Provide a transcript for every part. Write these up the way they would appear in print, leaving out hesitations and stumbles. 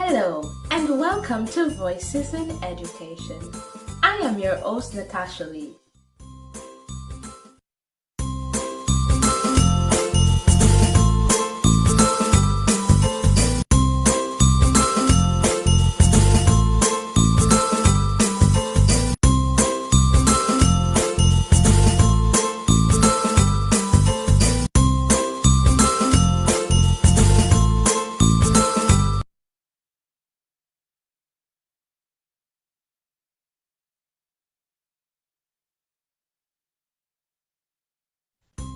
Hello, and welcome to Voices in Education. I am your host, Natasha Lee.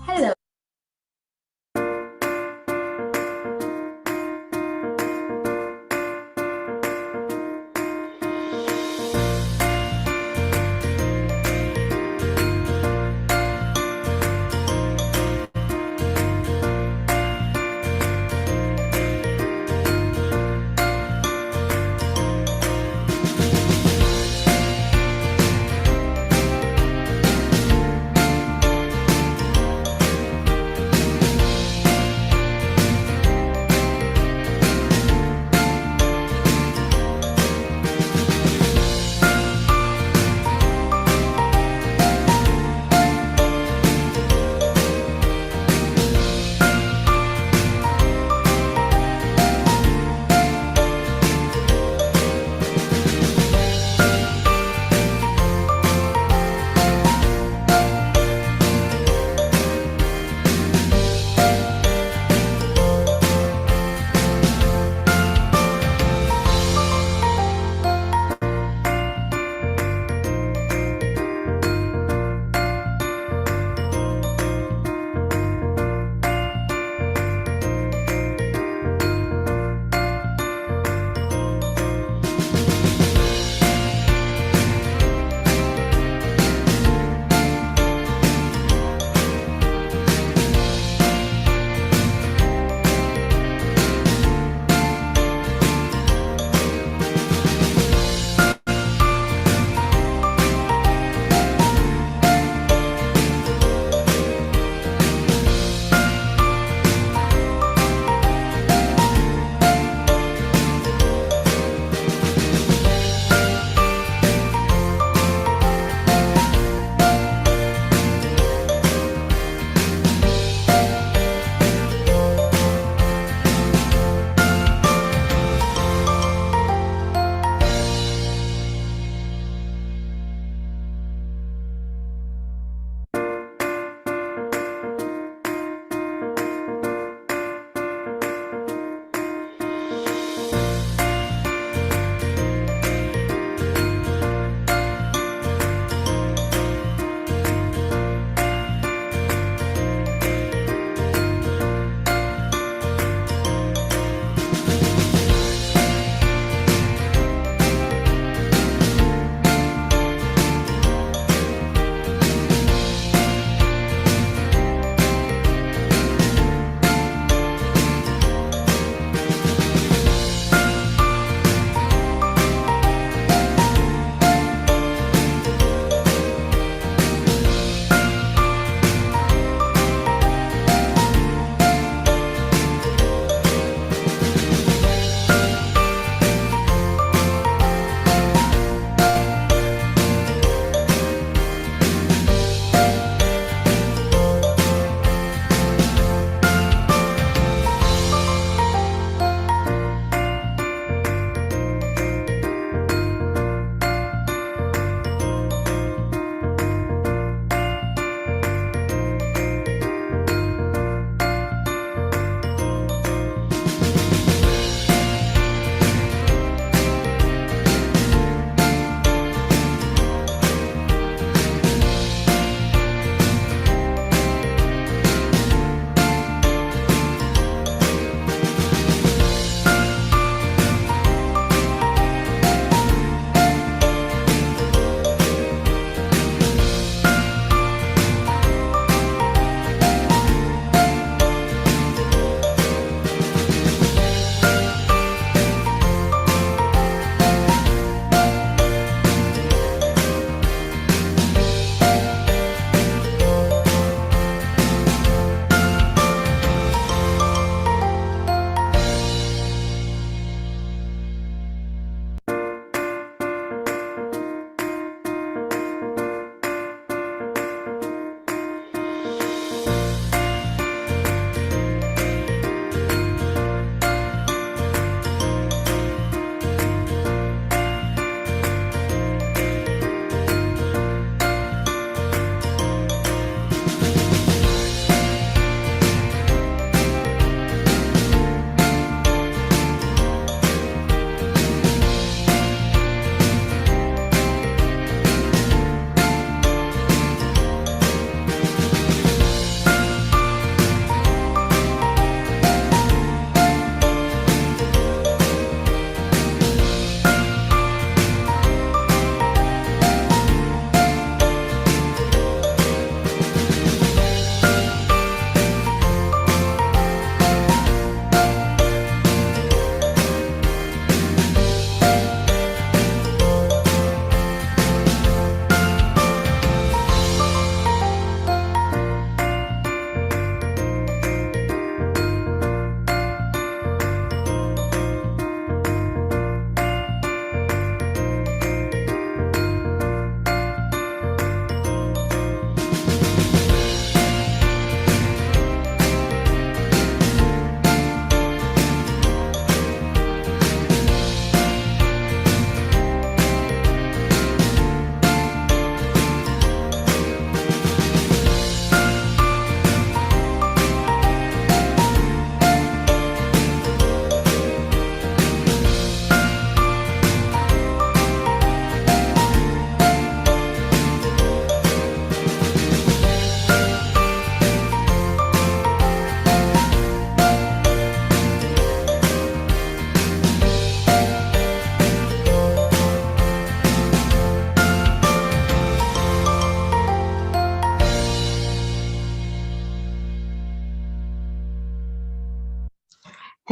Hello.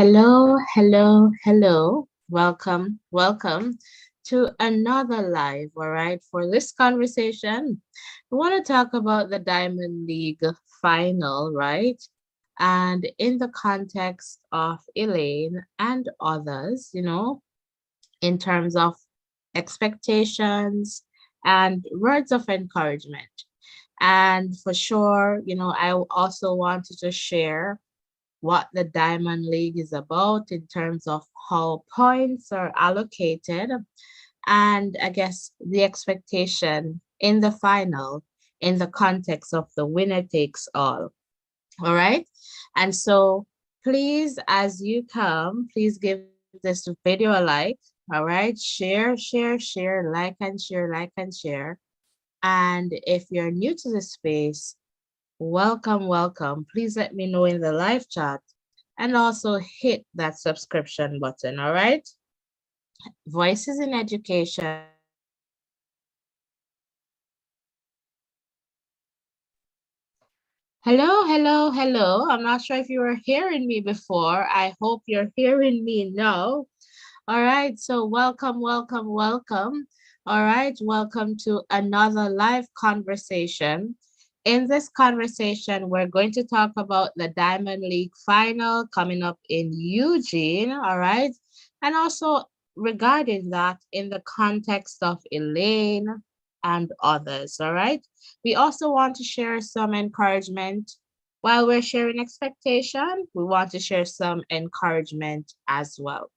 Hello, hello, hello. Welcome, welcome to another live. All right, for this conversation, we want to talk about the Diamond League final, right? And in the context of Elaine and others, in terms of expectations and words of encouragement. And for sure, I also wanted to share what the Diamond League is about in terms of how points are allocated, and I guess the expectation in the final in the context of the winner takes all. All right. And so please, as you come, please give this video a like. All right. Share, share, share, like and share, like and share. And if you're new to the space, welcome, welcome. Please let me know in the live chat and also hit that subscription button, all right? Voices in Education is a safe space where we can share and learn from each other. Hello, hello, hello. I'm not sure if you were hearing me before. I hope you're hearing me now. All right, so welcome, welcome, welcome. All right, welcome to another live conversation. In this conversation, we're going to talk about the Diamond League final coming up in Eugene, all right? And also regarding that in the context of Elaine and others, all right? We also want to share some encouragement. While we're sharing expectation, we want to share some encouragement as well.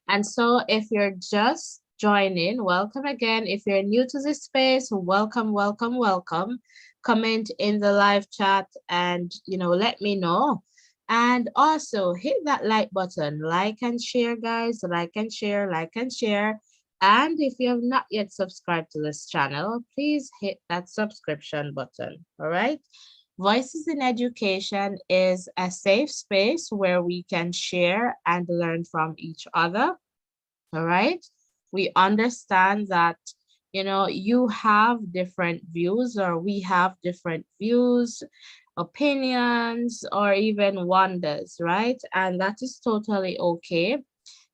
And so if you're just joining, welcome again. If you're new to this space, welcome, welcome, welcome. Comment in the live chat and, let me know. And also hit that like button, like and share, guys, like and share, like and share. And if you have not yet subscribed to this channel, please hit that subscription button, all right? Voices in Education is a safe space where we can share and learn from each other. All right. We understand that, you have different views, or we have different views, opinions, or even wonders, right? And that is totally okay.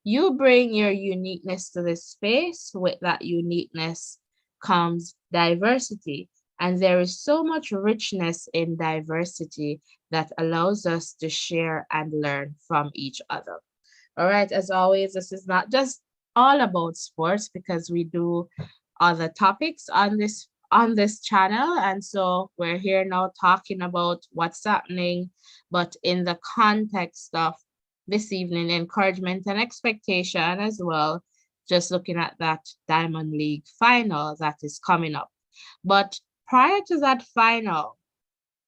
You bring your uniqueness to this space. With that uniqueness comes diversity. And there is so much richness in diversity that allows us to share and learn from each other. All right, as always, this is not just all about sports because we do other topics on this channel. And so we're here now talking about what's happening, but in the context of this evening, encouragement and expectation as well, just looking at that Diamond League final that is coming up. But prior to that final,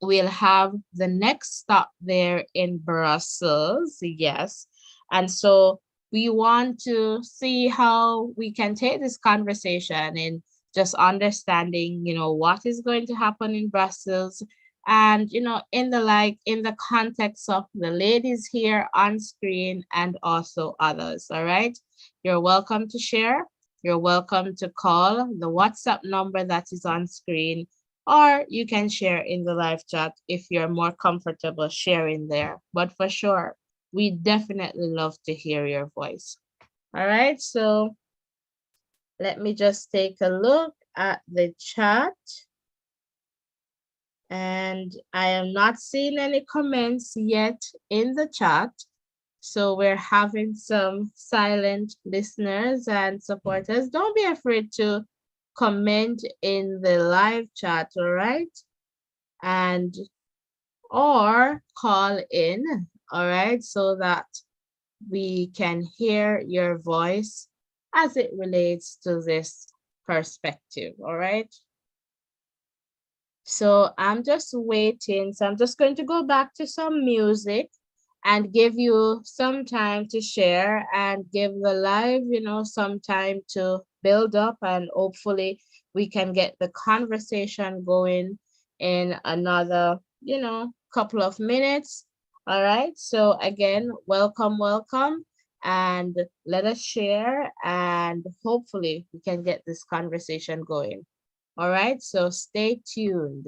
we'll have the next stop there in Brussels. Yes. And so we want to see how we can take this conversation in just understanding, what is going to happen in Brussels. And, in the context of the ladies here on screen and also others. All right. You're welcome to share. You're welcome to call the WhatsApp number that is on screen, or you can share in the live chat if you're more comfortable sharing there. But for sure, we definitely love to hear your voice. All right, so let me just take a look at the chat. And I am not seeing any comments yet in the chat. So we're having some silent listeners and supporters. Don't be afraid to comment in the live chat, all right? And or call in, all right, so that we can hear your voice as it relates to this perspective, all right? So I'm just waiting. So I'm just going to go back to some music and give you some time to share and give the live, some time to build up, and hopefully we can get the conversation going in another, couple of minutes. All right. So again, welcome, welcome, and let us share, and hopefully we can get this conversation going. All right. So stay tuned.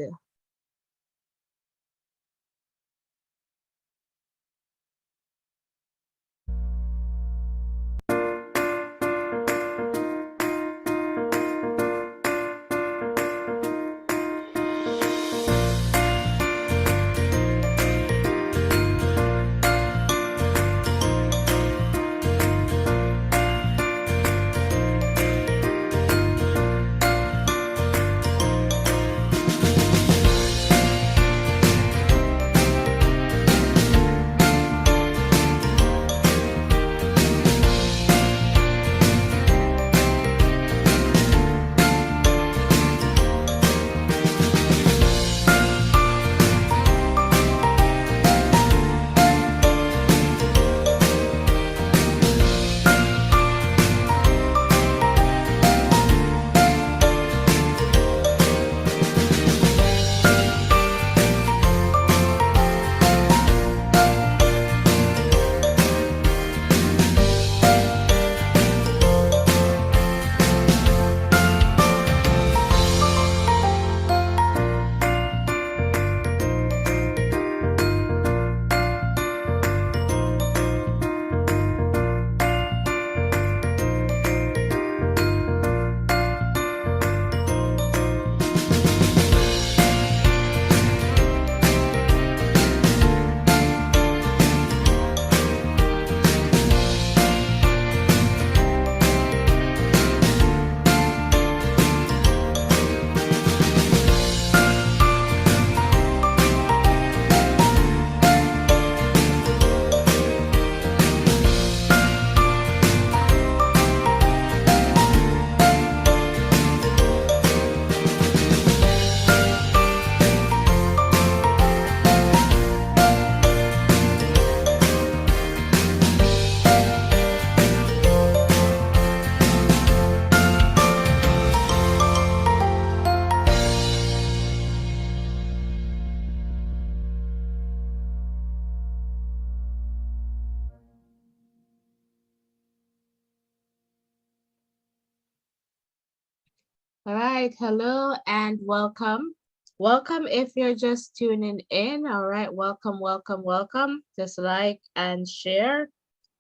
All right, hello and welcome. Welcome if you're just tuning in. All right, welcome, welcome, welcome. Just like and share.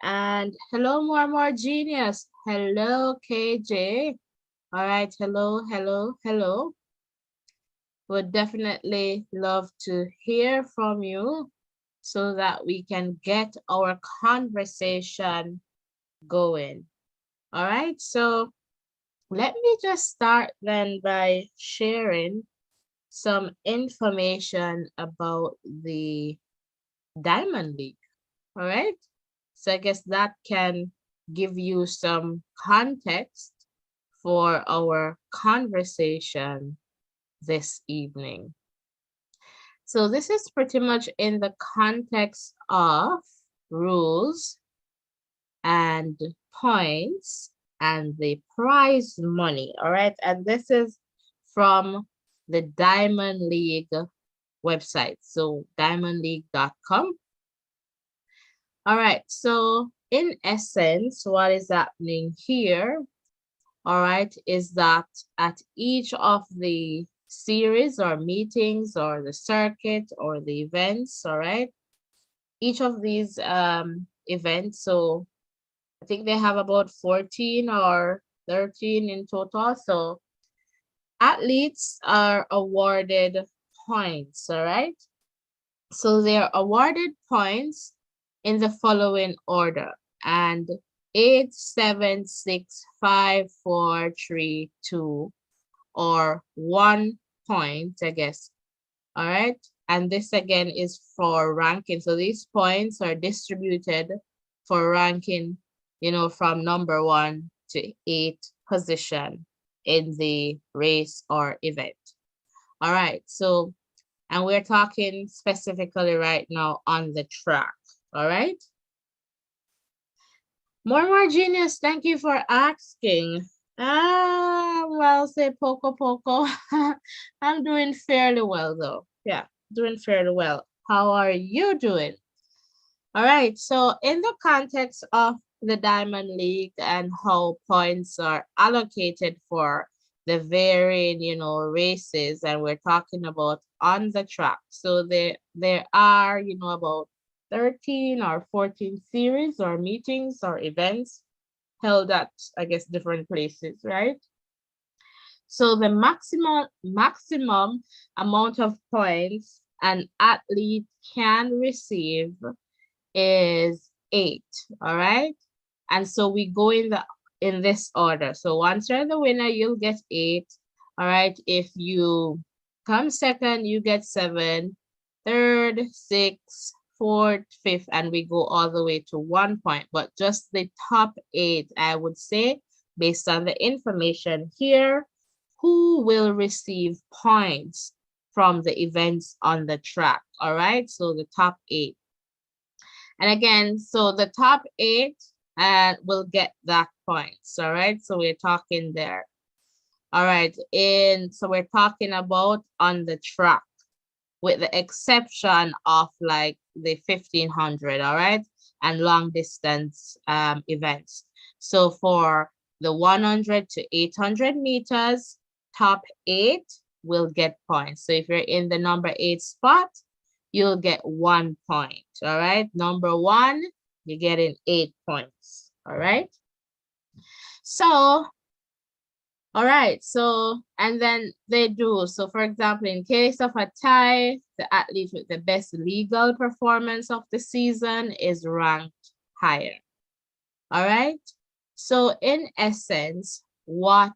And hello, more genius. Hello, KJ. All right, hello, hello, hello. Would definitely love to hear from you so that we can get our conversation going. All right, so let me just start then by sharing some information about the Diamond League. All right. So I guess that can give you some context for our conversation this evening. So this is pretty much in the context of rules and points and the prize money. All right. And this is from the Diamond League website. So diamondleague.com. All right. So in essence, what is happening here, all right, is that at each of the series or meetings or the circuit or the events, all right, each of these events, so I think they have about 14 or 13 in total. So athletes are awarded points, all right? So they're awarded points in the following order, and 8, 7, 6, 5, 4, 3, 2, or 1 point, I guess. All right. And this again is for ranking. So these points are distributed for ranking, from number 1 to 8 position in the race or event. All right. So, and we're talking specifically right now on the track. All right. More genius, thank you for asking. Well, say poco poco. I'm doing fairly well though. Yeah, doing fairly well. How are you doing? All right. So in the context of the Diamond League and how points are allocated for the varying, races, and we're talking about on the track. So there are, about 13 or 14 series or meetings or events held at, I guess, different places, right? So the maximum amount of points an athlete can receive is 8. All right. And so we go in this order. So once you're the winner, you'll get 8. All right. If you come second, you get 7. Third, 6, fourth, fifth, and we go all the way to 1 point. But just the top 8, I would say, based on the information here, who will receive points from the events on the track. All right. So the top 8. And again, so the top 8 will get that points. All right. So we're talking there. All right. So we're talking about on the track, with the exception of like the 1500. All right. And long distance events. So for the 100 to 800 meters, top 8 will get points. So if you're in the number 8 spot, you'll get 1 point. All right. Number 1, you're getting 8 points. All right. So, all right. So, and then they do. So, for example, in case of a tie, the athlete with the best legal performance of the season is ranked higher. All right. So, in essence, what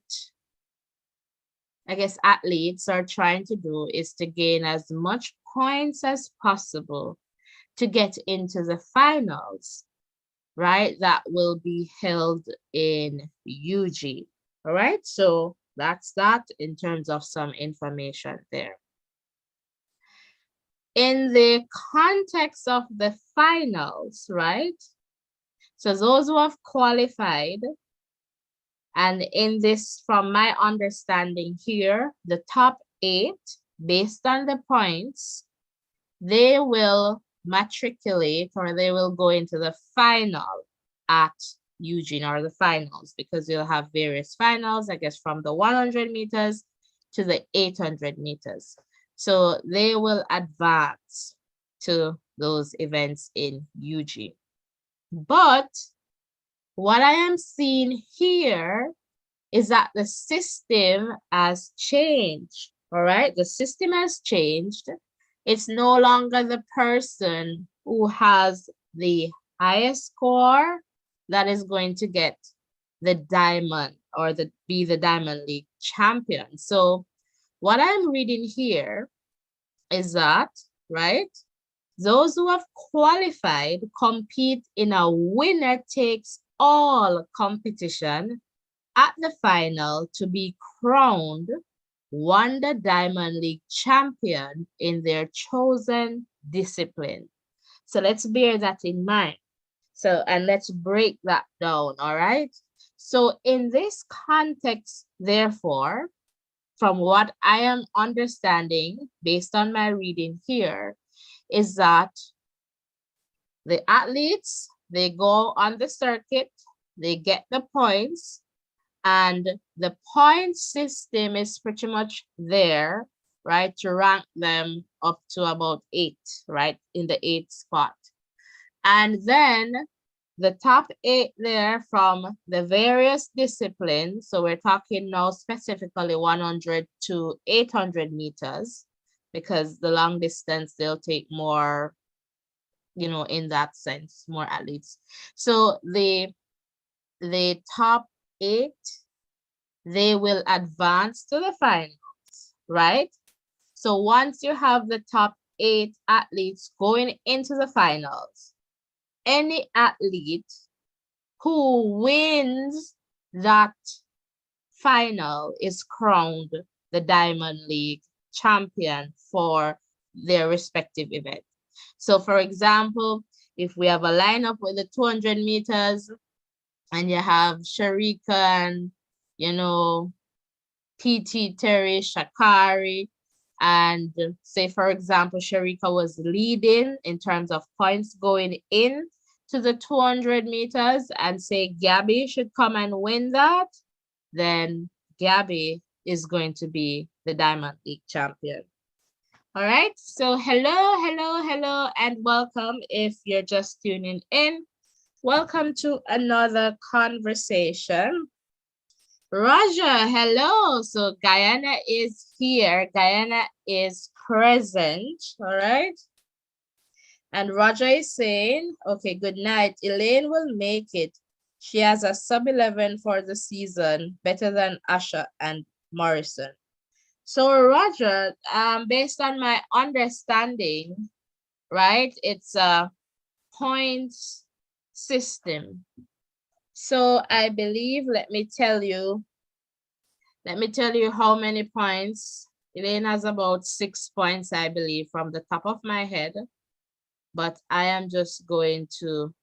I guess athletes are trying to do is to gain as much points as possible to get into the finals, right? That will be held in UG. All right. So that's that in terms of some information there. In the context of the finals, right? So those who have qualified, and in this, from my understanding here, the top 8, based on the points, they will matriculate or they will go into the final at Eugene, or the finals, because you'll have various finals, I guess, from the 100 meters to the 800 meters. So they will advance to those events in Eugene. But what I am seeing here is that the system has changed. All right, the system has changed. It's no longer the person who has the highest score that is going to get the diamond, or be the Diamond League champion. So what I'm reading here is that, right, those who have qualified compete in a winner takes all competition at the final to be crowned Wonder Diamond League champion in their chosen discipline. So let's bear that in mind. So, and let's break that down, all right? So in this context, therefore, from what I am understanding based on my reading here, is that the athletes, they go on the circuit, they get the points, and the point system is pretty much there, right, to rank them up to about 8, right, in the 8th spot. And then the top 8 there from the various disciplines, so we're talking now specifically 100 to 800 meters, because the long distance, they'll take more, you know, in that sense, more athletes. So the top 8, they will advance to the finals, right? So once you have the top 8 athletes going into the finals, any athlete who wins that final is crowned the Diamond League champion for their respective event. So for example, if we have a lineup with the 200 meters and you have Sharika and, you know, PT, Terry, Shakari, and say, for example, Sharika was leading in terms of points going in to the 200 meters, and say Gabby should come and win that, then Gabby is going to be the Diamond League champion. All right, so hello, and welcome if you're just tuning in. Welcome to another conversation. Roger, hello. So Guyana is here. Guyana is present, all right? And Roger is saying, okay, good night. Elaine will make it. She has a sub-11 for the season, better than Asha and Morrison. So Roger, based on my understanding, right, it's a points system. So I believe, let me tell you how many points. Elaine has about 6 points, I believe, from the top of my head. But I am just going to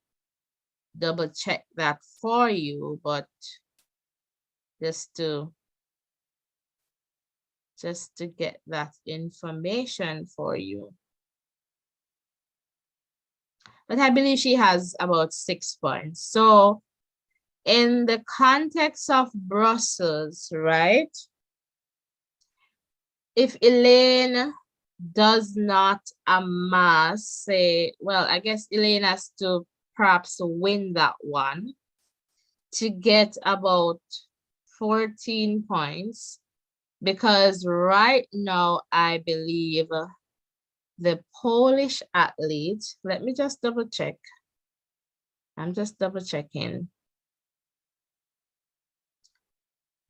double check that for you, but just to get that information for you. But I believe she has about 6 points. So in the context of Brussels, right? If Elaine does not amass, say, well, I guess Elaine has to perhaps win that one to get about 14 points, because right now I believe the Polish athlete, let me just double check. I'm just double checking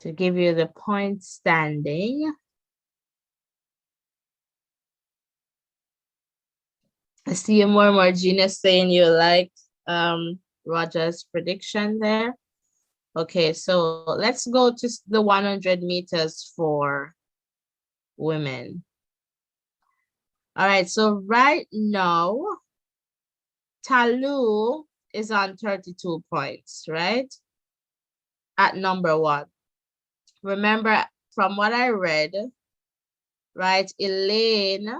to give you the point standing. I see you more Gina saying you like Roger's prediction there. Okay, so let's go to the 100 meters for women. All right, so right now, Talu is on 32 points, right? At number 1. Remember, from what I read, right, Elaine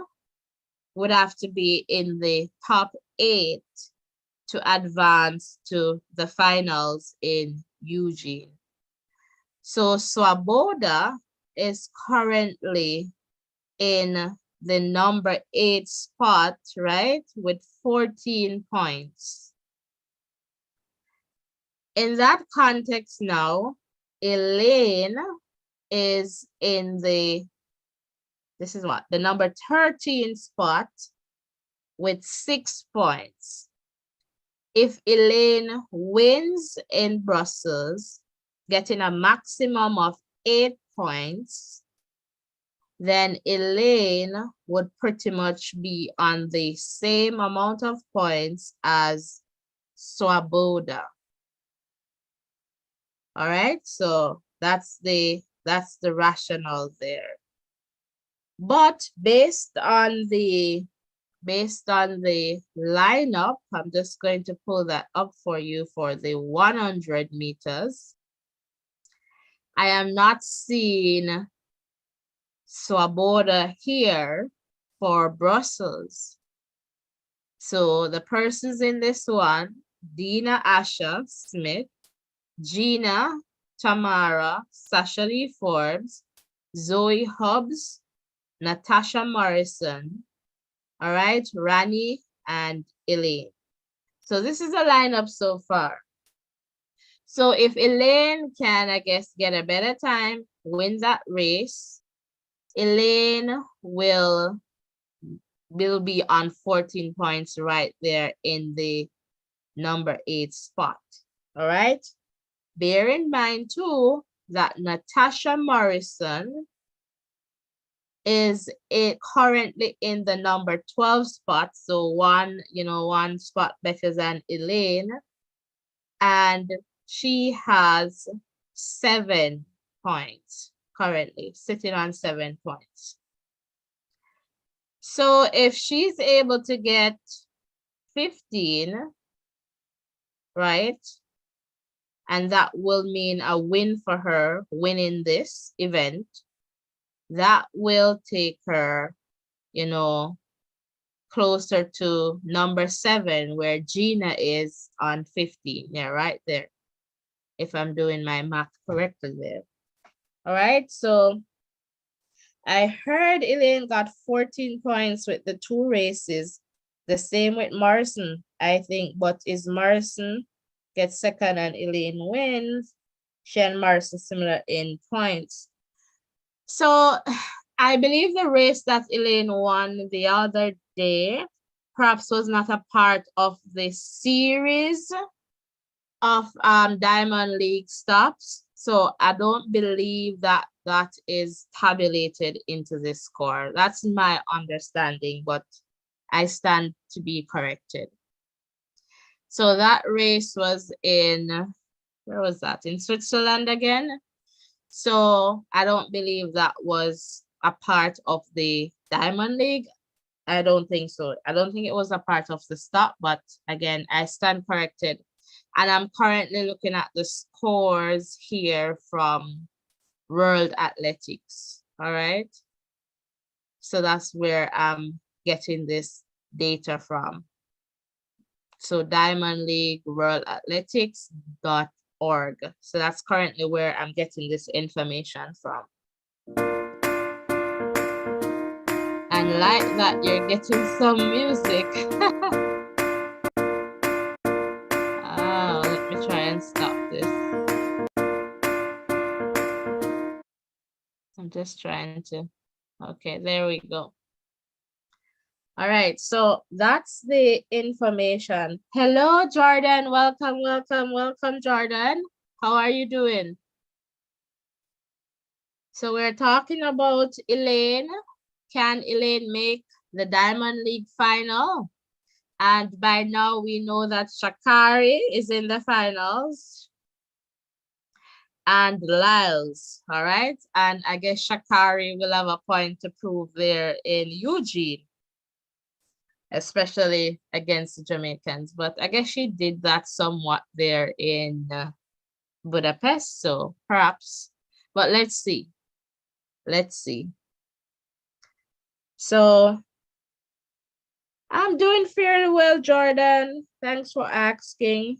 would have to be in the top 8 to advance to the finals in Eugene. So Swoboda is currently in the number 8 spot, right, with 14 points. In that context now, Elaine is in the, this is what, the number 13 spot with 6 points. If Elaine wins in Brussels, getting a maximum of 8 points, then Elaine would pretty much be on the same amount of points as Swoboda. All right, so that's the rationale there. But based on the lineup, I'm just going to pull that up for you for the 100 meters. I am not seeing Swoboda here for Brussels. So the persons in this one, Dina Asha Smith, Gina Tamara, Sasha Lee Forbes, Zoe Hobbs, Natasha Morrison, all right, Rani and Elaine. So this is a lineup so far. So if Elaine can, I guess, get a better time, win that race, Elaine will be on 14 points right there in the number 8 spot. All right. Bear in mind too that Natasha Morrison is currently in the number 12 spot. So one spot better than Elaine. And she has 7 points currently, sitting on 7 points. So if she's able to get 15, right? And that will mean a win for her, winning this event. That will take her, closer to number 7, where Gina is on 15. Yeah, right there. If I'm doing my math correctly there. All right, so I heard Elaine got 14 points with the 2 races. The same with Morrison, I think, but is Morrison gets second and Elaine wins? She and Morrison similar in points. So I believe the race that Elaine won the other day perhaps was not a part of the series of Diamond League stops. So I don't believe that is tabulated into this score. That's my understanding, but I stand to be corrected. So that race was in, where was that? In Switzerland again. So I don't believe that was a part of the Diamond League. I don't think so. I don't think it was a part of the stop, but again, I stand corrected. And I'm currently looking at the scores here from World Athletics. All right. So that's where I'm getting this data from. So Diamond League World Athletics.org. So that's currently where I'm getting this information from. And like that, you're getting some music. Let me try and stop this. I'm just trying to, okay, there we go. All right, so that's the information. Hello, Jordan. Welcome, welcome, welcome, Jordan. How are you doing? So we're talking about Elaine. Can Elaine make the Diamond League final? And by now we know that Shakari is in the finals. And Lyles, all right? And I guess Shakari will have a point to prove there in Eugene, especially against the Jamaicans. But I guess she did that somewhat there in Budapest, so perhaps. But let's see. Let's see. So I'm doing fairly well, Jordan. Thanks for asking.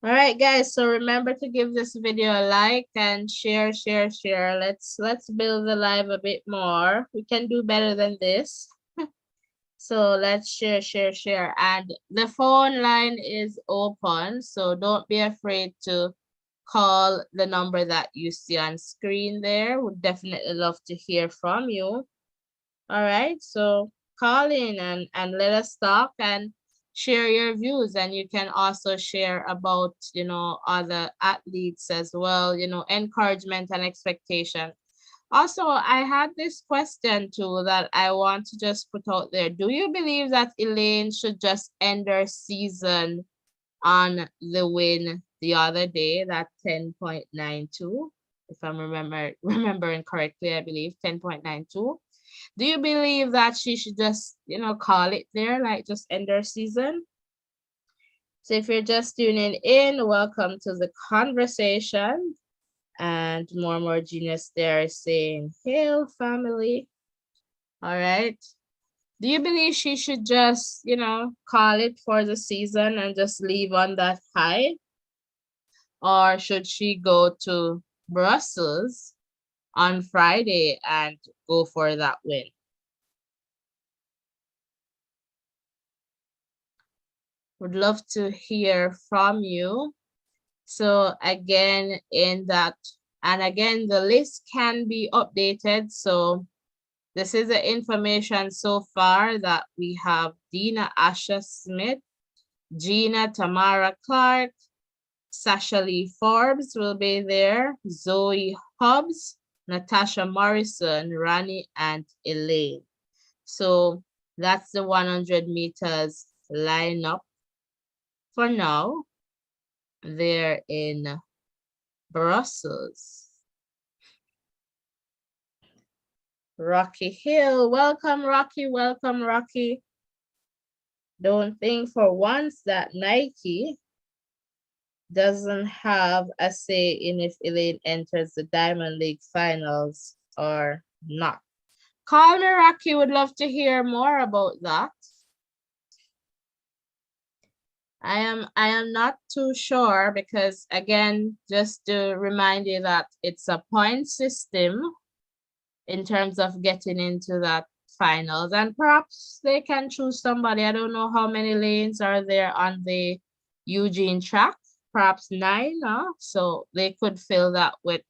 All right, guys. So remember to give this video a like and share, share, share. Let's build the live a bit more. We can do better than this. So let's share, share, share. And the phone line is open, so don't be afraid to call the number that you see on screen there. Would definitely love to hear from you. All right, so call in and let us talk and share your views. And you can also share about, other athletes as well, encouragement and expectation. Also, I had this question too that I want to just put out there. Do you believe that Elaine should just end her season on the win the other day, that 10.92? If I'm remembering correctly, I believe 10.92. Do you believe that she should just, call it there, like just end her season? So if you're just tuning in, welcome to the conversation. And more genius there saying, hail family. All right. Do you believe she should just, call it for the season and just leave on that high? Or should she go to Brussels on Friday and go for that win? Would love to hear from you. So again, the list can be updated. So this is the information so far that we have: Dina Asha Smith, Gina Tamara Clark, Sasha Lee Forbes will be there, Zoe Hobbs, Natasha Morrison, Rani, and Elaine. So that's the 100 meters lineup for now. They're in Brussels. Rocky Hill, welcome Rocky, welcome Rocky. Don't think for once that Nike doesn't have a say in if Elaine enters the Diamond League finals or not. Call me Rocky, would love to hear more about that. I am not too sure because, again, just to remind you that it's a point system in terms of getting into that finals, and perhaps they can choose somebody. I don't know how many lanes are there on the Eugene track, perhaps 9, huh? So they could fill that with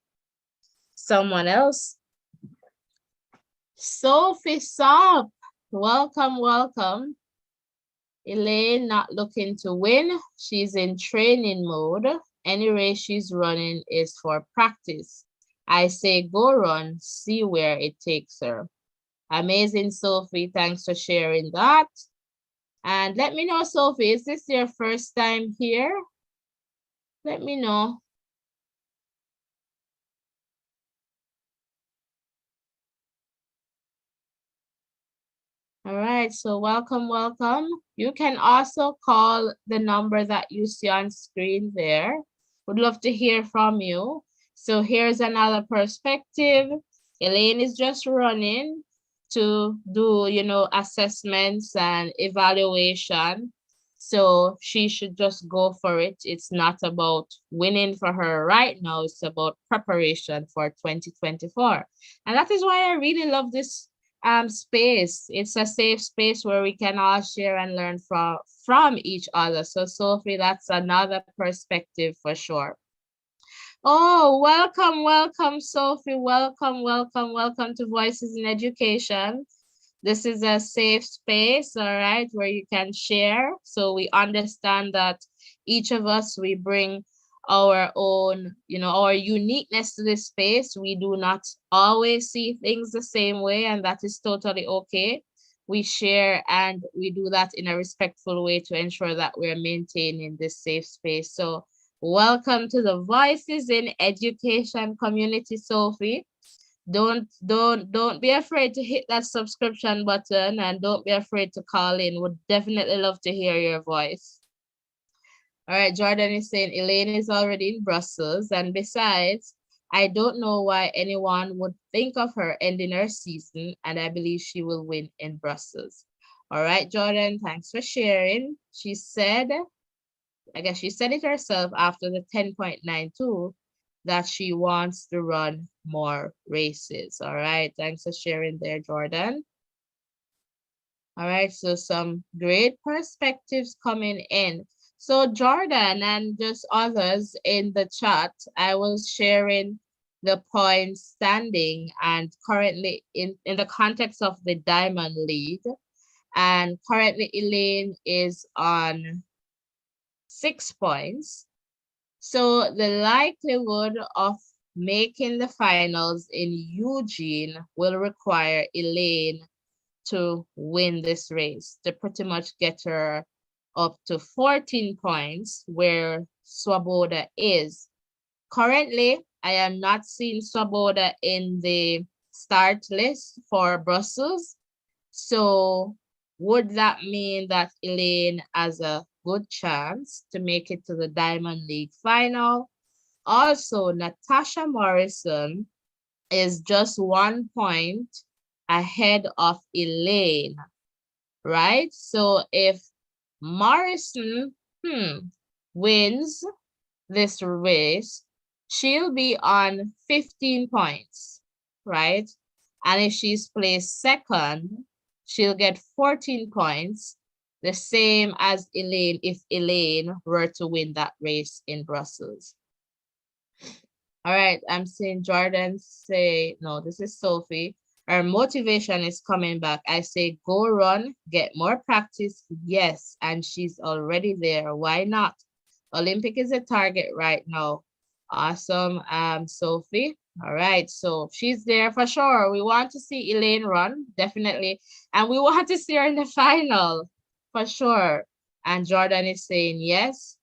someone else. Sophie Sop, welcome, welcome. Elaine not looking to win. She's in training mode. Any race she's running is for practice. I say go run, see where it takes her. Amazing, Sophie. Thanks for sharing that. And let me know, Sophie, is this your first time here? Let me know. All right, so welcome, welcome. You can also call the number that you see on screen there. Would love to hear from you. So here's another perspective. Elaine is just running to do, assessments and evaluation. So she should just go for it. It's not about winning for her right now. It's about preparation for 2024. And that is why I really love this space. It's a safe space where we can all share and learn from each other. So Sophie, that's another perspective for sure. Oh, welcome, welcome, Sophie. Welcome, welcome, welcome to Voices in Education. This is a safe space, all right, where you can share. So we understand that each of us, we bring our own, our uniqueness to this space. We do not always see things the same way, and that is totally okay. We share and we do that in a respectful way to ensure that we're maintaining this safe space. So welcome to the Voices in Education community, Sophie. Don't be afraid to hit that subscription button, and don't be afraid to call in. Would definitely love to hear your voice. All right, Jordan is saying Elaine is already in Brussels, and besides, I don't know why anyone would think of her ending her season, and I believe she will win in Brussels. All right, Jordan, thanks for sharing. She said, I guess she said it herself after the 10.92 that she wants to run more races. All right, thanks for sharing there, Jordan. All right, so some great perspectives coming in. So Jordan and just others in the chat, I was sharing the points standing and currently in the context of the Diamond League. And currently Elaine is on 6 points. So the likelihood of making the finals in Eugene will require Elaine to win this race to pretty much get her up to 14 points where Swoboda is. Currently, I am not seeing Swoboda in the start list for Brussels. So would that mean that Elaine has a good chance to make it to the Diamond League final? Also, Natasha Morrison is just 1 point ahead of Elaine, right? So if Morrison wins this race, she'll be on 15 points, right? And if she's placed second, she'll get 14 points, the same as Elaine if Elaine were to win that race in Brussels. All right, I'm seeing Jordan say, no, this is Sophie. Her motivation is coming back. I say, go run, get more practice. Yes, and she's already there. Why not? Olympic is a target right now. Awesome, Sophie. All right, so she's there for sure. We want to see Elaine run, definitely. And we want to see her in the final, for sure. And Jordan is saying yes.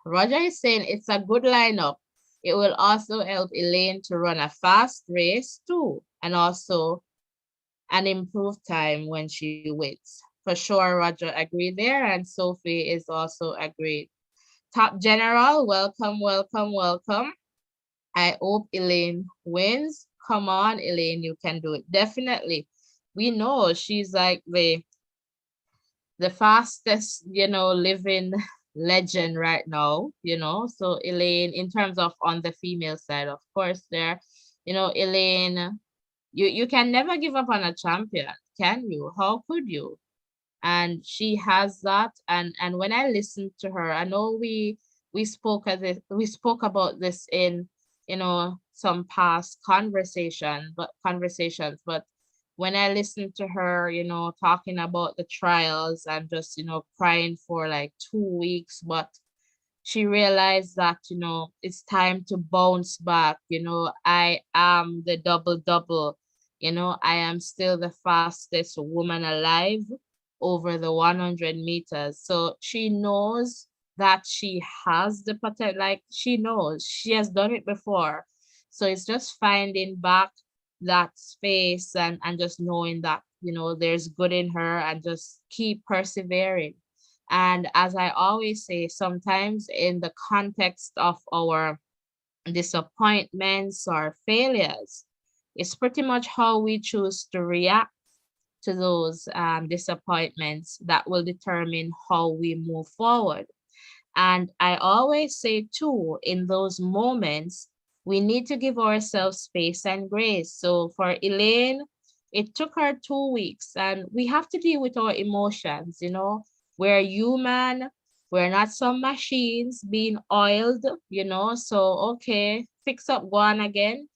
Roger is saying it's a good lineup. It will also help Elaine to run a fast race too, and also an improved time when she wins. For sure, Roger agreed there, and Sophie is also agreed. Top General, welcome, welcome, welcome. I hope Elaine wins. Come on, Elaine, you can do it. Definitely. We know she's like the fastest, living legend right now, So Elaine, in terms of on the female side, of course, there, Elaine, you can never give up on a champion, can you? How could you? And she has that. And when I listened to her, I know we spoke about this in, some past conversations, but when I listened to her, talking about the trials and just, crying for like 2 weeks, but she realized that, it's time to bounce back. I am the double double. I am still the fastest woman alive over the 100 meters. So she knows that she has the potential, like she knows she has done it before. So it's just finding back that space and just knowing that, there's good in her and just keep persevering. And as I always say, sometimes in the context of our disappointments or failures, it's pretty much how we choose to react to those disappointments that will determine how we move forward. And I always say, too, in those moments, we need to give ourselves space and grace. So for Elaine, it took her 2 weeks, and we have to deal with our emotions. We're human, we're not some machines being oiled, So, okay, fix up one again.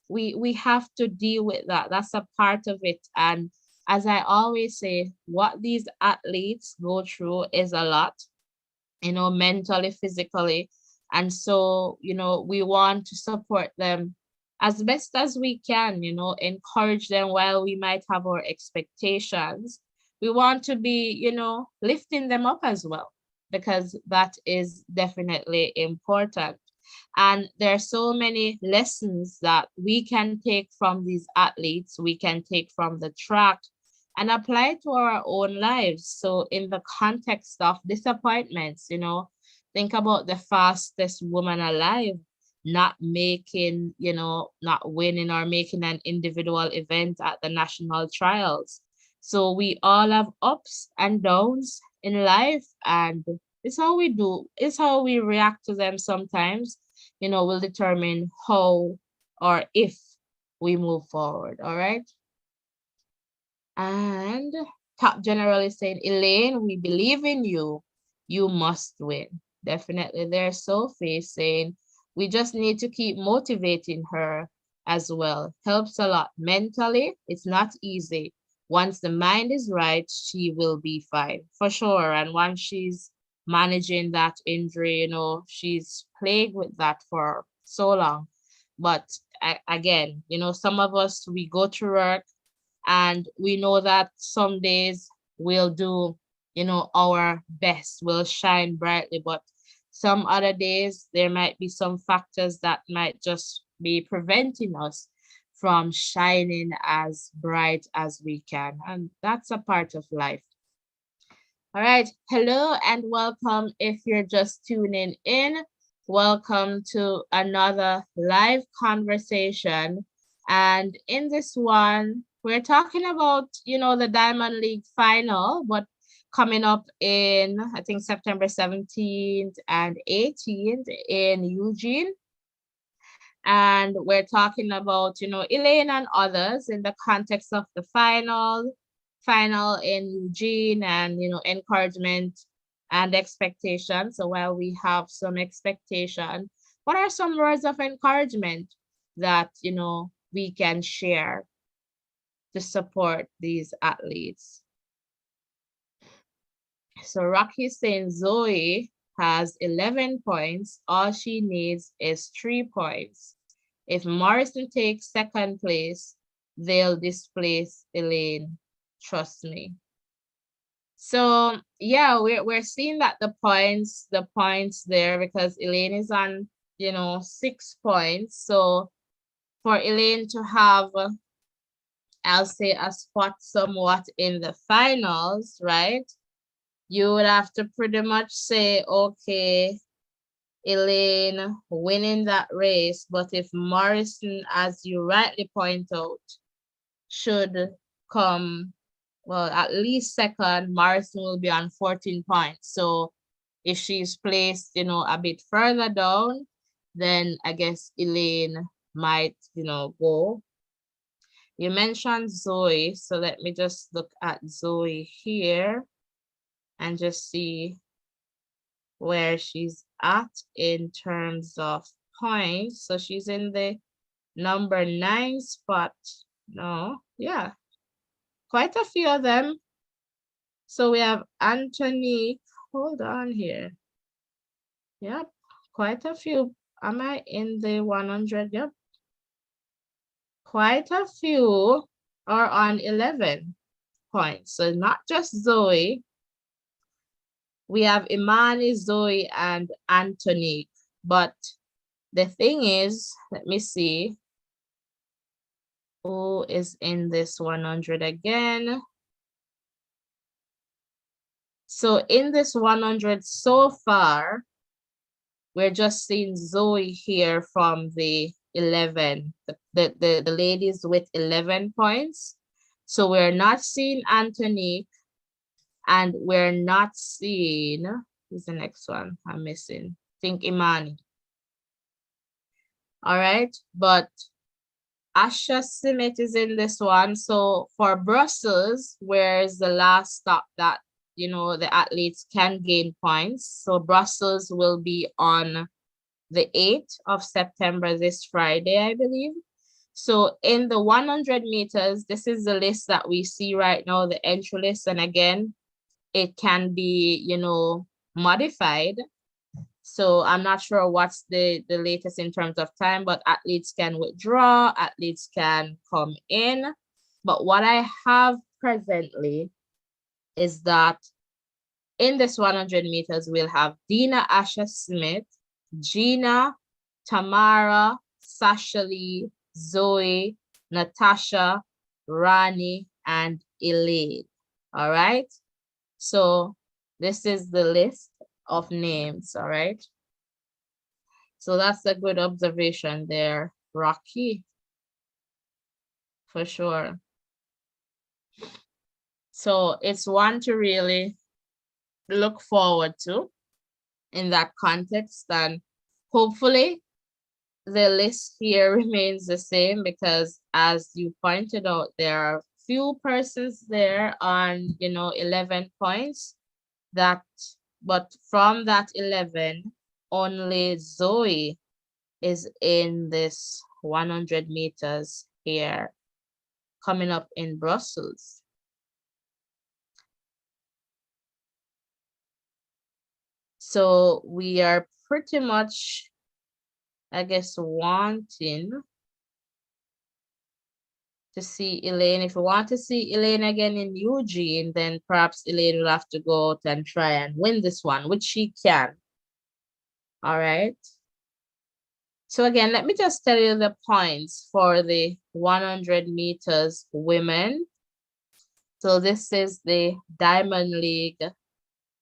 We have to deal with that. That's a part of it. And as I always say, what these athletes go through is a lot, mentally, physically. And so, we want to support them as best as we can, encourage them while we might have our expectations. We want to be, lifting them up as well, because that is definitely important. And there are so many lessons that we can take from these athletes, we can take from the track and apply it to our own lives. So in the context of disappointments, think about the fastest woman alive. not making, not winning or making an individual event at the national trials. So we all have ups and downs in life, and it's how we do, it's how we react to them sometimes, will determine how or if we move forward. All right. And top general is saying, Elaine, we believe in you. You must win. Definitely. There's Sophie saying, we just need to keep motivating her as well. Helps a lot mentally. It's not easy. Once the mind is right, she will be fine for sure. And once she's managing that injury, she's plagued with that for so long. But again, some of us, we go to work and we know that some days we'll do, our best, we'll shine brightly, but some other days there might be some factors that might just be preventing us from shining as bright as we can, and that's a part of life. All right. Hello and welcome. If you're just tuning in, welcome to another live conversation. And in this one, we're talking about, the Diamond League final, but coming up in, I think, September 17th and 18th in Eugene. And we're talking about, Elaine and others in the context of the final in Eugene, and, encouragement and expectation. So while we have some expectation, what are some words of encouragement that, we can share to support these athletes? So Rocky's saying Zoe has 11 points. All she needs is 3 points. If Morrison takes second place, they'll displace Elaine. Trust me. So yeah, we're seeing that the points there, because Elaine is on, 6 points. So for Elaine to have, I'll say, a spot somewhat in the finals, right? You would have to pretty much say, okay, Elaine winning that race, but if Morrison, as you rightly point out, should come, well, at least second, Morrison will be on 14 points. So if she's placed, a bit further down, then I guess Elaine might, go. You mentioned Zoe, so let me just look at Zoe here and just see where she's at in terms of points. So she's in the number 9 spot. No, yeah, quite a few of them. So we have Anthony. Hold on here. Yep, quite a few. Am I in the 100? Yep. Quite a few are on 11 points. So not just Zoe. We have Imani, Zoe, and Anthony. But the thing is, let me see who is in this 100 again. So in this 100 so far, we're just seeing Zoe here from the 11, the ladies with 11 points. So we're not seeing Anthony, and we're not seeing, who's the next one I'm missing? I think Imani. All right, but Asha Simit is in this one. So for Brussels, where's the last stop that, the athletes can gain points. So Brussels will be on the 8th of September, this Friday, I believe. So in the 100 meters, this is the list that we see right now, the entry list. And again, it can be, modified. So I'm not sure what's the latest in terms of time, but athletes can withdraw, athletes can come in. But what I have presently is that in this 100 meters, we'll have Dina Asha Smith, Gina, Tamara, Sasha Lee, Zoe, Natasha, Rani, and Elaine. All right. So this is the list of names. All right. So that's a good observation there, Rocky, for sure. So it's one to really look forward to in that context. And hopefully the list here remains the same, because as you pointed out, there are few persons there on, 11 points that, but from that 11, only Zoe is in this 100 meters here coming up in Brussels. So we are pretty much, I guess, wanting to see Elaine. If we want to see Elaine again in Eugene, then perhaps Elaine will have to go out and try and win this one, which she can. All right. So again, let me just tell you the points for the 100 meters women. So this is the Diamond League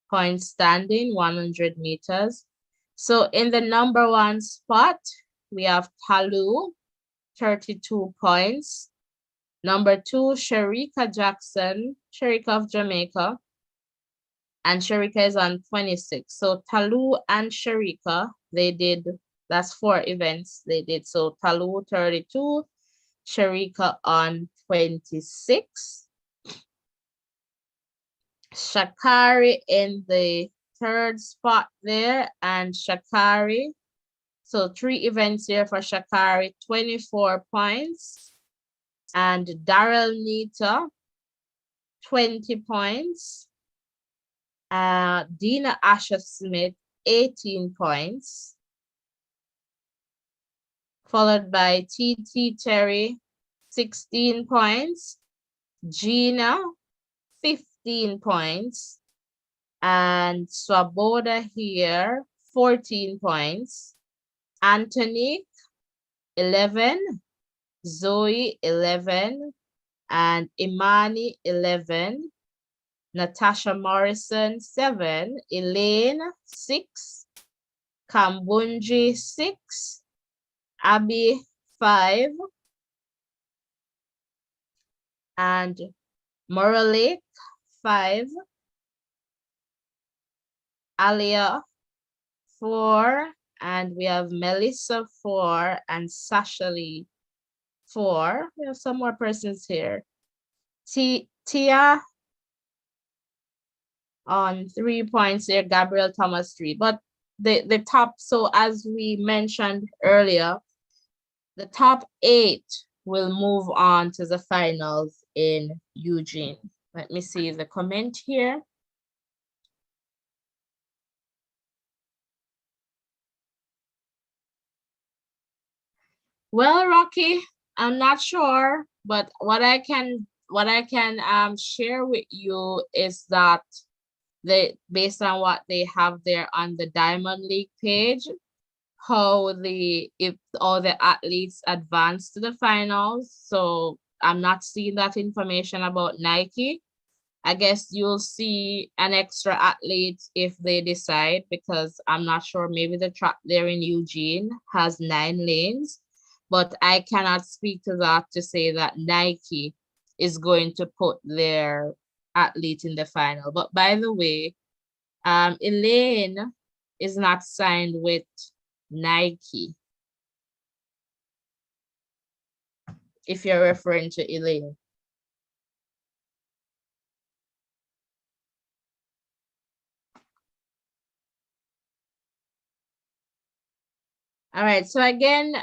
point standing, 100 meters. So in the number 1 spot, we have Talu, 32 points. Number 2, Sharika Jackson, Sharika of Jamaica. And Sharika is on 26. So Talu and Sharika, they did, that's 4 events they did. So Talu 32, Sharika on 26. Shakari in the 3rd spot there, and Shakari, so 3 events here for Shakari, 24 points. And Daryl Nita, 20 points. Dina Asher Smith, 18 points. Followed by TT Terry, 16 points. Gina, 15 points. And Swaboda here, 14 points. Anthony, 11. Zoe, 11. And Imani, 11. Natasha Morrison, 7. Elaine, 6. Kambunji, 6. Abby, 5. And Moralik, 5. Alia, 4. And we have Melissa, 4. And Sasha Lee, 4. We have some more persons here. Tia on 3 points here, Gabriel Thomas 3. But the top, so as we mentioned earlier, the top 8 will move on to the finals in Eugene. Let me see the comment here. Well, Rocky, I'm not sure, but what I can share with you is that based on what they have there on the Diamond League page, if all the athletes advance to the finals. So I'm not seeing that information about Nike. I guess you'll see an extra athlete if they decide, because I'm not sure, maybe the track there in Eugene has 9 lanes, but I cannot speak to that to say that Nike is going to put their athlete in the final. But by the way, Elaine is not signed with Nike, if you're referring to Elaine. All right, so again,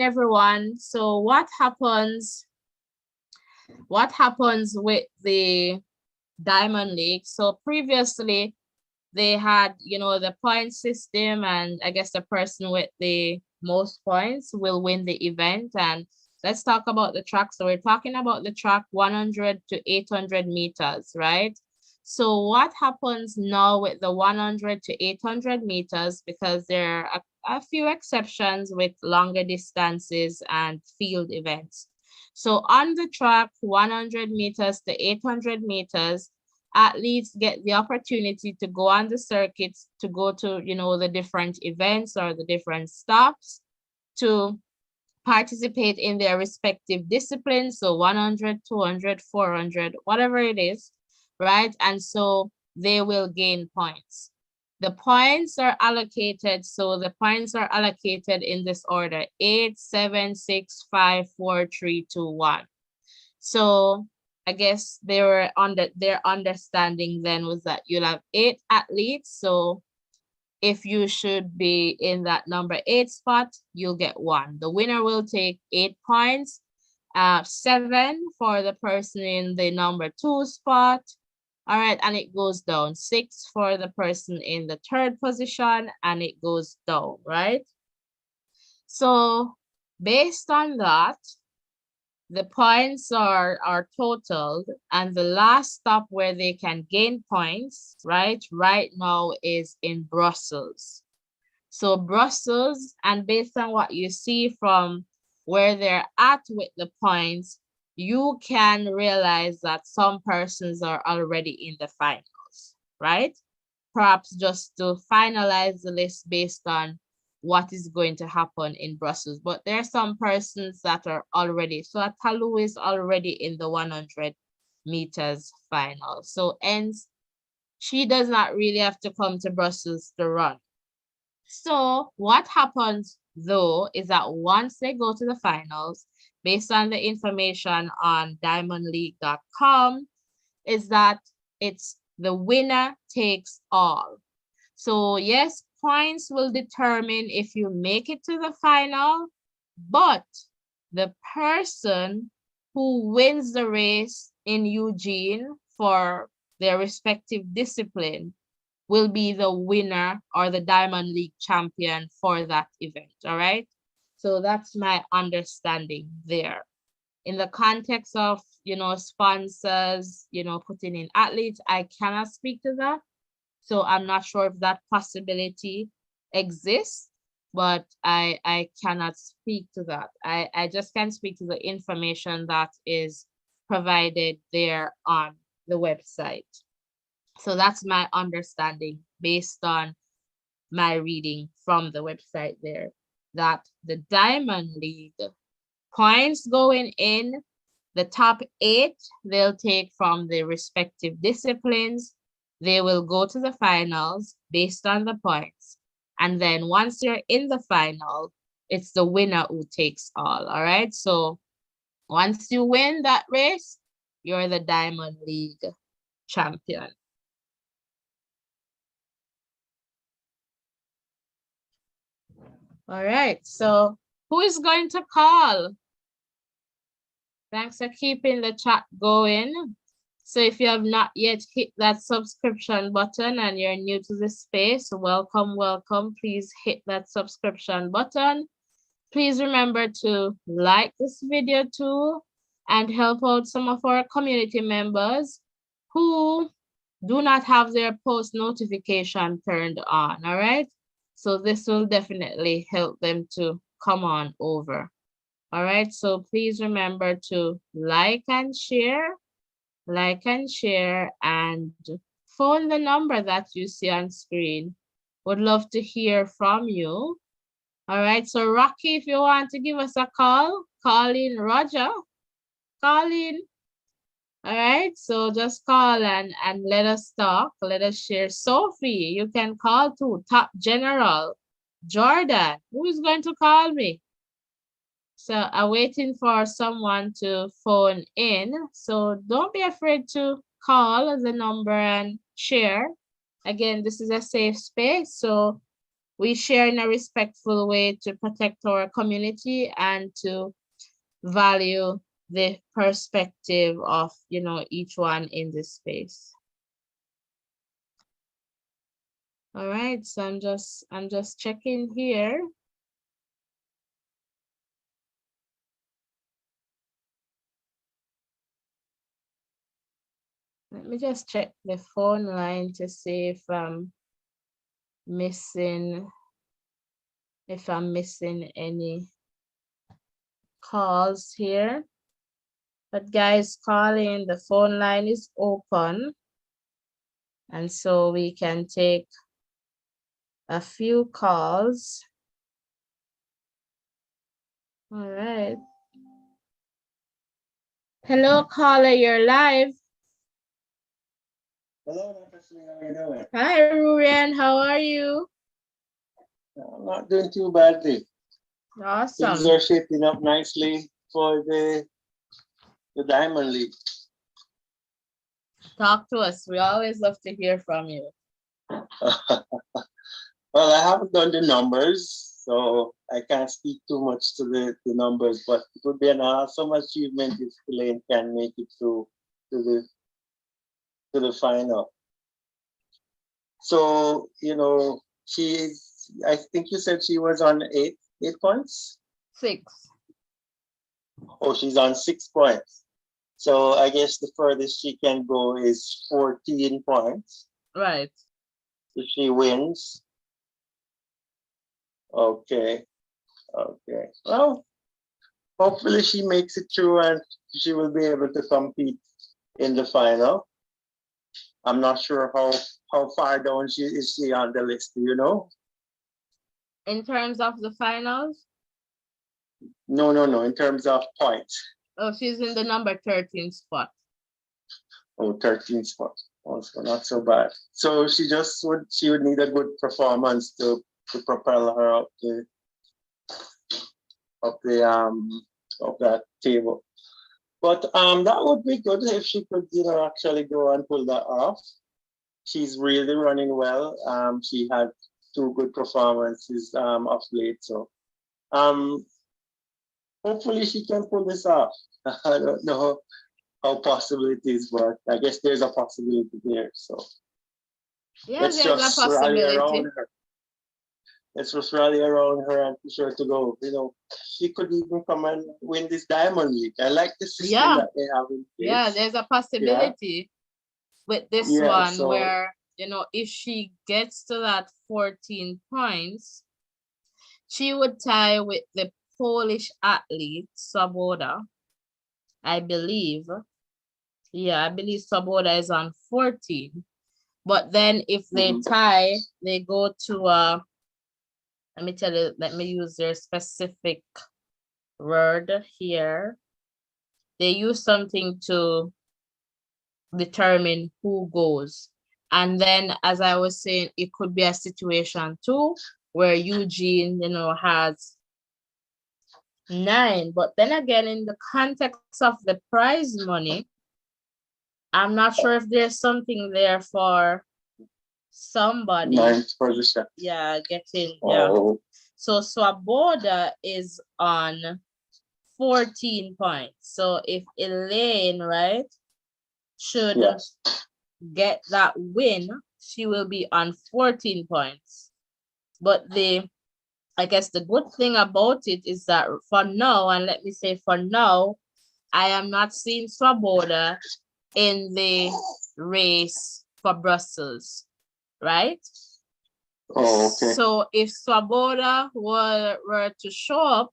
everyone, so what happens with the Diamond League? So previously they had, the point system, and I guess the person with the most points will win the event. And let's talk about the track. So we're talking about the track 100 to 800 meters, right? So what happens now with the 100 to 800 meters, because there are a few exceptions with longer distances and field events. So on the track 100 meters to 800 meters, athletes get the opportunity to go on the circuits, to go to, you know, the different events or the different stops to participate in their respective disciplines. So 100, 200, 400, whatever it is, right? And so they will gain points. The points are allocated. So the points are allocated in this order: 8, 7, 6, 5, 4, 3, 2, 1. So I guess they were their understanding then was that you'll have 8 athletes. So if you should be in that number 8 spot, you'll get 1. The winner will take 8 points. 7 for the person in the number 2 spot. All right, and it goes down. 6 for the person in the 3rd position, and it goes down, right? So based on that, the points are totaled, and the last stop where they can gain points, right now is in Brussels. So Brussels, and based on what you see from where they're at with the points, you can realize that some persons are already in the finals, right? Perhaps just to finalize the list based on what is going to happen in Brussels. But there are some persons that are already, so Atalu is already in the 100 meters final. So hence, she does not really have to come to Brussels to run. So what happens though is that once they go to the finals, based on the information on diamondleague.com, is that it's the winner takes all. So yes, points will determine if you make it to the final, but the person who wins the race in Eugene for their respective discipline will be the winner or the Diamond League champion for that event, all right? So that's my understanding there. In the context of, you know, sponsors, you know, putting in athletes, I cannot speak to that. So I'm not sure if that possibility exists, but I cannot speak to that. I just can speak to the information that is provided there on the website. So that's my understanding based on my reading from the website there, that the Diamond League points going in, the top 8, they'll take from the respective disciplines. They will go to the finals based on the points. And then once you're in the final, it's the winner who takes all right? So once you win that race, you're the Diamond League champion. All right, so who is going to call? Thanks for keeping the chat going. So if you have not yet hit that subscription button and you're new to this space, welcome, welcome. Please hit that subscription button. Please remember to like this video too and help out some of our community members who do not have their post notification turned on, all right? So this will definitely help them to come on over. All right, so please remember to like and share, and phone the number that you see on screen. Would love to hear from you. All right, so Rocky, if you want to give us a call in. Roger, call in. All right, so just call and let us talk, let us share. Sophie, you can call too. Top General, Jordan, who is going to call me? So I'm waiting for someone to phone in. So don't be afraid to call the number and share. Again, this is a safe space. So we share in a respectful way to protect our community and to value the perspective of, you know, each one in this space. All right, so I'm just checking here. Let me just check the phone line to see if I'm missing any calls here. But guys, call in, the phone line is open. And so we can take a few calls. All right. Hello, caller, you're live. Hello, Natasha. How are you doing? Hi, Rurian, how are you? I'm not doing too badly. Things Awesome. are shaping up nicely for the Diamond League. Talk to us. We always love to hear from you. Well, I haven't done the numbers, so I can't speak too much to the numbers, but it would be an awesome achievement if Elaine can make it through to the final. So, I think you said she was on eight points? 6. Oh, she's on 6 points. So I guess the furthest she can go is 14 points. Right. If she wins. Okay. Okay. Well, hopefully she makes it through and she will be able to compete in the final. I'm not sure how far down she on the list, do you know? In terms of the finals, No. In terms of points. oh, she's in the number 13 spot. Oh, 13 spots. Also not so bad. So she would need a good performance to propel her up the of that table. But that would be good if she could, actually go and pull that off. She's really running well. She had two good performances of late. So um hopefully she can pull this off. I don't know how possible it is, but I guess there's a possibility there. So Yeah, let's there's a just rally around possibility. her. Let's just rally around her and push her to go. She could even come and win this Diamond League. I like the system Yeah, that they have in yeah, place. there's a Yeah, possibility with this yeah. one So, where, if she gets to that 14 points, she would tie with the Polish athlete, Swoboda, I believe. Yeah, I believe Swoboda is on 14. But then if they tie, they go to let me tell you, let me use their specific word here. They use something to determine who goes. And then, as I was saying, it could be a situation too where Eugene, has 9. But then again, in the context of the prize money, I'm not sure if there's something there for somebody. ninth position. Yeah, getting, yeah. Oh, So Swoboda is on 14 points. So if Elaine, right, should yes. get that win, she will be on 14 points. But I guess the good thing about it is that for now, and let me say for now, I am not seeing Swoboda in the race for Brussels, right? Oh, okay. So if Swoboda were to show up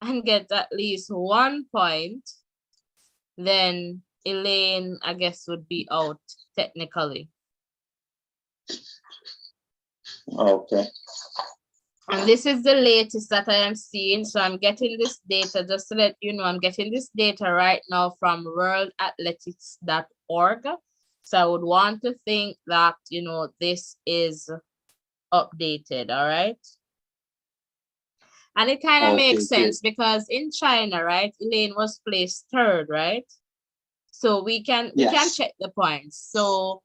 and get at least 1 point, then Elaine, I guess, would be out technically. Okay. And this is the latest that I am seeing. So I'm getting this data, just to let you know, I'm getting this data right now from worldathletics.org. So I would want to think that, this is updated, all right? And it kind of makes sense because in China, right, Elaine was placed 3rd, right? So we can check the points. So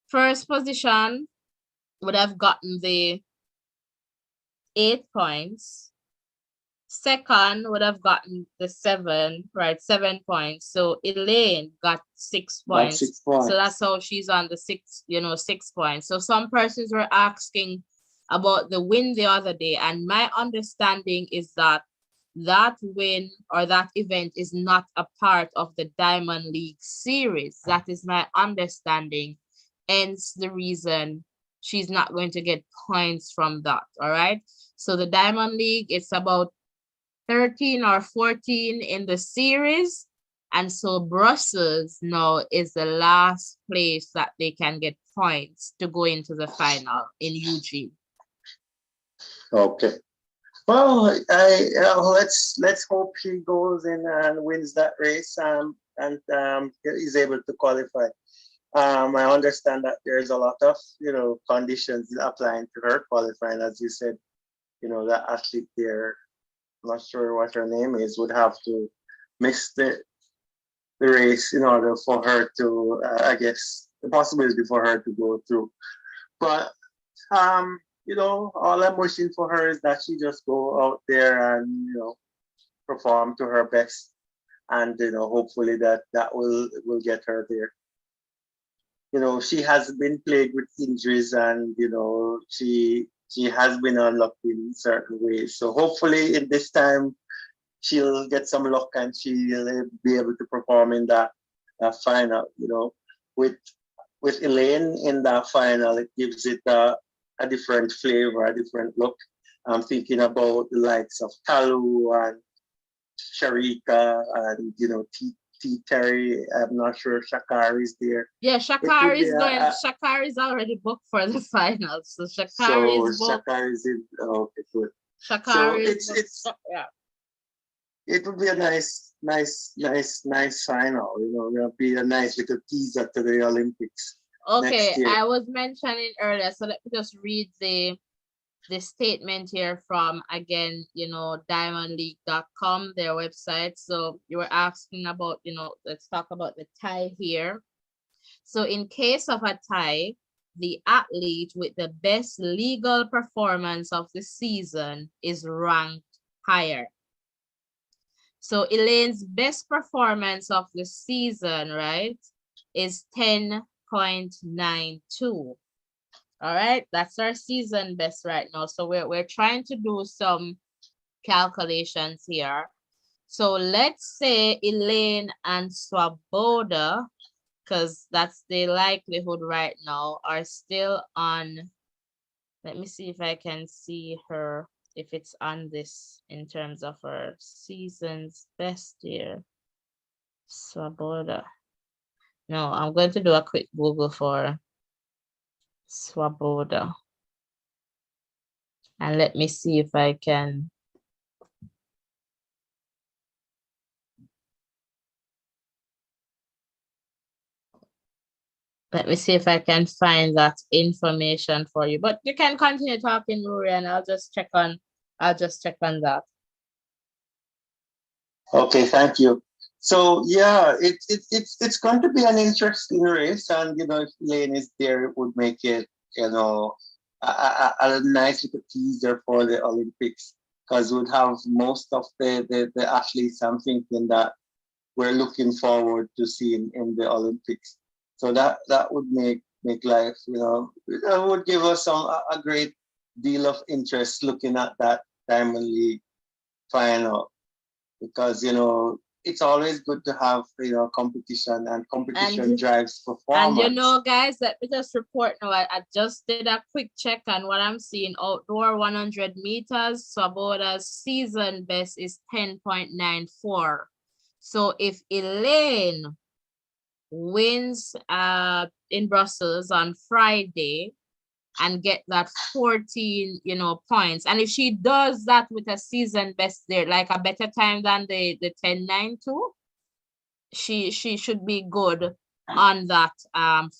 first position would have gotten the 8 points. Second would have gotten the 7, right? 7 points. So Elaine got 6 points. 6 points. So that's how she's on the 6, 6 points. So some persons were asking about the win the other day, and my understanding is that win or that event is not a part of the Diamond League series. That is my understanding. Hence the reason she's not going to get points from that. All right. So the Diamond League, it's about 13 or 14 in the series, And so Brussels now is the last place that they can get points to go into the final in Eugene. Okay. Well, let's hope he goes in and wins that race, and is able to qualify. I understand that there's a lot of conditions applying to her qualifying, as you said. That athlete there, I'm not sure what her name is, would have to miss the race in order for her to, I guess, the possibility for her to go through. But all I'm wishing for her is that she just go out there and perform to her best, and hopefully that will get her there. She has been plagued with injuries, and she has been unlucky in certain ways. So hopefully in this time she'll get some luck and she'll be able to perform in that final. With Elaine in that final, it gives it a different flavor, a different look. I'm thinking about the likes of Talu and Sharika and T Terry. I'm not sure Shakari is there. Yeah, Shakari is going. Shakari is already booked for the finals, so Shakari is booked. Shakari is in. Okay, good. Shakari so yeah. It would be a nice final. It'll be a nice little teaser to the Olympics. Okay, I was mentioning earlier, so let me just read the statement here from, again, diamondleague.com, their website. So you were asking about, let's talk about the tie here. So in case of a tie, the athlete with the best legal performance of the season is ranked higher. So Elaine's best performance of the season, right, is 10.92. All right, that's our season best right now. So we're trying to do some calculations here. So let's say Elaine and Swoboda, because that's the likelihood right now, are still on. Let me see if I can see her, if it's on this in terms of her season's best here. Swoboda. No, I'm going to do a quick Google for Swoboda. And let me see if I can. Let me see if I can find that information for you. But you can continue talking, Rory, and I'll just check on that. Okay, thank you. So yeah, it's going to be an interesting race, and if Elaine is there, it would make it a nice little teaser for the Olympics, because we'd have most of the athletes, I'm thinking, that we're looking forward to seeing in the Olympics. So that would make life, it would give us a great deal of interest looking at that Diamond League final, because it's always good to have competition, and competition drives performance. And guys, let me just report now. I just did a quick check on what I'm seeing. Outdoor 100 meters, Swoboda's season best is 10.94. So if Elaine wins in Brussels on Friday and get that 14 points, and if she does that with a season best there, like a better time than the 10.92, she should be good on that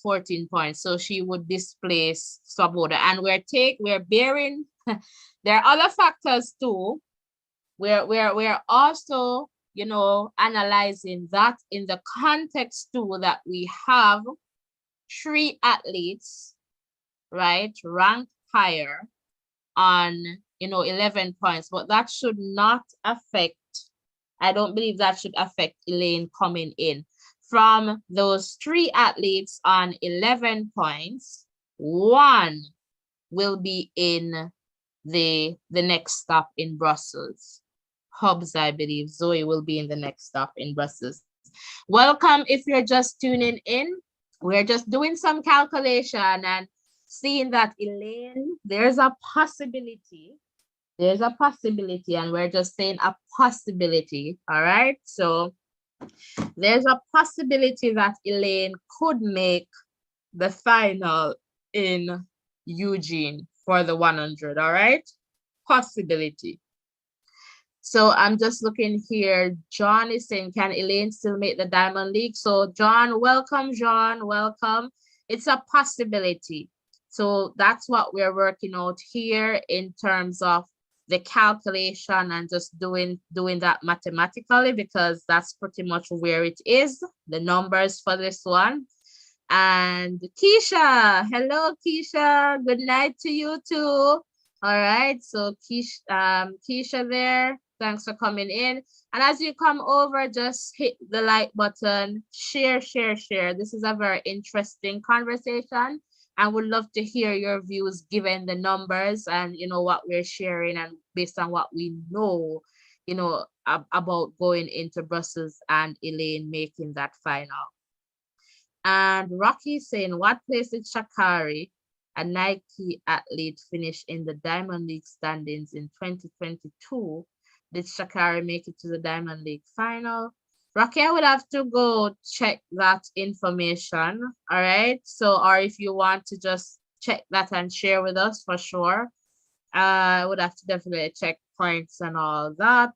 14 points. So she would displace Swoboda. And we're bearing there are other factors too. We're also analyzing that in the context too, that we have 3 athletes, right, ranked higher on 11 points, but that should not affect, I don't believe that should affect Elaine coming in. From those 3 athletes on 11 points, 1 will be in the next stop in Brussels. Hubs, I believe. Zoe will be in the next stop in Brussels. Welcome if you're just tuning in. We're just doing some calculation and seeing that Elaine, there's a possibility, and we're just saying a possibility. All right. So There's a possibility that Elaine could make the final in Eugene for the 100, all right? Possibility. So I'm just looking here. John is saying, can Elaine still make the Diamond League? So John, welcome, John, welcome. It's a possibility. So that's what we're working out here in terms of the calculation and just doing that mathematically, because that's pretty much where it is, the numbers for this one. And Keisha, hello, Keisha. Good night to you too. All right, so Keisha there, thanks for coming in. And as you come over, just hit the like button, share, share, share. This is a very interesting conversation. I would love to hear your views given the numbers and what we're sharing and based on what we know, about going into Brussels and Elaine making that final. And Rocky saying, what place did Shakari, a Nike athlete, finish in the Diamond League standings in 2022? Did Shakari make it to the Diamond League final? Rocky, I would have to go check that information. All right. So, or if you want to just check that and share with us for sure. I would have to definitely check points and all that.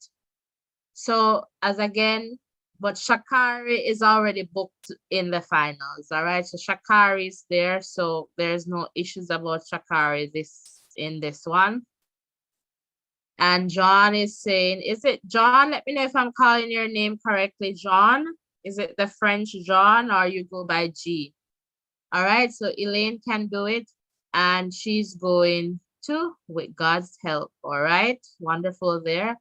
So, as again, but Shakari is already booked in the finals. All right. So Shakari is there. So there's no issues about Shakari in this one. And John is saying, is it John? Let me know if I'm calling your name correctly, John. Is it the French John or you go by G? All right. So Elaine can do it. And she's going to with God's help. All right. Wonderful there.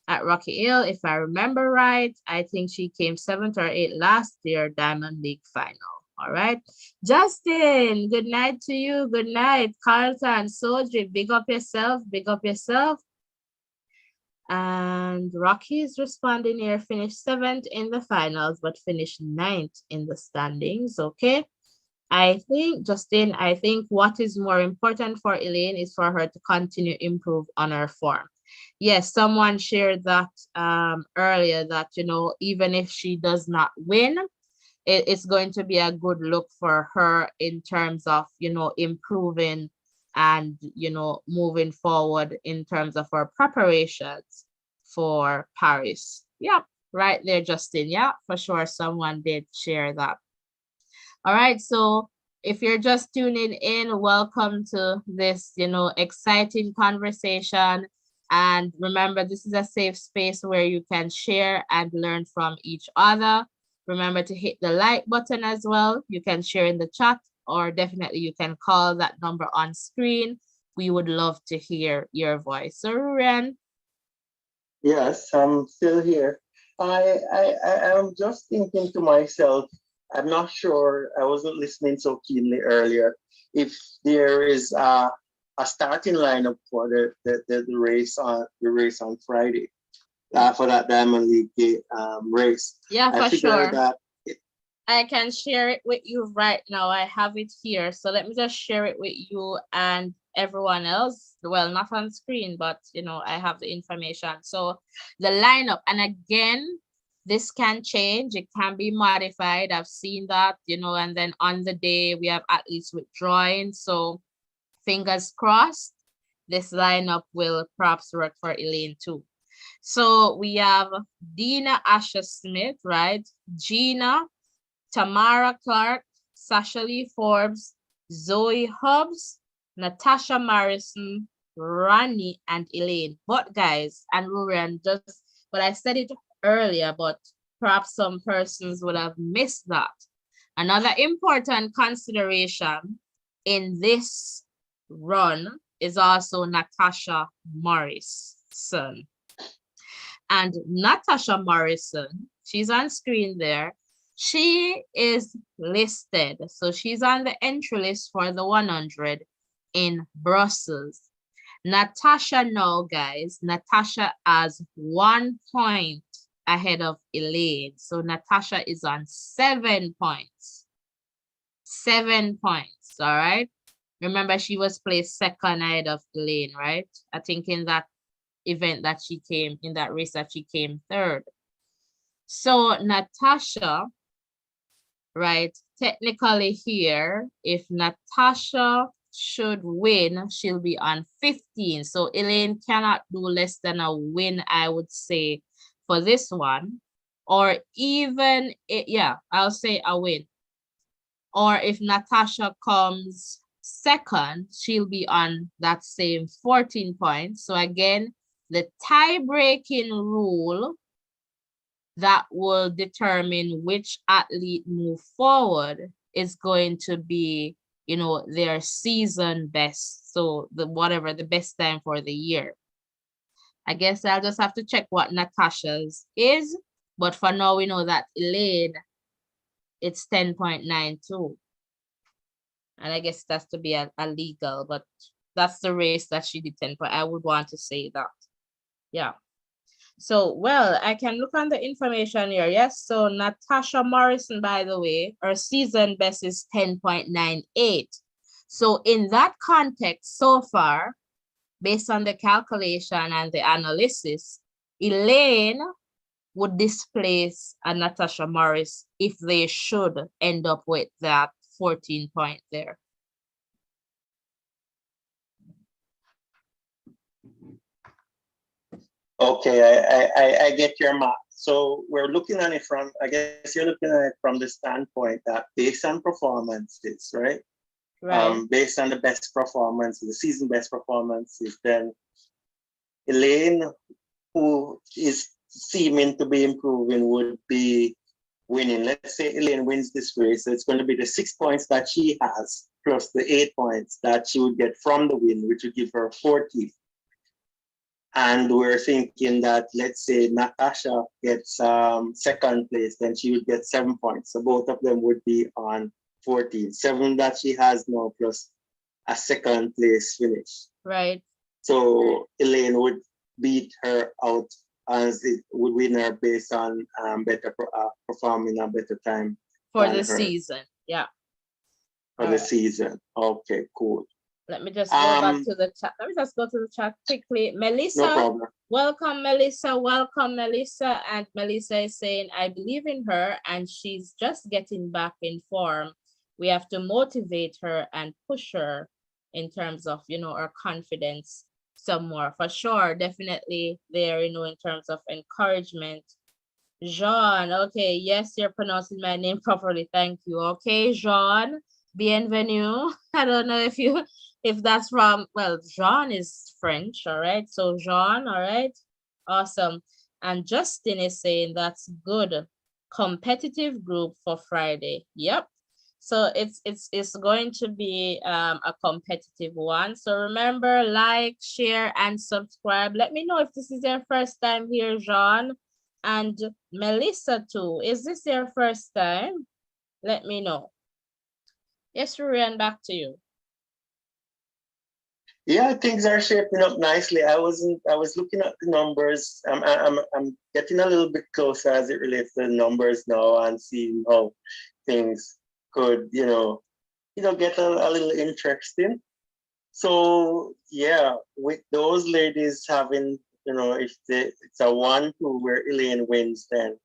At Rocky Hill, if I remember right, I think she came 7th or 8th last year, Diamond League final. All right. Justin, good night to you. Good night. Carlton, Soji, big up yourself. Big up yourself. And Rocky is responding here, finished 7th in the finals, but finished 9th in the standings. Okay. I think, Justin, what is more important for Elaine is for her to continue improve on her form. Yes, someone shared that earlier that, even if she does not win, it's going to be a good look for her in terms of, improving and, moving forward in terms of her preparations for Paris. Yeah, right there, Justin. Yeah, for sure. Someone did share that. All right, so if you're just tuning in, welcome to this, exciting conversation. And remember, this is a safe space where you can share and learn from each other. Remember to hit the like button as well. You can share in the chat or definitely you can call that number on screen. We would love to hear your voice. So, Ruren. Yes, I'm still here. I am just thinking to myself, I'm not sure, I wasn't listening so keenly earlier, if there is a starting lineup for the race on Friday for that Diamond League race. Yeah, I for figure sure. that I can share it with you right now. I have it here. So let me just share it with you and everyone else. Well, not on screen, but I have the information. So the lineup, and again, this can change. It can be modified. I've seen that, and then on the day we have athletes withdrawing. So fingers crossed, this lineup will perhaps work for Elaine too. So we have Dina Asher Smith, right? Gina, Tamara Clark, Sasha Lee Forbes, Zoe Hobbs, Natasha Morrison, Rani, and Elaine. But guys, and Ruren, but I said it earlier, but perhaps some persons would have missed that. Another important consideration in this run is also Natasha Morrison. And Natasha Morrison, she's on screen there. She is listed. So she's on the entry list for the 100 in Brussels. Natasha now, guys, Natasha has 1 point ahead of Elaine. So Natasha is on 7 points. 7 points, all right? Remember, she was placed second ahead of Elaine, right? I think in that event that she came, in that race that she came third. So Natasha, right? Technically here, if Natasha should win, she'll be on 15. So Elaine cannot do less than a win, I would say, for this one. Or even, yeah, I'll say a win. Or if Natasha comes second, she'll be on that same 14 points. So again, the tie-breaking rule that will determine which athlete move forward is going to be, you know, their season best. So the whatever the best time for the year. I guess I'll just have to check what Natasha's is. But for now, we know that Elaine, it's 10.92. And I guess that's to be a legal, but that's the race that she did 10 point. I would want to say that. Yeah. So, well, I can look on the information here. Yes. So Natasha Morrison, by the way, her season best is 10.98. So in that context, so far, based on the calculation and the analysis, Elaine would displace a Natasha Morris if they should end up with that 14 point there. Okay, I get your math. So we're looking at it from, I guess you're looking at it from the standpoint that based on performances, right? Right. Based on the best performance, the season best performances, then Elaine, who is seeming to be improving, would be winning. Let's say Elaine wins this race, so it's going to be the 6 points that she has plus the 8 points that she would get from the win, which would give her 40. And we're thinking that, let's say Natasha gets second place, then she would get 7 points. So both of them would be on 14. 7 that she has now plus a second place finish. Right. So Elaine would beat her out as it would win her based on better performing a better time for the season. Yeah. For the season. Okay, cool. Let me just go back to the chat. Let me just go to the chat quickly. Melissa, no problem. Welcome, Melissa. Welcome, Melissa. And Melissa is saying, I believe in her and she's just getting back in form. We have to motivate her and push her in terms of, you know, her confidence some more. For sure, definitely there, you know, in terms of encouragement. Jean, okay, yes, you're pronouncing my name properly. Thank you. Okay, Jean, bienvenue. I don't know if that's from, well, Jean is French, all right? So Jean, all right, awesome. And Justin is saying that's good. Competitive group for Friday. Yep. So it's going to be a competitive one. So remember, like, share, and subscribe. Let me know if this is your first time here, Jean. And Melissa too. Is this your first time? Let me know. Yes, Rurian, back to you. Yeah, things are shaping up nicely. I was looking at the numbers. I'm getting a little bit closer as it relates to the numbers now and seeing how things could, get a little interesting. So yeah, with those ladies having, if it's a 1-2 where Elaine wins, then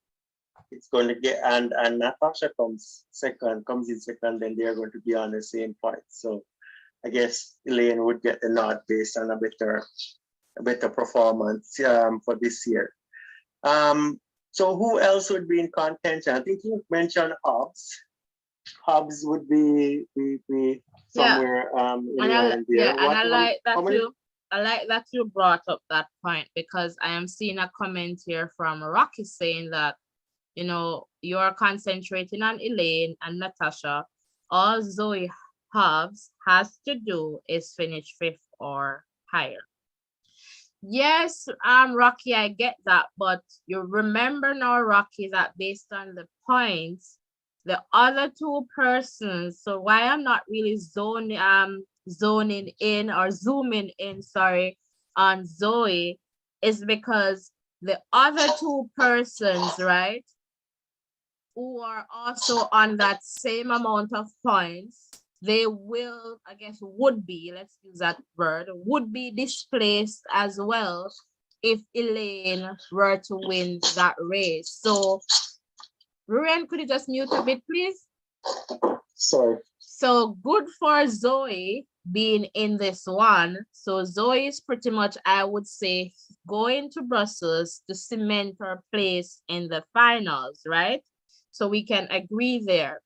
it's going to get, and Natasha comes in second, then they're going to be on the same point. So I guess Elaine would get the nod based on a better performance for this year. So who else would be in contention? I think you mentioned Hobbs. Hobbs would be somewhere around there. I like that you brought up that point, because I am seeing a comment here from Rocky saying that, you're concentrating on Elaine and Natasha. All Zoe Hobbs has to do is finish 5th or higher. Yes, Rocky, I get that, but you remember now, Rocky, that based on the points, the other 2 persons, so why I'm not really zooming in, on Zoe, is because the other 2 persons, right, who are also on that same amount of points, they will, I guess, would be, let's use that word, would be displaced as well if Elaine were to win that race. So, Ruren, could you just mute a bit, please? Sorry. So good for Zoe being in this one. So Zoe is pretty much, I would say, going to Brussels to cement her place in the finals, right? So we can agree there.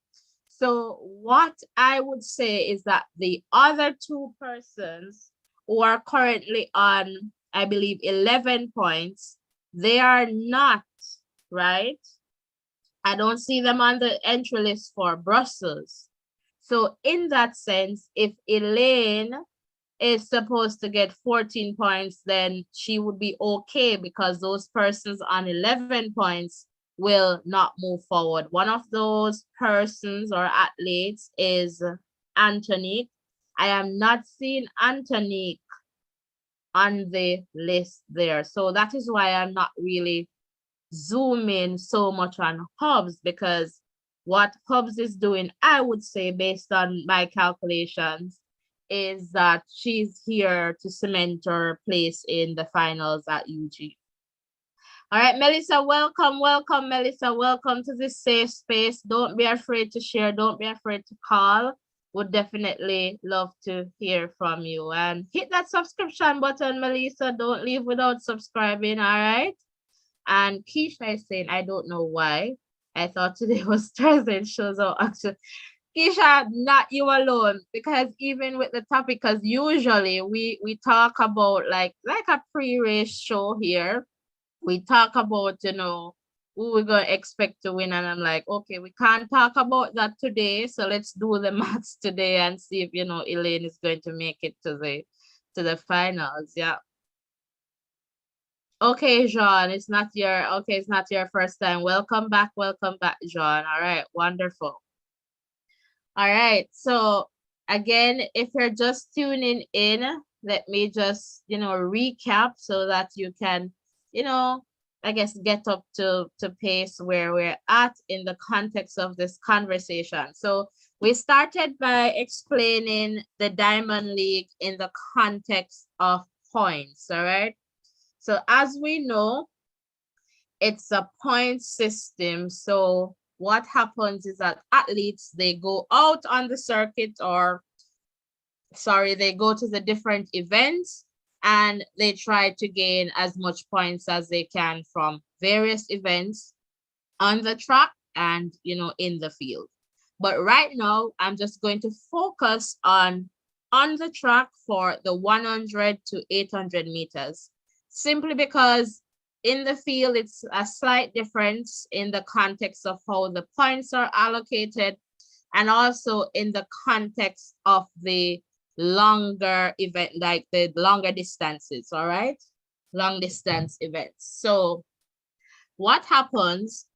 So what I would say is that the other two persons who are currently on, I believe, 11 points, they are not, right? I don't see them on the entry list for Brussels. So in that sense, if Elaine is supposed to get 14 points, then she would be okay because those persons on 11 points will not move forward. One of those persons or athletes is Antonique. I am not seeing Antonique on the list there. So that is why I'm not really zoom in so much on Hubs, because what Hubs is doing, I would say, based on my calculations, is that she's here to cement her place in the finals at UG. All right, Melissa, welcome, welcome, Melissa, welcome to this safe space. Don't be afraid to share, don't be afraid to call. Would definitely love to hear from you. And hit that subscription button, Melissa. Don't leave without subscribing, all right? And Keisha is saying, I don't know why. I thought today was Thursday. It shows up actually. Keisha, not you alone, because even with the topic, because usually we talk about like a pre-race show here. We talk about, who we're gonna expect to win, and I'm like, okay, we can't talk about that today, so let's do the maths today and see if Elaine is going to make it to the finals. Yeah. Okay, Jean, it's not your first time. Welcome back, Jean. All right, wonderful. All right, so again, if you're just tuning in, let me just, recap so that you can, I guess get up to pace where we're at in the context of this conversation. So we started by explaining the Diamond League in the context of points, all right? So as we know, it's a point system. So what happens is that athletes, they go out on the circuit, they go to the different events and they try to gain as much points as they can from various events on the track and, in the field. But right now, I'm just going to focus on the track for the 100 to 800 meters, simply because in the field, it's a slight difference in the context of how the points are allocated, and also in the context of the longer event, like the longer distances, all right? Long distance events. So what happens,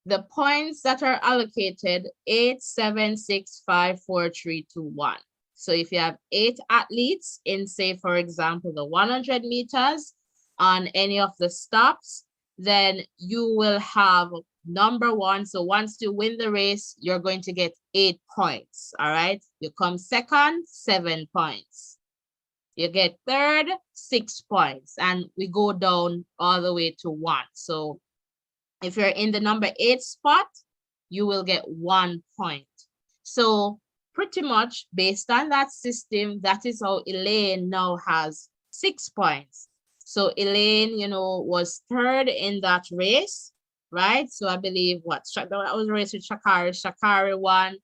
the points that are allocated, 8, 7, 6, 5, 4, 3, 2, 1. So if you have 8 athletes in, say, for example, the 100 meters on any of the stops, then you will have number 1. So once you win the race, you're going to get 8 points, all right? You come second, 7 points. You get third, 6 points, and we go down all the way to 1. So if you're in the number 8 spot, you will get 1 point. So pretty much based on that system, that is how Elaine now has 6 points. So Elaine, was third in that race, right? So I believe that was a race with Sha'Carri. Sha'Carri won.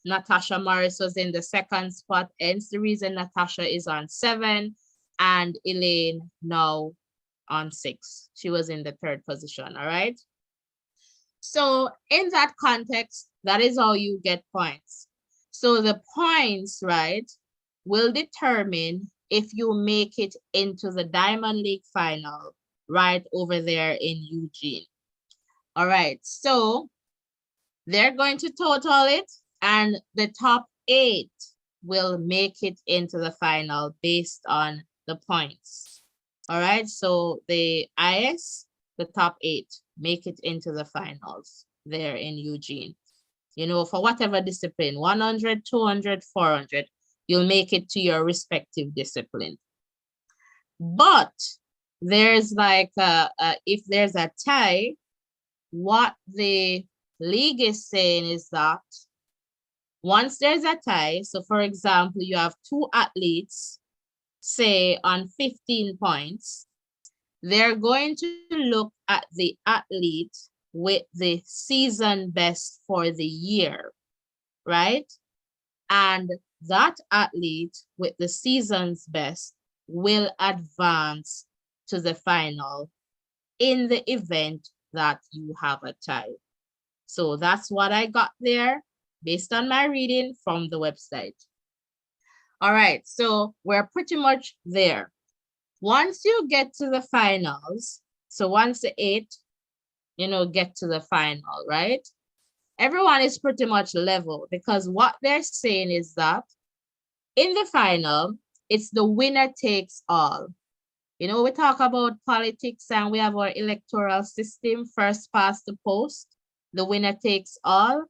Natasha Morris was in the 2nd spot. Hence the reason Natasha is on 7 and Elaine now on 6. She was in the 3rd position, all right? So in that context, that is how you get points. So the points, right, will determine if you make it into the Diamond League final right over there in Eugene. All right, so they're going to total it, and the top 8 will make it into the final based on the points. All right, so the IS, the top 8, make it into the finals there in Eugene. For whatever discipline, 100, 200, 400, you'll make it to your respective discipline. But there's like if there's a tie, what the league is saying is that once there's a tie, so for example, you have two athletes, say on 15 points, they're going to look at the athlete with the season best for the year, right? And that athlete with the season's best will advance to the final in the event that you have a tie. So that's what I got there based on my reading from the website. All right, so we're pretty much there. Once you get to the finals, so once the 8, get to the final, right? Everyone is pretty much level because what they're saying is that in the final, it's the winner takes all. We talk about politics and we have our electoral system, first past the post, the winner takes all,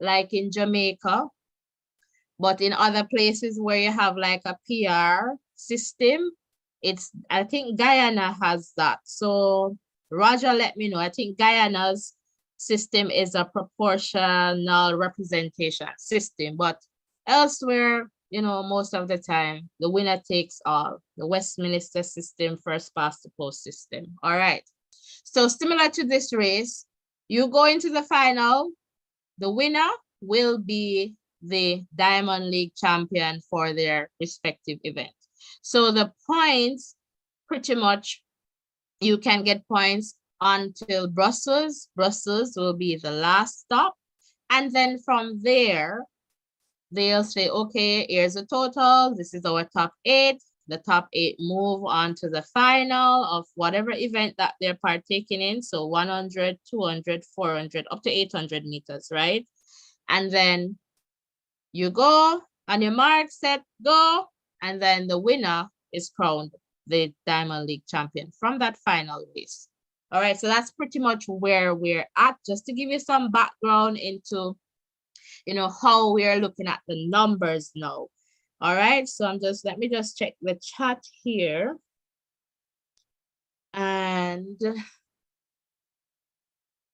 like in Jamaica. But in other places where you have like a PR system, I think Guyana has that. So Roger let me know. I think Guyana's system is a proportional representation system, but elsewhere, most of the time, the winner takes all. The Westminster system, first past the post system. All right. So similar to this race, you go into the final, the winner will be the Diamond League champion for their respective event. So the points, pretty much, you can get points until Brussels. Brussels will be the last stop. And then from there, they'll say, okay, here's the total. This is our top 8. The top 8 move on to the final of whatever event that they're partaking in. So 100, 200, 400, up to 800 meters, right? And then you go on your mark, set, go. And then the winner is crowned the Diamond League champion from that final race. All right, so that's pretty much where we're at, just to give you some background into, how we are looking at the numbers now. All right, so let me just check the chat here. And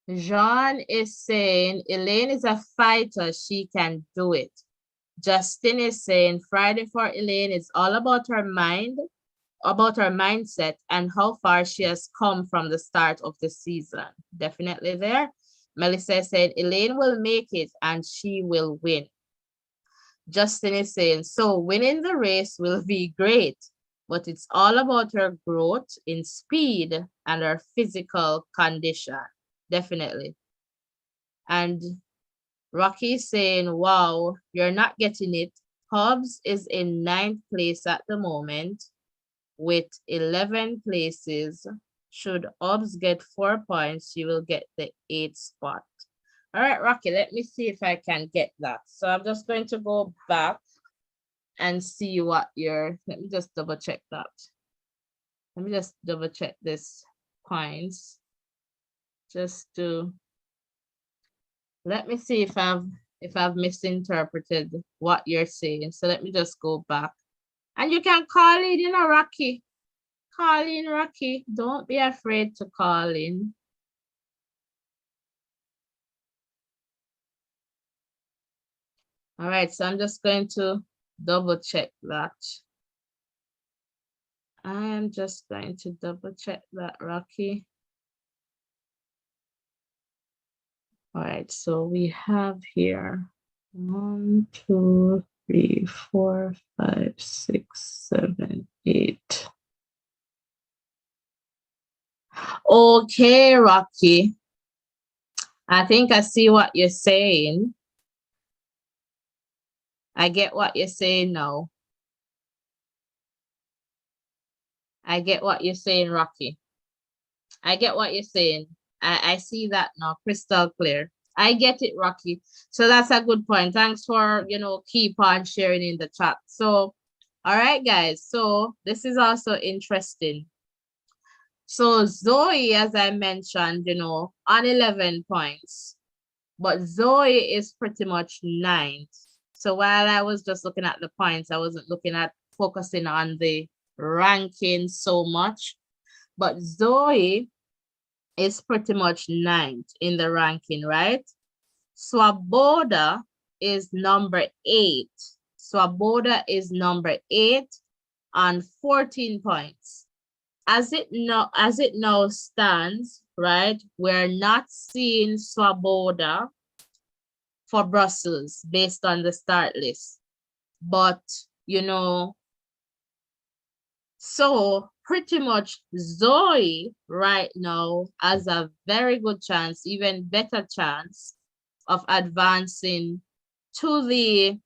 Jean is saying, Elaine is a fighter, she can do it. Justin is saying, Friday for Elaine is all about her mind, about her mindset and how far she has come from the start of the season. Definitely there. Melissa said, Elaine will make it and she will win. Justin is saying, so winning the race will be great, but it's all about her growth in speed and her physical condition. Definitely. And Rocky is saying, wow, you're not getting it. Hobbs is in 9th place at the moment with 11 places. Should Hobbs get 4 points, she will get the 8th spot. All right, Rocky, let me see if I can get that. So I'm just going to go back and see what let me just double check that. Let me just double check this points. Just to, let me see if I've misinterpreted what you're saying. So let me just go back. And you can call in, Rocky. Call in, Rocky. Don't be afraid to call in. All right, so I'm just going to double check that. I am just going to double check that, Rocky. All right, so we have here 1, 2, 3, 4, 5, 6, 7, 8. Okay, Rocky. I think I see what you're saying. I get what you're saying now. I get what you're saying, Rocky. I get what you're saying. I see that now, crystal clear. I get it, Rocky. So that's a good point. Thanks for, keep on sharing in the chat. So, all right, guys. So this is also interesting. So Zoe, as I mentioned, on 11 points, but Zoe is pretty much 9th. So while I was just looking at the points, I wasn't focusing on the ranking so much. but Zoe is pretty much ninth in the ranking, right? Swaboda is number 8. Swaboda is number 8 on 14 points. As it now stands, right? We're not seeing Swaboda for Brussels based on the start list. But, you know, so pretty much Zoe right now has a very good chance, even better chance of advancing to the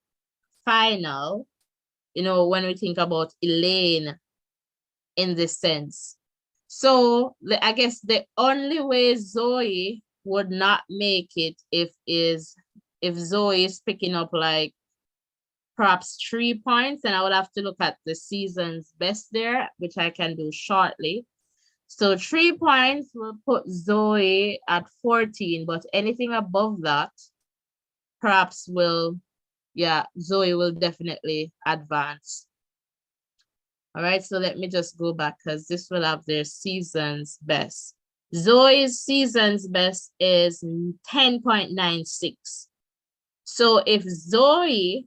final, you know, when we think about Elaine in this sense. So I guess the only way Zoe would not make it if Zoe is picking up like perhaps 3 points, and I would have to look at the season's best there, which I can do shortly. So 3 points will put Zoe at 14, but anything above that perhaps will, yeah, Zoe will definitely advance. All right, so let me just go back because this will have their season's best. Zoe's season's best is 10.96. So if Zoe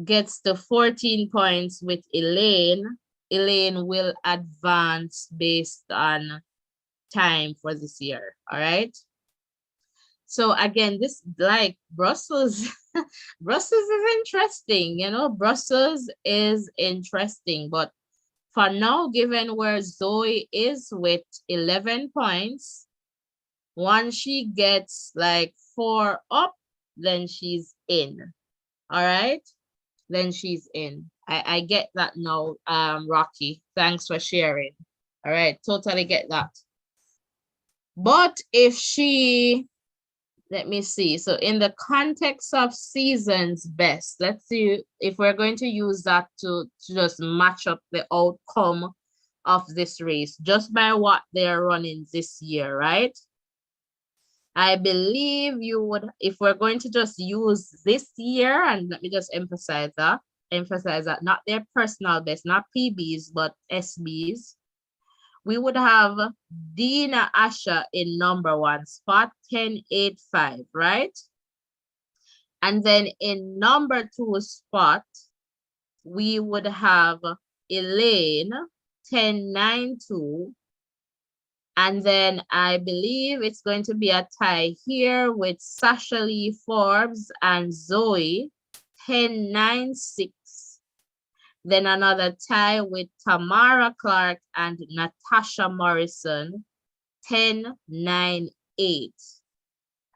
gets the 14 points with Elaine, Elaine will advance based on time for this year. All right. So again, this like Brussels, Brussels is interesting, you know, Brussels is interesting, but for now, given where Zoe is with 11 points, once she gets like 4 up, then she's in. All right, then she's in. I get that now, Rocky. Thanks for sharing. All right, totally get that. But if she, let me see. So in the context of season's best, let's see if we're going to use that to just match up the outcome of this race just by what they're running this year, right? I believe you would, if we're going to just use this year, and let me just emphasize that, not their personal best, not PBs, but SBs. We would have Dina Asha in number 1 spot, 10.85, right? And then in number 2 spot, we would have Elaine, 10.92. And then I believe it's going to be a tie here with Sasha Lee Forbes and Zoe, 10.96. Then another tie with Tamara Clark and Natasha Morrison, 10.98.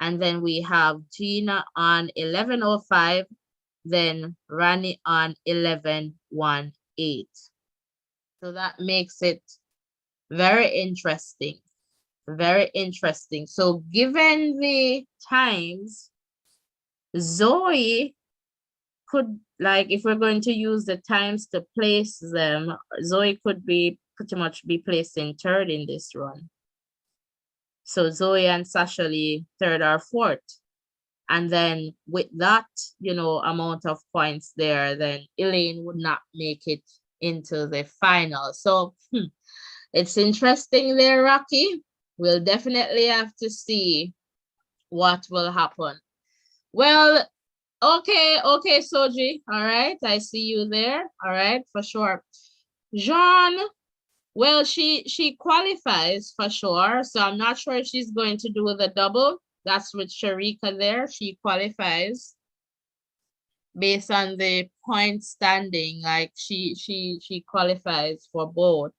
And then we have Gina on 11.05, then Rani on 11.18. So that makes it very interesting. Very interesting. So given the times, Zoe could, like, if we're going to use the times to place them, Zoe could be pretty much be placed in 3rd in this run. So Zoe and Sasha Lee 3rd or 4th. And then with that, you know, amount of points there, then Elaine would not make it into the final. So it's interesting there, Rocky. We'll definitely have to see what will happen. Well, okay, Soji. All right, I see you there. All right, for sure. Jean, well, she qualifies for sure. So I'm not sure if she's going to do the double. That's with Sharika there. She qualifies based on the point standing. Like she qualifies for both.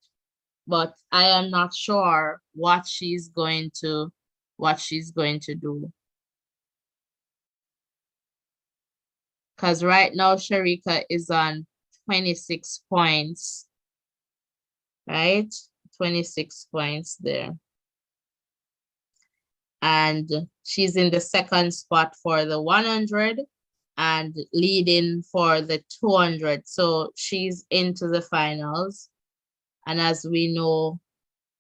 But I am not sure what she's going to do. Because right now Sharika is on 26 points, right? 26 points there. And she's in the 2nd spot for the 100 and leading for the 200. So she's into the finals. And as we know,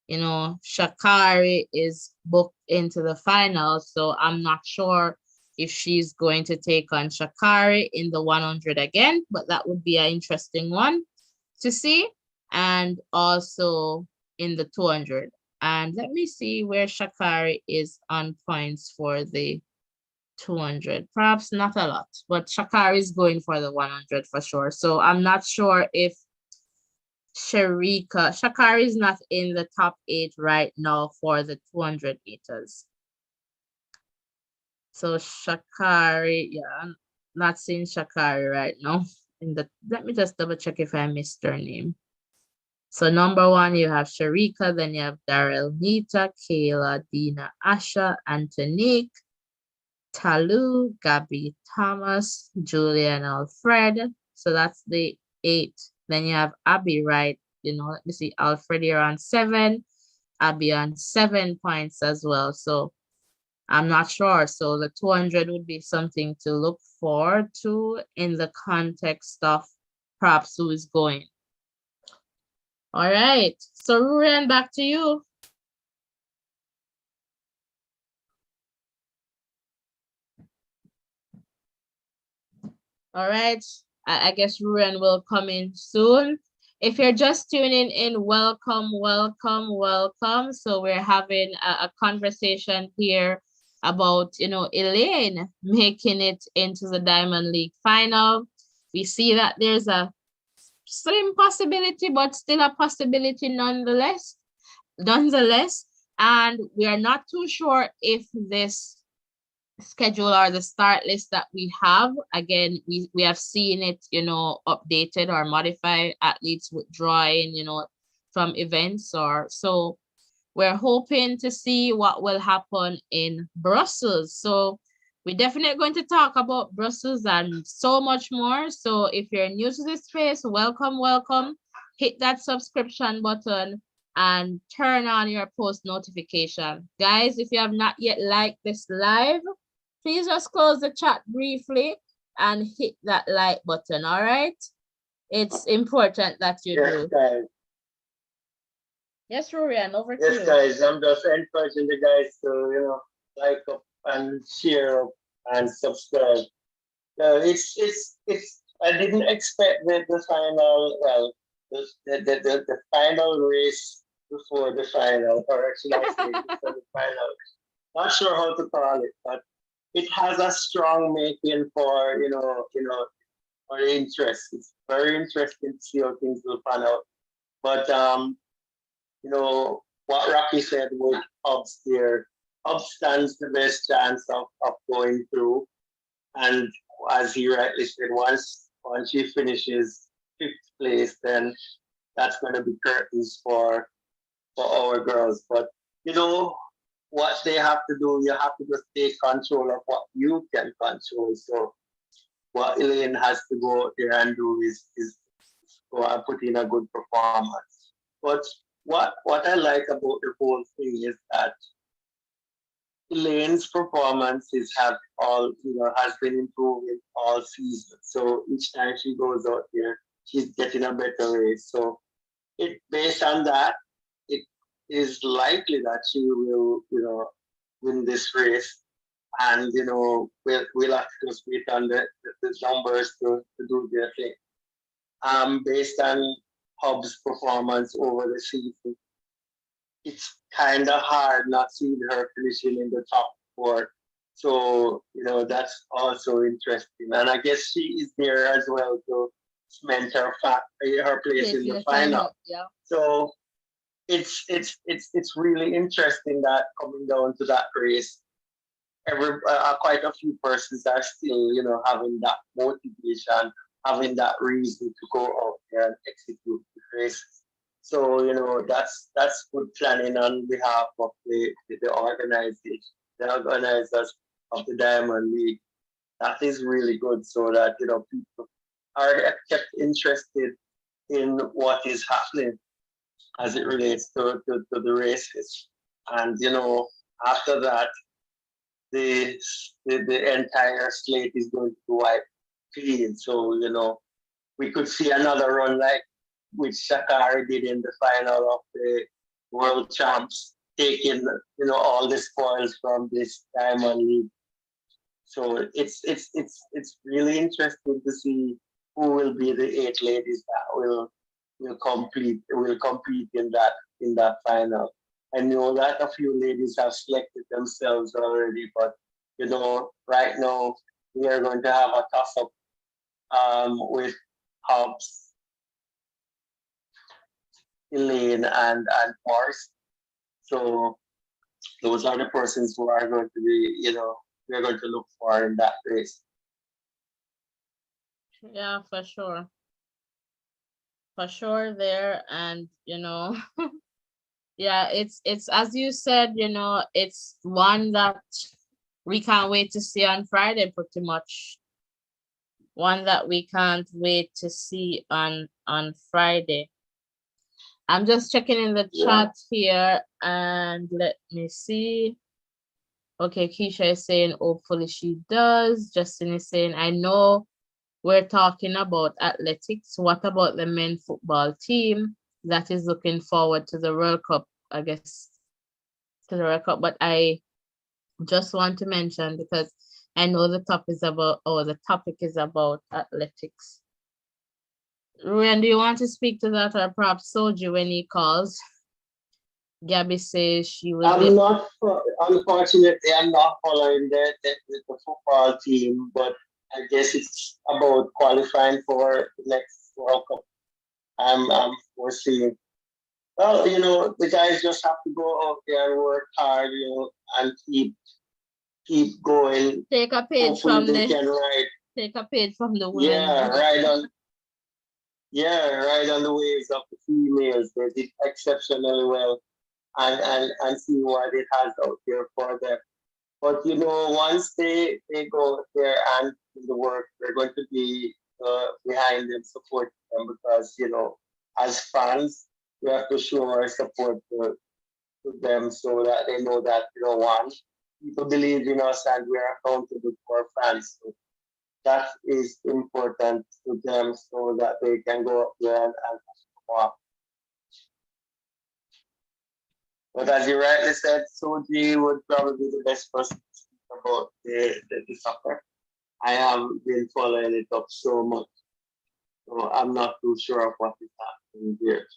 you know, Shakari is booked into the finals. So I'm not sure if she's going to take on Shakari in the 100 again, but that would be an interesting one to see. And also in the 200. And let me see where Shakari is on points for the 200. Perhaps not a lot, but Shakari is going for the 100 for sure. So I'm not sure if Shakari is not in the top 8 right now for the 200 meters. So Shakari, yeah, I'm not seeing Shakari right now. Let me just double check if I missed her name. So number 1, you have Sharika, then you have Daryl, Nita, Kayla, Dina, Asha, Antonique, Talu, Gabby, Thomas, Julian, Alfred. So that's the 8. Then you have Abby, right? Let me see, Alfred, you're on 7. Abby on 7 points as well. So I'm not sure. So the 200 would be something to look forward to in the context of perhaps who is going. All right. So Rurian, back to you. All right. I guess Rurian will come in soon. If you're just tuning in, welcome, welcome, welcome. So we're having a conversation here about, Elaine making it into the Diamond League final. We see that there's a slim possibility, but still a possibility nonetheless. And we are not too sure if this schedule or the start list that we have, again, we have seen it, updated or modified, athletes withdrawing, from events, or so we're hoping to see what will happen in Brussels. So we're definitely going to talk about Brussels and so much more. So if you're new to this space, welcome, welcome. Hit that subscription button and turn on your post notification. Guys, if you have not yet liked this live, please just close the chat briefly and hit that like button, all right? It's important that you do. Guys. Yes, Rurian, over to you. Yes, guys, I'm just encouraging the guys to, like up and share up and subscribe. It's I didn't expect the final, well, the final race before the final, or actually I say before the final. Not sure how to call it, but it has a strong making for, for interest. It's very interesting to see how things will pan out. But what Rocky said with Hobbs there, Hobbs stands the best chance of going through. And as he rightly said, once she finishes 5th place, then that's going to be curtains for our girls. But what they have to do, you have to just take control of what you can control. So what Elaine has to go out there and do is go and put in a good performance. But what I like about the whole thing is that Elaine's performances has been improving all season. So each time she goes out there, she's getting a better race. So based on that, it is likely that she will, win this race. And we'll have to just wait on the numbers to do their thing. Based on Hobbs' performance over the season, it's kind of hard not seeing her finishing in the top 4. So, that's also interesting. And I guess she is there as well to cement her place in the final. Yeah. So it's really interesting that coming down to that race, quite a few persons are still, having that motivation, having that reason to go out there and execute the races. So, that's good planning on behalf of the organization, the organizers of the Diamond League. That is really good, so that, people are kept interested in what is happening as it relates to the races. And, after that, the entire slate is going to be wiped clean. So, we could see another run like which Shakari did in the final of the World Champs, taking all the spoils from this Diamond League. So it's really interesting to see who will be the 8 ladies that will compete in that in that final. I know that a few ladies have selected themselves already, but right now we are going to have a toss up with Hobbs, Elaine, and Mars. So those are the persons who are going to be, we're going to look for in that race. Yeah, for sure. For sure there. And yeah, it's as you said, it's one that we can't wait to see on Friday, pretty much. One that we can't wait to see on Friday. I'm just checking in the Yeah. chat here and let me see. Okay, Keisha is saying hopefully she does. Justin is saying, I know we're talking about athletics. What about the men football team that is looking forward to the World Cup? I guess to the World Cup, but I just want to mention because I know the topic is about athletics. Ruan, do you want to speak to that, or perhaps Soji when he calls? Gabby says she will be. I'm not, unfortunately, I'm not following the football team, but I guess it's about qualifying for the next World Cup. I'm foreseeing. Well, the guys just have to go out there and work hard, and keep going. Take a page Hopefully from they the can ride. take a page from the women's Yeah, group. ride on the waves of the females. They did exceptionally well, and see what it has out there for them. But once they go there and do the work, we're going to be behind them, supporting them, because as fans, we have to show our support to them so that they know that one, people believe in us and we are accountable for fans. So that is important to them so that they can go up there and perform. But as you rightly said, Soji would probably be the best person to speak about the soccer. I have been following it up so much, so I'm not too sure of what is happening there.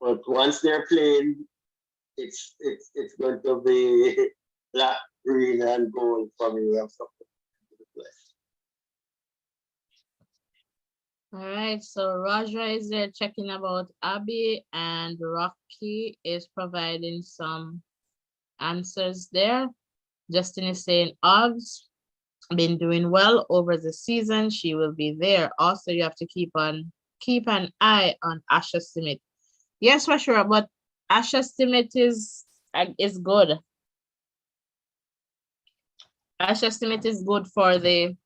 But once they're playing, it's going to be black, green, and gold for me. I'm something to the place. All right, so Raja is there checking about Abby, and Rocky is providing some answers there. Justin is saying Oggs been doing well over the season. She will be there. Also, you have to keep an eye on Asha Smith. Yes, for sure, but Asha Smith is good. Asha Smith is good for the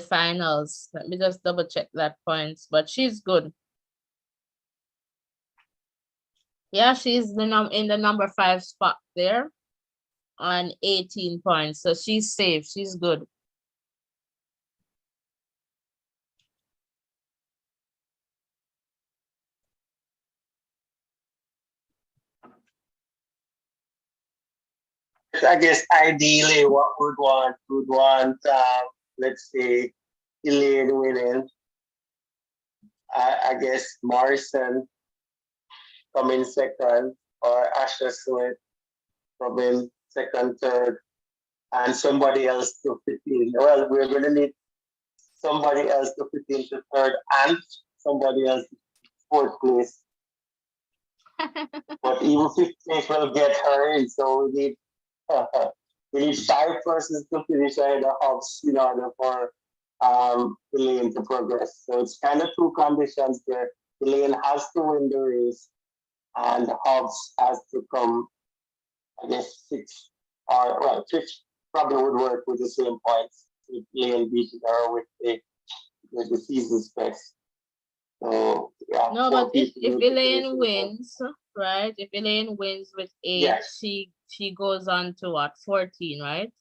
finals. Let me just double check that points, but she's good. Yeah, she's in the number 5 spot there on 18 points. So she's safe. She's good. I guess ideally, what would want, let's say, Elaine winning. I guess Morrison coming second, or Asher Smith coming second, third, and somebody else to fit in. Well, we're going to need somebody else to fit into third and somebody else to fourth place. But even fifth place will get her in, so we need 5 persons to finish ahead of Hobbs in order for Elaine to progress. So it's kind of 2 conditions there. Elaine has to win the race, and Hobbs has to come, I guess, 6th, or well, 5th probably would work with the same points. If Elaine beating her with the season's best. So yeah, No, 4 but if people if will be Elaine finishing. wins, right? If Elaine wins with 8, Yes, she goes on to what? 14, right?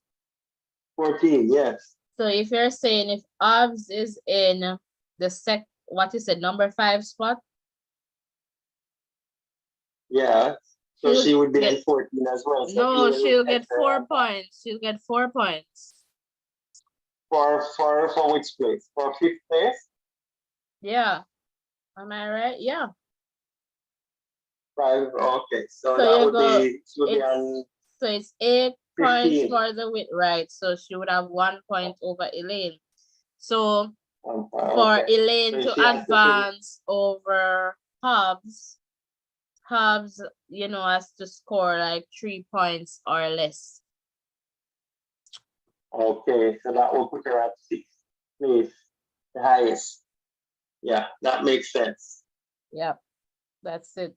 14. Yes, So if you're saying if Obs is in the what you said, number 5 spot, yeah. So she'll she would be get in 14 as well. So no, Elaine would she'll get get her 4 on that. points. She'll get 4 points. For which place? For 5th place? Yeah. Am I right? Yeah. 5. Okay, so So that you would go, be, it would be it's on so it's 8 points 15. for the win, right? So she would have 1 point over Elaine. So for Okay. Elaine So to she has to finish. advance over Hobbs, Hobbs, has to score like 3 points or less. Okay, so that will put her at 6th place, the highest. Yeah, that makes sense. Yep, that's it.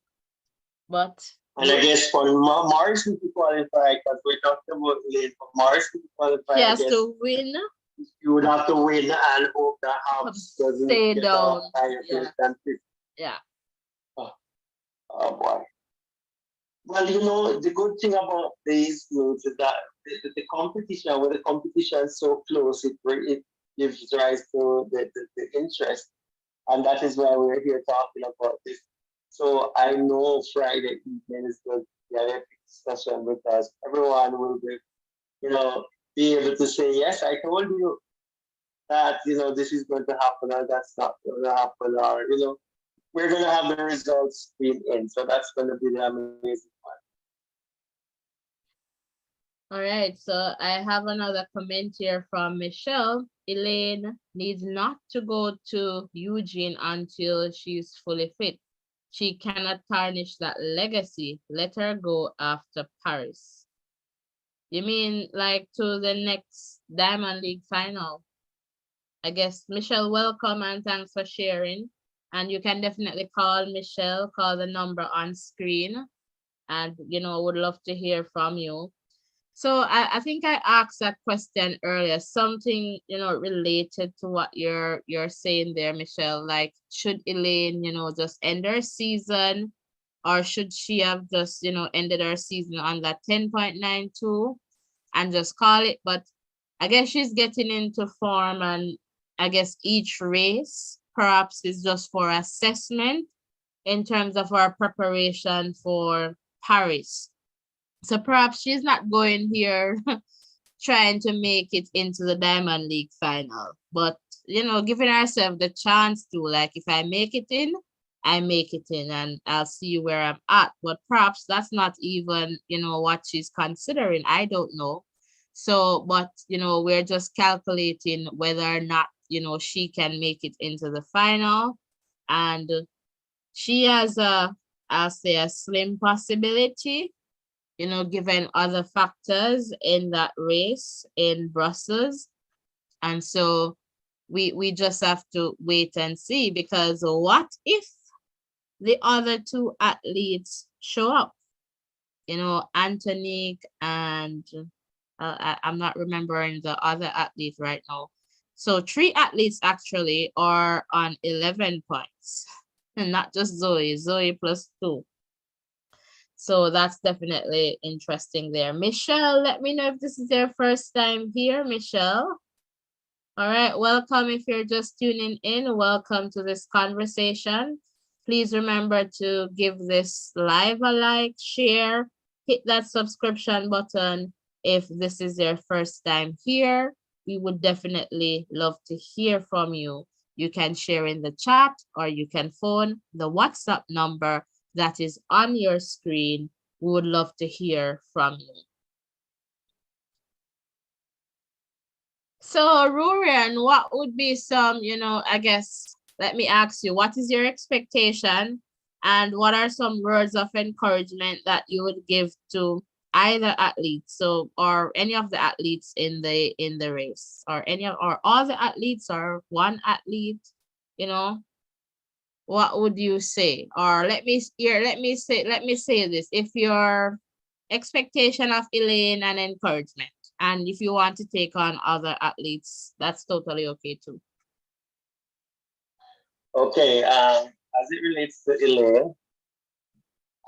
But And I guess for Morrison to qualify, because we're talking about late, for Morrison to she qualify, I has guess to win, you would have to win and hope that Hobbs doesn't stay get a down. higher place Yeah, than 50. yeah. Oh, oh boy. Well, the good thing about these games is that the competition, when the competition is so close, it gives rise to the interest. And that is why we're here talking about this. So I know Friday evening is going to be an epic discussion because everyone will be able to say, yes, I told you that, this is going to happen or that's not going to happen, or, we're going to have the results being in. So that's going to be the amazing part. All right, so I have another comment here from Michelle. Elaine needs not to go to Eugene until she's fully fit. She cannot tarnish that legacy. Let her go after Paris. You mean like to the next Diamond League final? I guess Michelle, welcome and thanks for sharing. And you can definitely call Michelle, call the number on screen, and would love to hear from you. So I think I asked that question earlier, something related to what you're saying there, Michelle. Like, should Elaine just end her season, or should she have just ended her season on that 10.92 and just call it? But I guess she's getting into form, and I guess each race perhaps is just for assessment in terms of our preparation for Paris. So perhaps she's not going here trying to make it into the Diamond League final, but giving herself the chance to, like, if I make it in, I make it in, and I'll see where I'm at. But perhaps that's not even what she's considering. I don't know. So, but we're just calculating whether or not she can make it into the final, and she has I'll say a slim possibility, given other factors in that race in Brussels. And so we just have to wait and see, because what if the other two athletes show up? Antonique and I'm not remembering the other athlete right now. So 3 athletes actually are on 11 points, and not just Zoe plus 2. So that's definitely interesting there. Michelle, let me know if this is your first time here, Michelle. All right, welcome if you're just tuning in. Welcome to this conversation. Please remember to give this live a like, share, hit that subscription button if this is your first time here. We would definitely love to hear from you. You can share in the chat, or you can phone the WhatsApp number that is on your screen. We would love to hear from you. So, Rurian, what would be some, I guess, let me ask you, what is your expectation, and what are some words of encouragement that you would give to either athlete, so, or any of the athletes in the race, or or all the athletes, or one athlete, you know, what would you say? Or let me say this. If your expectation of Elaine and encouragement, and if you want to take on other athletes, that's totally okay too. Okay, as it relates to Elaine,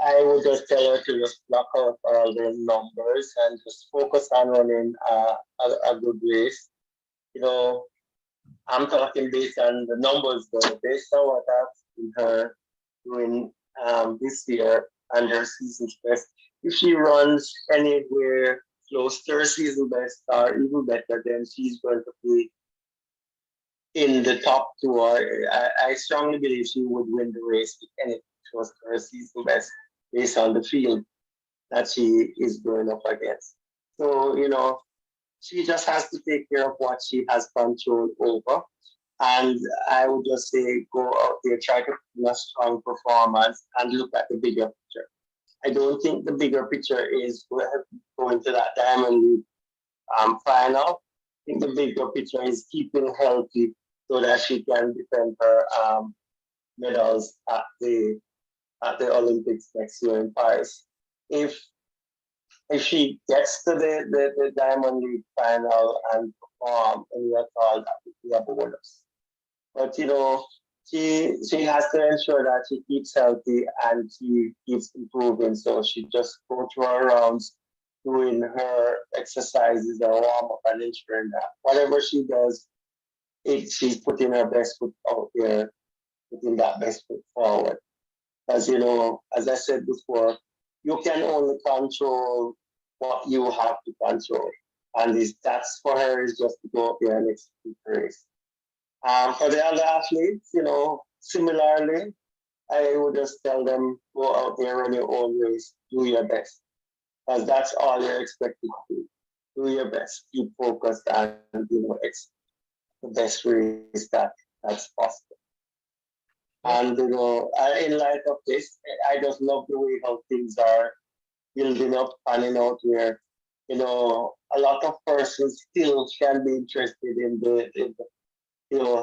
I would just tell her to just block out all the numbers and just focus on running a good race. You know, I'm talking based on the numbers, though, based on what I've seen her doing this year and her season's best. If she runs anywhere close to her season best or even better, then she's going to be in the top two. Or I strongly believe she would win the race with anything close to her season best. based on the field that she is going up against. So, she just has to take care of what she has control over. And I would just say go out there, try to put in a strong performance and look at the bigger picture. I don't think the bigger picture is going to that Diamond League final. I think the bigger picture is keeping healthy so that she can defend her medals at the Olympics next year in Paris. If if she gets to the Diamond League final and perform any at all, that would be a bonus. But she has to ensure that she keeps healthy and she keeps improving. So she just go through her rounds, doing her exercises and warm up and ensuring that whatever she does, she's putting her best foot out there, putting that best foot forward. As as I said before, you can only control what you have to control. And that's for her is just to go up there and execute the race. For the other athletes, similarly, I would just tell them go out there, run your own race, do your best. Because that's all you're expected to do. Do your best, keep focused, and execute the best race that's possible. And in light of this, I just love the way how things are building up, panning out where a lot of persons still can be interested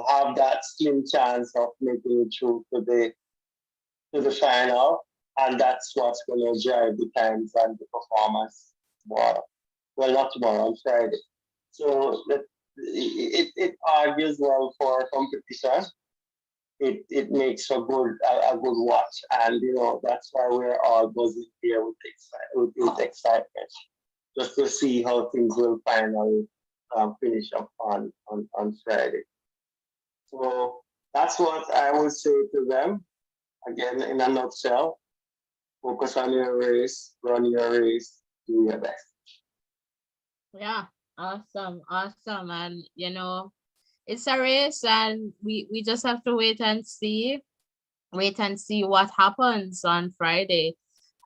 have that slim chance of making it through to the final, and that's what's going to drive the times and the performance tomorrow. Well, not tomorrow, on Friday. So it argues well for competition. It makes a good watch, and that's why we're all buzzing here with excitement, just to see how things will finally finish up on Friday. So that's what I would say to them. Again, in a nutshell, focus on your race, run your race, do your best. Yeah, awesome, awesome. And it's a race, and we just have to wait and see what happens on Friday.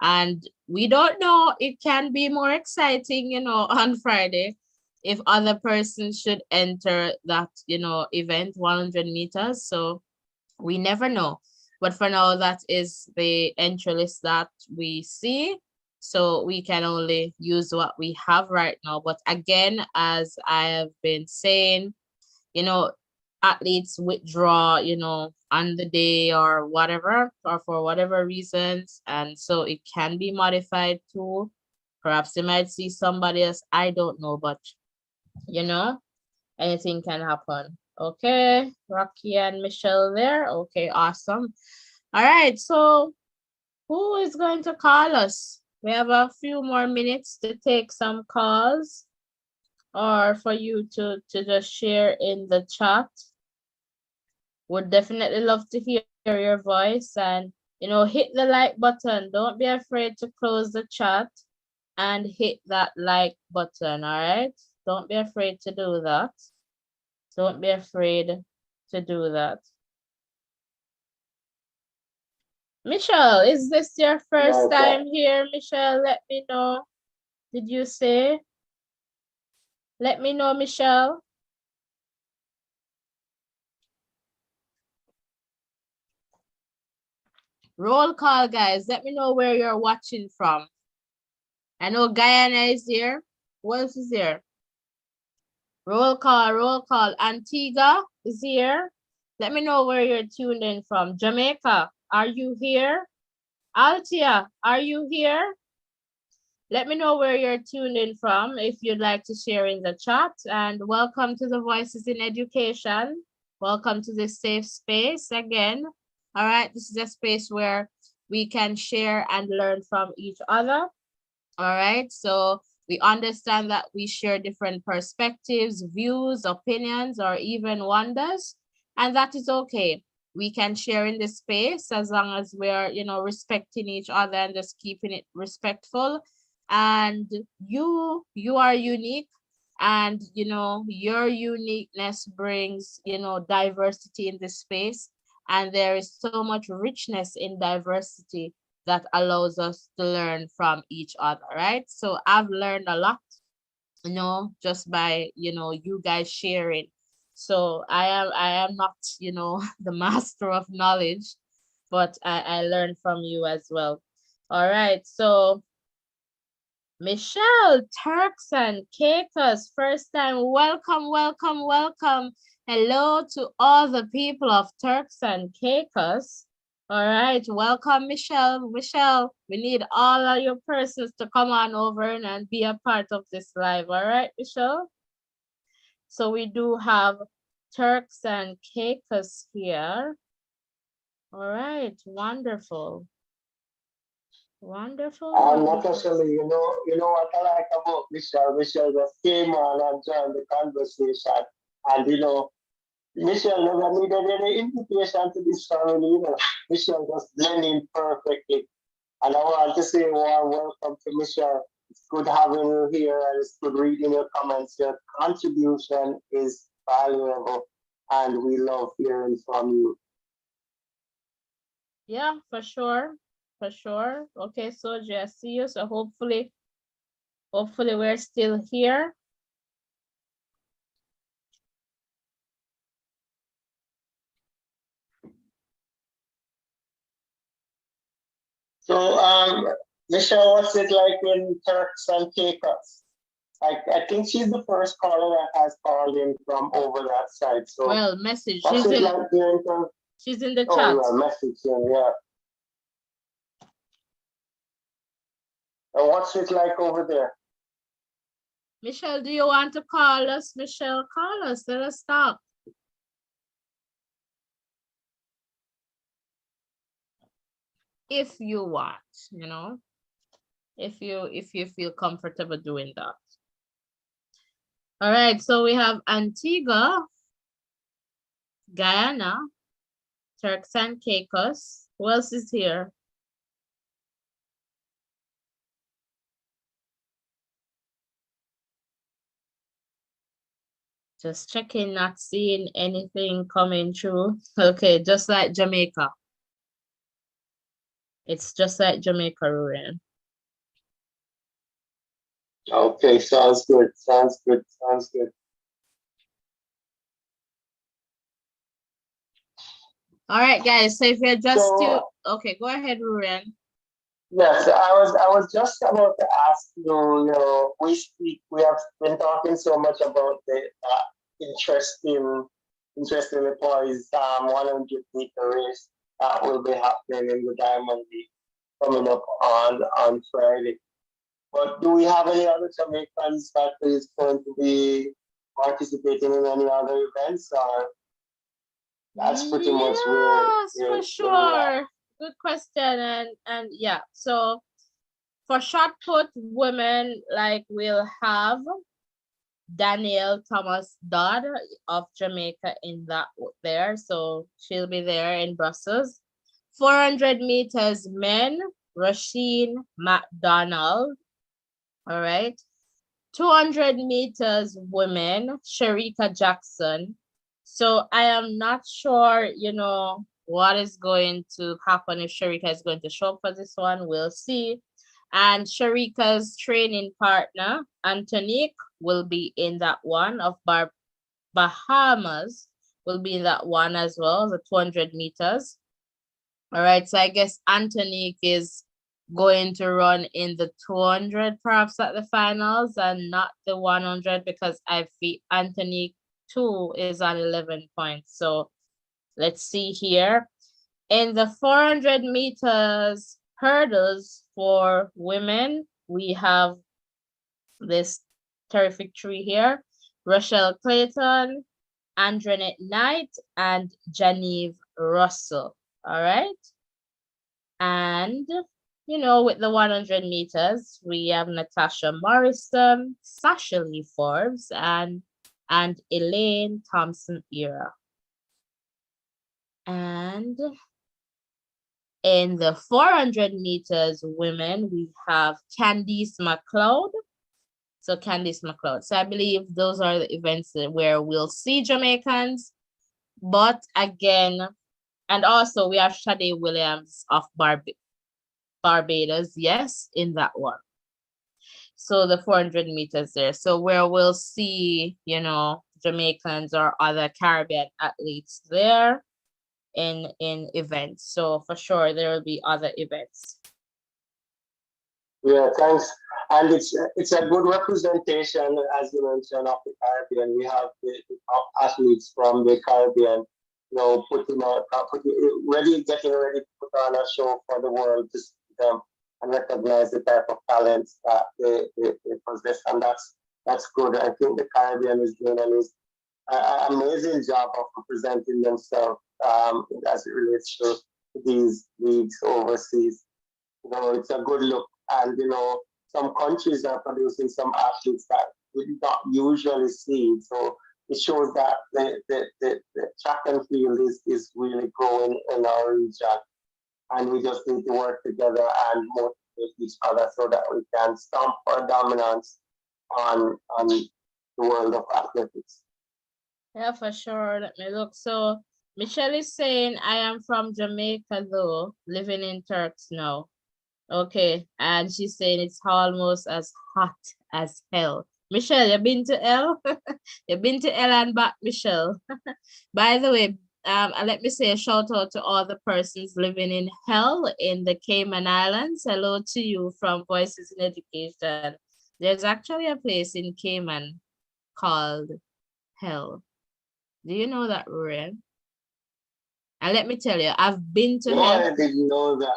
And we don't know, it can be more exciting, on Friday if other persons should enter that, event, 100 meters. So we never know. But for now, that is the entry list that we see. So we can only use what we have right now. But again, as I have been saying, athletes withdraw, on the day or whatever, or for whatever reasons. And so it can be modified too. Perhaps they might see somebody else. I don't know, but anything can happen. Okay, Rocky and Michelle there. Okay, awesome. All right, so who is going to call us? We have a few more minutes to take some calls or for you to just share in the chat. Would definitely love to hear your voice, and hit the like button. Don't be afraid to close the chat and hit that like button. All right, don't be afraid to do that. Don't be afraid to do that. Michelle, is this your first time here? Michelle, let me know. Did you say? Let me know, Michelle. Roll call, guys. Let me know where you're watching from. I know Guyana is here. Who else is here? Roll call, roll call. Antigua is here. Let me know where you're tuned in from. Jamaica, are you here? Altia, are you here? Let me know where you're tuned in from if you'd like to share in the chat. And welcome to the Voices in Education. Welcome to this safe space again. All right, this is a space where we can share and learn from each other. All right, so we understand that we share different perspectives, views, opinions, or even wonders, and that is okay. We can share in this space as long as we're, respecting each other and just keeping it respectful. And you are unique, and your uniqueness brings diversity in this space, and there is so much richness in diversity. that allows us to learn from each other, right? So I've learned a lot, just by, you guys sharing. So I am not, the master of knowledge, but I learned from you as well. All right. So Michelle, Turks and Caicos, first time. Welcome, welcome, welcome. Hello to all the people of Turks and Caicos. All right, welcome, Michelle. Michelle, we need all of your persons to come on over and be a part of this live. All right, Michelle? So we do have Turks and Caicos here. All right, wonderful. Wonderful, Natasha, wonderful. you know what I like about Michelle? Michelle just came on and joined the conversation. And, Michelle never needed any invitation to this family. Michelle just blending perfectly. And I want to say a warm welcome to Michelle. It's good having you here and it's good reading your comments. Your contribution is valuable and we love hearing from you. Yeah, for sure. For sure. Okay, so I see you. So hopefully we're still here. So, Michelle, what's it like in Turks and Caicos? I think she's the first caller that has called in from over that side. So, Well, message. what's it like here in Turks? She's in the Oh, chat. yeah, message, yeah. And what's it like over there? Michelle, do you want to call us? Michelle, call us. Let us talk. If you want, if you feel comfortable doing that. All right, so we have Antigua, Guyana, Turks and Caicos. Who else is here? Just checking, not seeing anything coming through. Okay, just like Jamaica. It's just like Jamaica, Ruren. Okay, sounds good. Sounds good. Sounds good. All right, guys. So if you're just So, okay, go ahead, Ruren. yes, I was just about to ask you, we have been talking so much about the interesting, interestingly poised 100-meter race that will be happening in the Diamond League coming up on Friday. But do we have any other Jamaicans that is going to be participating in any other events, or that's pretty much Yes, where for we are? sure. Good question. And yeah, so for shot put women, like we'll have Danielle Thomas Dodd of Jamaica in that there. So she'll be there in Brussels. 400 meters men, Rasheen McDonald. All right. 200 meters women, Sharika Jackson. So I am not sure, what is going to happen if Sharika is going to show up for this one. We'll see. And Sharika's training partner, Antonique, will be in that one of Bahamas, will be in that one as well, the 200 meters. All right, so I guess Antonique is going to run in the 200 perhaps at the finals and not the 100 because I feel Antonique 2 is on 11 points. So let's see here. In the 400 meters hurdles for women, we have this terrific tree here. Rochelle Clayton, Andrenet Knight, and Genevieve Russell. All right. And, with the 100 meters, we have Natasha Morrison, Sasha Lee Forbes, and Elaine Thompson-Herah. And in the 400 meters women, we have Candice McLeod. So Candice McLeod. So I believe those are the events where we'll see Jamaicans. But again, and also we have Shade Williams of Barbados, yes, in that one. So the 400 meters there. So where we'll see, Jamaicans or other Caribbean athletes there in events. So for sure there will be other events. Yeah, thanks. And it's a good representation, as you mentioned, of the Caribbean. We have the top athletes from the Caribbean, getting ready to put on a show for the world to see them and recognize the type of talents that they possess, and that's good. I think the Caribbean is doing an amazing job of representing themselves as it relates to these leagues overseas. It's a good look. And, some countries are producing some athletes that we do not usually see. So it shows that the track and field is really growing in our region. And we just need to work together and motivate each other so that we can stamp our dominance on the world of athletics. Yeah, for sure. Let me look. So Michelle is saying, I am from Jamaica though, living in Turks now. Okay, and she's saying it's almost as hot as hell. Michelle, you been to hell? You been to hell and back, Michelle. By the way, and let me say a shout out to all the persons living in hell in the Cayman Islands. Hello to you from Voices in Education. There's actually a place in Cayman called Hell. Do you know that, Ryan? And let me tell you, I've been to No, hell. I didn't know that.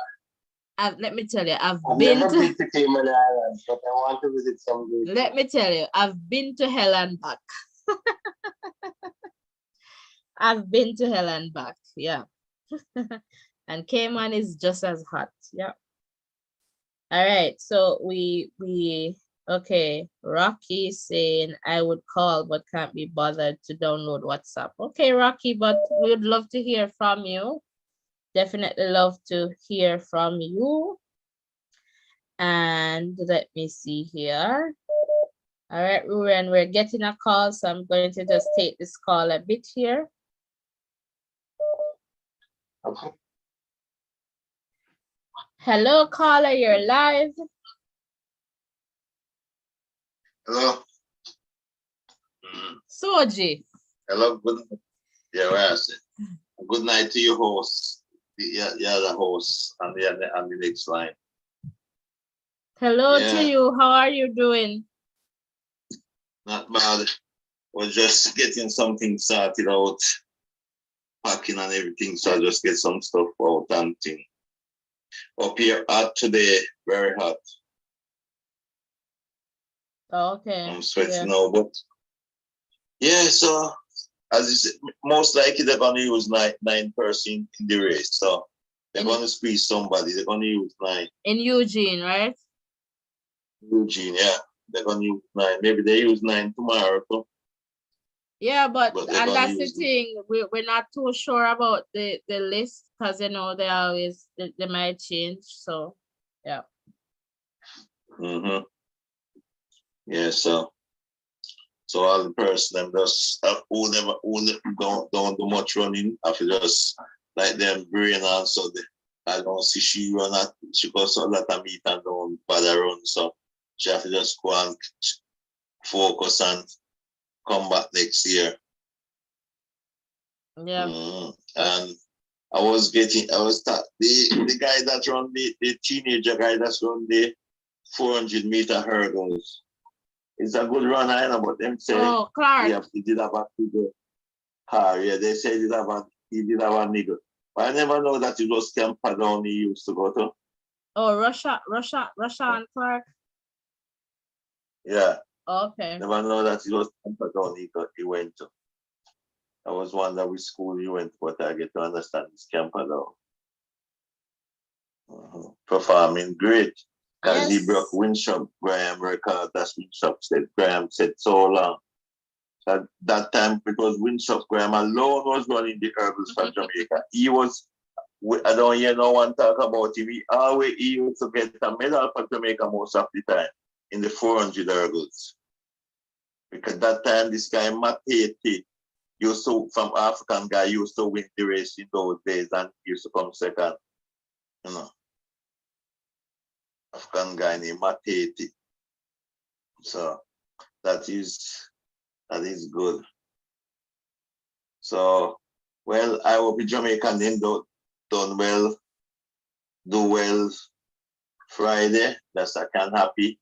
Let me tell you, I've never been to Cayman Islands, but I want to visit someday. Let me tell you, I've been to hell and back. I've been to hell and back, yeah. And Cayman is just as hot, yeah. All right, so okay, Rocky saying I would call but can't be bothered to download WhatsApp. Okay, Rocky, but we would love to hear from you. Definitely love to hear from you. And let me see here. All right, Ruren, we're getting a call, so I'm going to just take this call a bit here. Okay. Hello, caller, you're live. Hello. Soji. Hello, good. Yeah, where is it? Good night to your host. The other host on the next line. Hello to you. How are you doing? Not bad. We're just getting something sorted out, packing and everything. So I just get some stuff out and thing. Up here hot today, very hot. Okay. I'm sweating now, but yeah, so as you said, most likely they're gonna use nine person in the race. So they're gonna squeeze somebody, they're gonna use 9. In Eugene, right? Eugene, yeah. They're gonna use 9. Maybe they use 9 tomorrow too. Yeah, but and that's the thing. We're not too sure about the list because they always they might change. So yeah. Yeah, so all the person them just who don't do much running, I feel just like them brain and so I don't see she run at she goes a lot of meet and don't bother run. So she have to just go and focus and come back next year. Yeah. And I was the guy that run the teenager guy that's run the 400 meter hurdles. It's a good run, I know, but them say Clark. He did have a big car. Yeah, they say he did have a niggle. But I never know that it was Camperdown he used to go to. Oh, Russia and Clark. Yeah. Okay. Never know that it was Camperdown he went to. I was wondering which school he went to, but I get to understand it's Camperdown. Performing great. Because he broke Winthrop Graham record. That's Winthrop said. Graham said so long. That time it was Winthrop Graham alone was running the hurdles for Jamaica. He was, I don't hear no one talk about him. He used to get a medal for Jamaica most of the time in the 400 hurdles. Because that time this guy Matt Haiti used to, from African guy, used to win the race in those days and used to come second. Afghan guy named Matete. So that is good. So, well, I hope the Jamaican then done well, do well Friday. That's I can happy.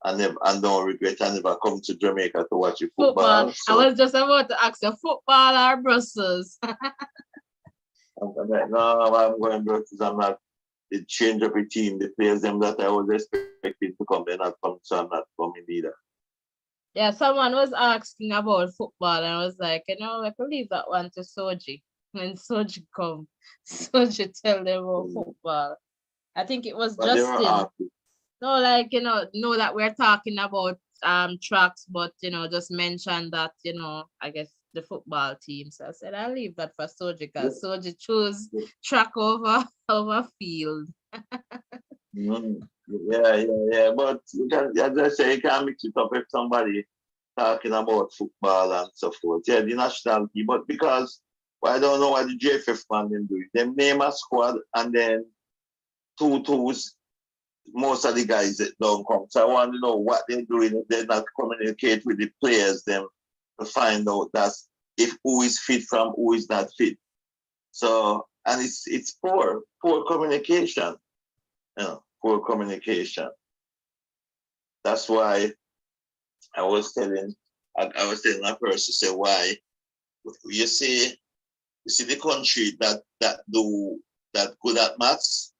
And don't regret I never come to Jamaica to watch the football. I was just about to ask you, football or Brussels? I'm going Brussels. I'm not. It change up a team. The players them that I was expecting to come, they're not coming, so I'm not coming either. Yeah, someone was asking about football, and I was like, I could leave that one to Soji. When Soji come, Soji tell them about football. I think it was But Justin. No, like, know that we're talking about tracks, but just mention that, I guess the football team. So I said I'll leave that for Soji because Soji choose track over field. Yeah. But you can, as I say, you can mix it up with somebody talking about football and so forth. Yeah, the national team. But because I don't know what the JFF man them do. They name a squad and then two twos. Most of the guys that don't come. So I want to know what they're doing if they're not communicate with the players them to find out that's if who is fit from who is not fit. So and it's poor communication. Poor communication. That's why I was telling a person say why you see the country that good at maths,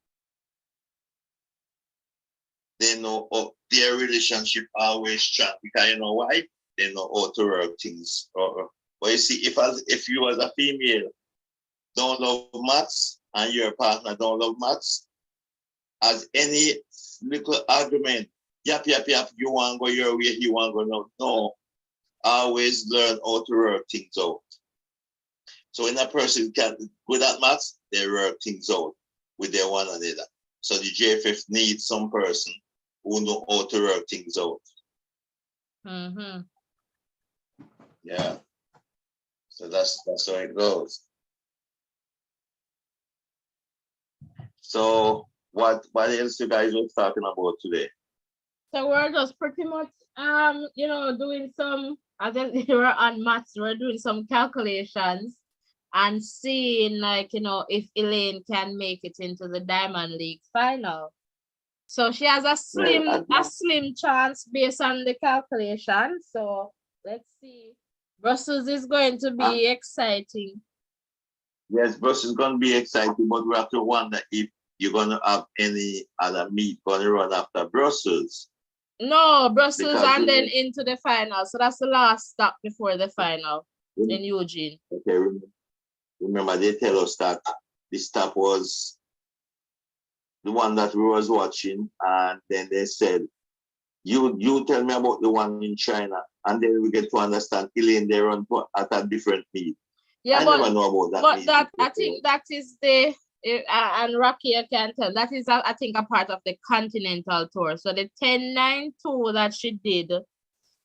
they know their relationship always strong because you know why? They know how to work things. But you see, if you as a female don't love maths and your partner don't love maths, as any little argument, yap, you want to go your way, you want to go no. Always learn how to work things out. So when a person can good at maths, they work things out with their one another. So the JFF needs some person who know how to work things out. Mm-hmm. Yeah. So that's how it goes. So what else you guys were talking about today? So we're just pretty much doing some, as we're on maths, we're doing some calculations and seeing if Elaine can make it into the Diamond League final. So she has a slim chance based on the calculation. So let's see. Brussels is going to be exciting. Yes, Brussels is going to be exciting, but we have to wonder if you're going to have any other meet going to run after Brussels. No, Brussels because and then into the final. So that's the last stop before the final in Eugene. Okay, remember they tell us that the stop was the one that we was watching, and then they said, you tell me about the one in China, and then we get to understand Elaine they run at a different meet. Yeah, I never know about that. But that I think that is the and Rocky, I can tell that is I think a part of the Continental Tour. So the 10-9-2 that she did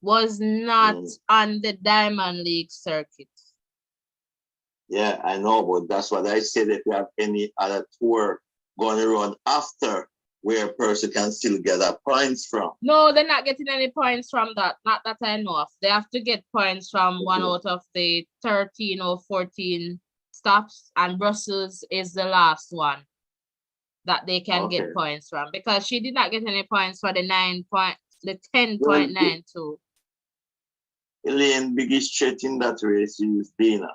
was not on the Diamond League circuit. Yeah, I know, but that's what I said. If you have any other tour going around after where a person can still get points from. No, they're not getting any points from that. Not that I know of. They have to get points from one out of the 13 or 14 stops, and Brussels is the last one that they can get points from because she did not get any points for the 10.92. Elaine biggest threat in that race is Dina.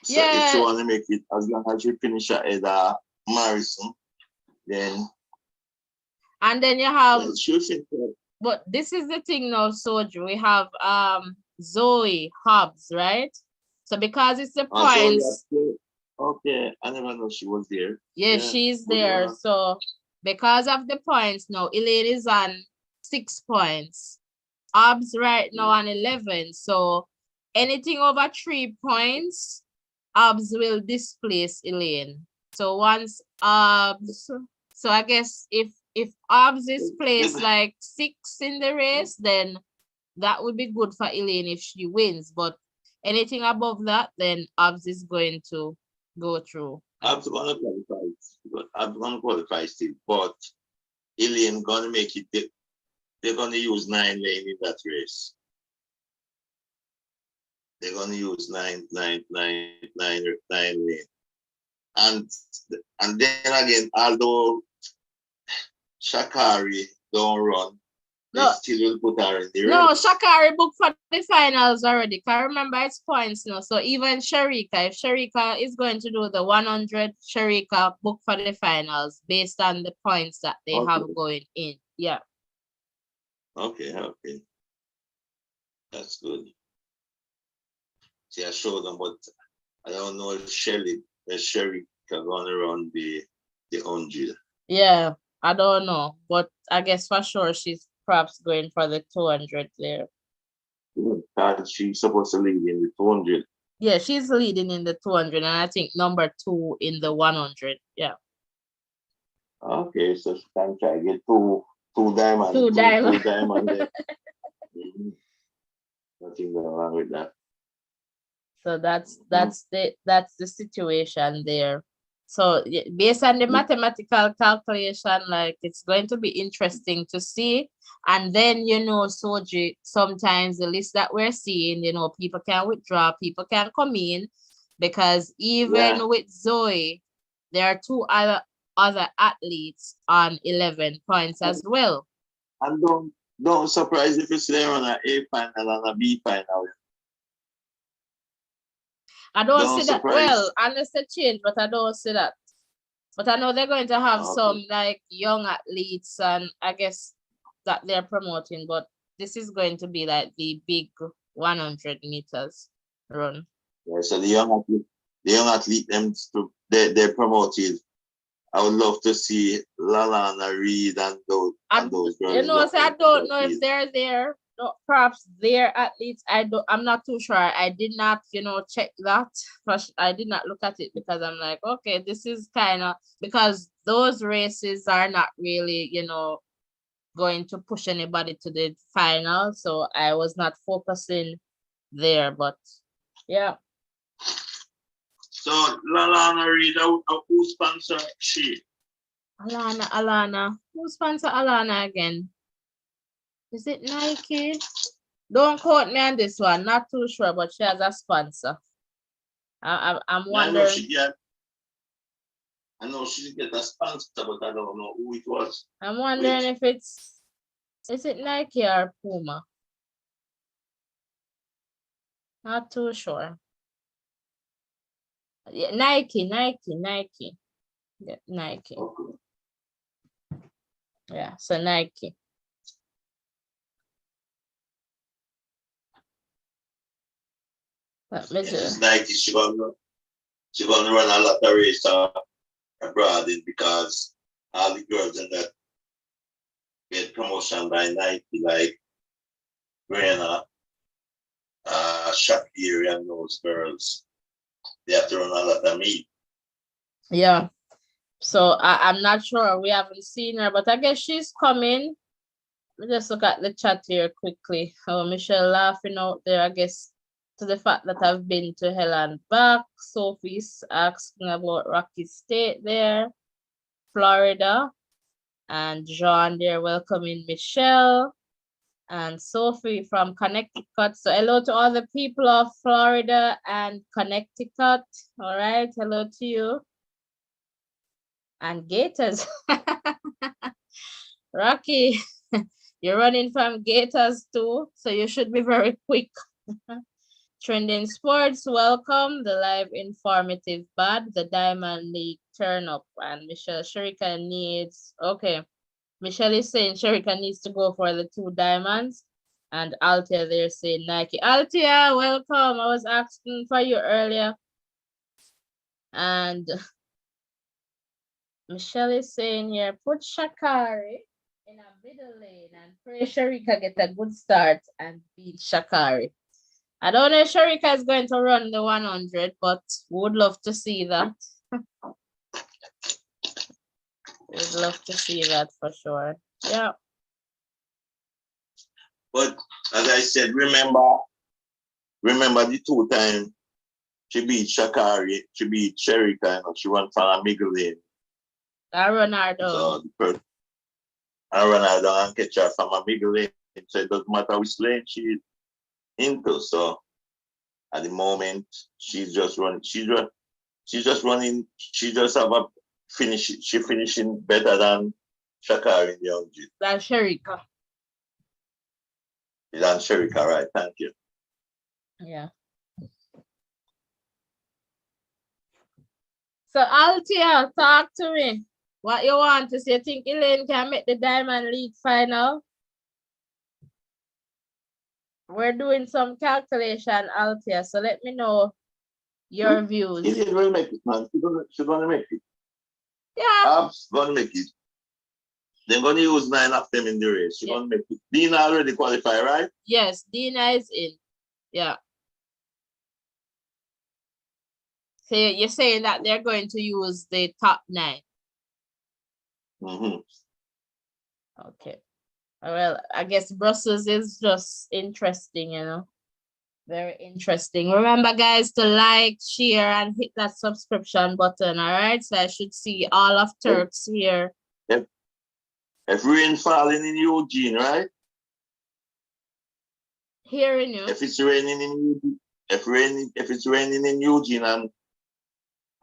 So if she want to make it, as long as she finish ahead of Morrison, then. And then you have. But this is the thing now, Soju. We have Zoe Hobbs, right? So because it's the points. Okay, I never know she was there. Yeah, she's there. So because of the points now, Elaine is on 6 points. Hobbs right now on 11. So anything over 3 points, Hobbs will displace Elaine. So once Hobbs, so I guess if Hobbs is placed like 6 in the race, then that would be good for Elaine if she wins. But anything above that, then Hobbs is going to go through. Hobbs going to qualify I'm gonna qualify still, but Elaine gonna make it. They're gonna use 9 lane in that race. They're gonna use nine lane, and and then again, although Shakari don't run, they No, still will put her in the no, race. Shakari booked for the finals already. Can remember it's points now. So even Sharika, if Sharika is going to do the 100, Sharika booked for the finals based on the points that they have Okay. going in. Yeah. Okay. That's good. See, I showed them, but I don't know if Sherry can run around the 100. Yeah, I don't know, but I guess for sure she's perhaps going for the 200 there. Because she's supposed to lead in the 200. Yeah, she's leading in the 200 and I think number 2 in the 100. Yeah. Okay, so she can try to get two diamonds. Two diamond. Two diamonds there. Nothing wrong with that. So that's the situation there. So based on the mathematical calculation, like it's going to be interesting to see. And then, Soji, sometimes the list that we're seeing, people can withdraw, people can come in, because even with Zoe, there are two other athletes on 11 points as well. And don't surprise if it's there on an A final and a B final. I don't see that. Well, unless they change, but I don't see that. But I know they're going to have some like young athletes, and I guess that they're promoting, but this is going to be like the big 100 meters run. Yeah, so the young athlete, they're promoted. I would love to see Lalana Reed and those girls. So I don't know if they're there. No, perhaps they're athletes. I'm not too sure. I did not, check that. I did not look at it because I'm like, okay, this is kind of, because those races are not really, going to push anybody to the final. So I was not focusing there, but yeah. So Lalana Reed, who sponsored she? Alana. Who sponsor Alana again? Is it Nike? Don't quote me on this one. Not too sure, but she has a sponsor. I'm wondering. I know she get a sponsor, but I don't know who it was. I'm wondering if is it Nike or Puma? Not too sure. Yeah, Nike. Yeah, Nike. Okay. Yeah, so Nike. It's Nike. She gonna run a lot of race abroad because all the girls in that get promotion by Nike, like Brenna, Shakiri, and those girls. They have to run a lot of meet. Yeah. So I'm not sure. We haven't seen her, but I guess she's coming. Let me just look at the chat here quickly. Oh, Michelle laughing out there, I guess, to the fact that I've been to hell and back. Sophie's asking about Rocky State there, Florida. And John there welcoming Michelle and Sophie from Connecticut. So hello to all the people of Florida and Connecticut. All right, hello to you. And Gators. Rocky, you're running from Gators too, so you should be very quick. Trending Sports, welcome. The live informative bad, the Diamond League turn up. And Michelle Sherika needs, okay. Michelle is saying Sherika needs to go for the 2 diamonds. And Altia there saying Nike. Altia, welcome. I was asking for you earlier. And Michelle is saying here, put Shakari in a middle lane and pray Sherika get a good start and beat Shakari. I don't know if Sherika is going to run the 100, but would love to see that. Would love to see that for sure. Yeah. But as I said, remember the 2 times she beat Shakari, she beat Sherika, and she won from a middle lane. Ronaldo. So the person, I run her down and catch her from a middle lane. So it doesn't matter which lane she's into. So at the moment, she's just running. She's just running. She just have a finish. She finishing better than Shakari in the 100. That's Sherika. Than Sherika, right? Thank you. Yeah. So Altia, talk to me. What you want to say? You think Elaine can make the Diamond League final? We're doing some calculation, Altia. So let me know your views. Elaine will make it, man. She's gonna make it. Yeah. Ab's gonna make it. They're gonna use 9 of them in the race. She's gonna make it. Dina already qualified, right? Yes, Dina is in. Yeah. So you're saying that they're going to use the top 9. Mm-hmm. Okay. Well, I guess Brussels is just interesting, you know. Very interesting. Remember, guys, to like, share, and hit that subscription button. All right. So I should see all of Turks here. If rain falling in Eugene, right? Hearing you. If it's raining in Eugene, if it's raining in Eugene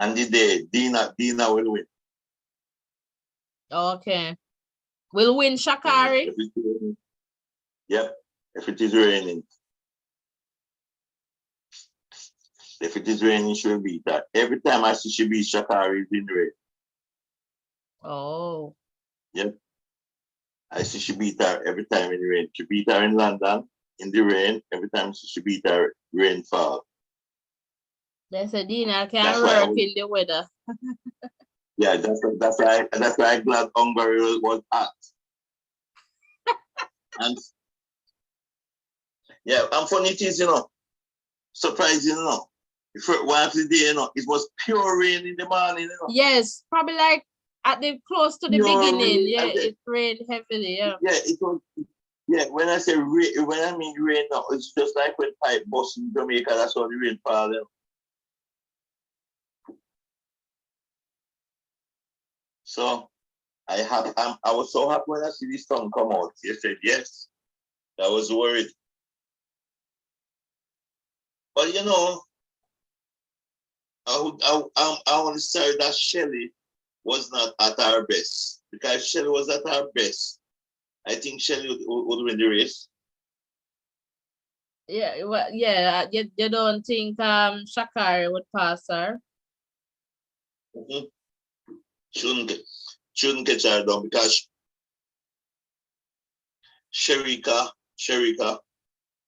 and the day, Dina will win. Okay. Will win Shakari? Yep. If it is raining. If it is raining, she will beat her. Every time I see she beat Shakari, it's in rain. Oh. Yep. I see she beat her every time in the rain. She beat her in London in the rain. Every time she beat her, rainfall. They said Dina can work in the weather. Yeah, that's why I'm glad Hungary was hot. And yeah, and funny it is, you know, surprising, you know. One of the day, you know, it was pure rain in the morning, you know. Yes, probably like at the close to the pure beginning. Rain, yeah, it rained heavily. Yeah. Yeah, it was. Yeah, when I say rain, when I mean rain, now it's just like when pipe bust in Jamaica. That's how the rain fall. You know? So I was so happy when I see this song come out. He said yes. I was worried, but you know, I want to say that Shelly was not at her best, because if Shelly was at her best, I think Shelly would win the race. Yeah, well, yeah. You don't think Shakari would pass her? Mm-hmm. Shouldn't catch her down, because Sherika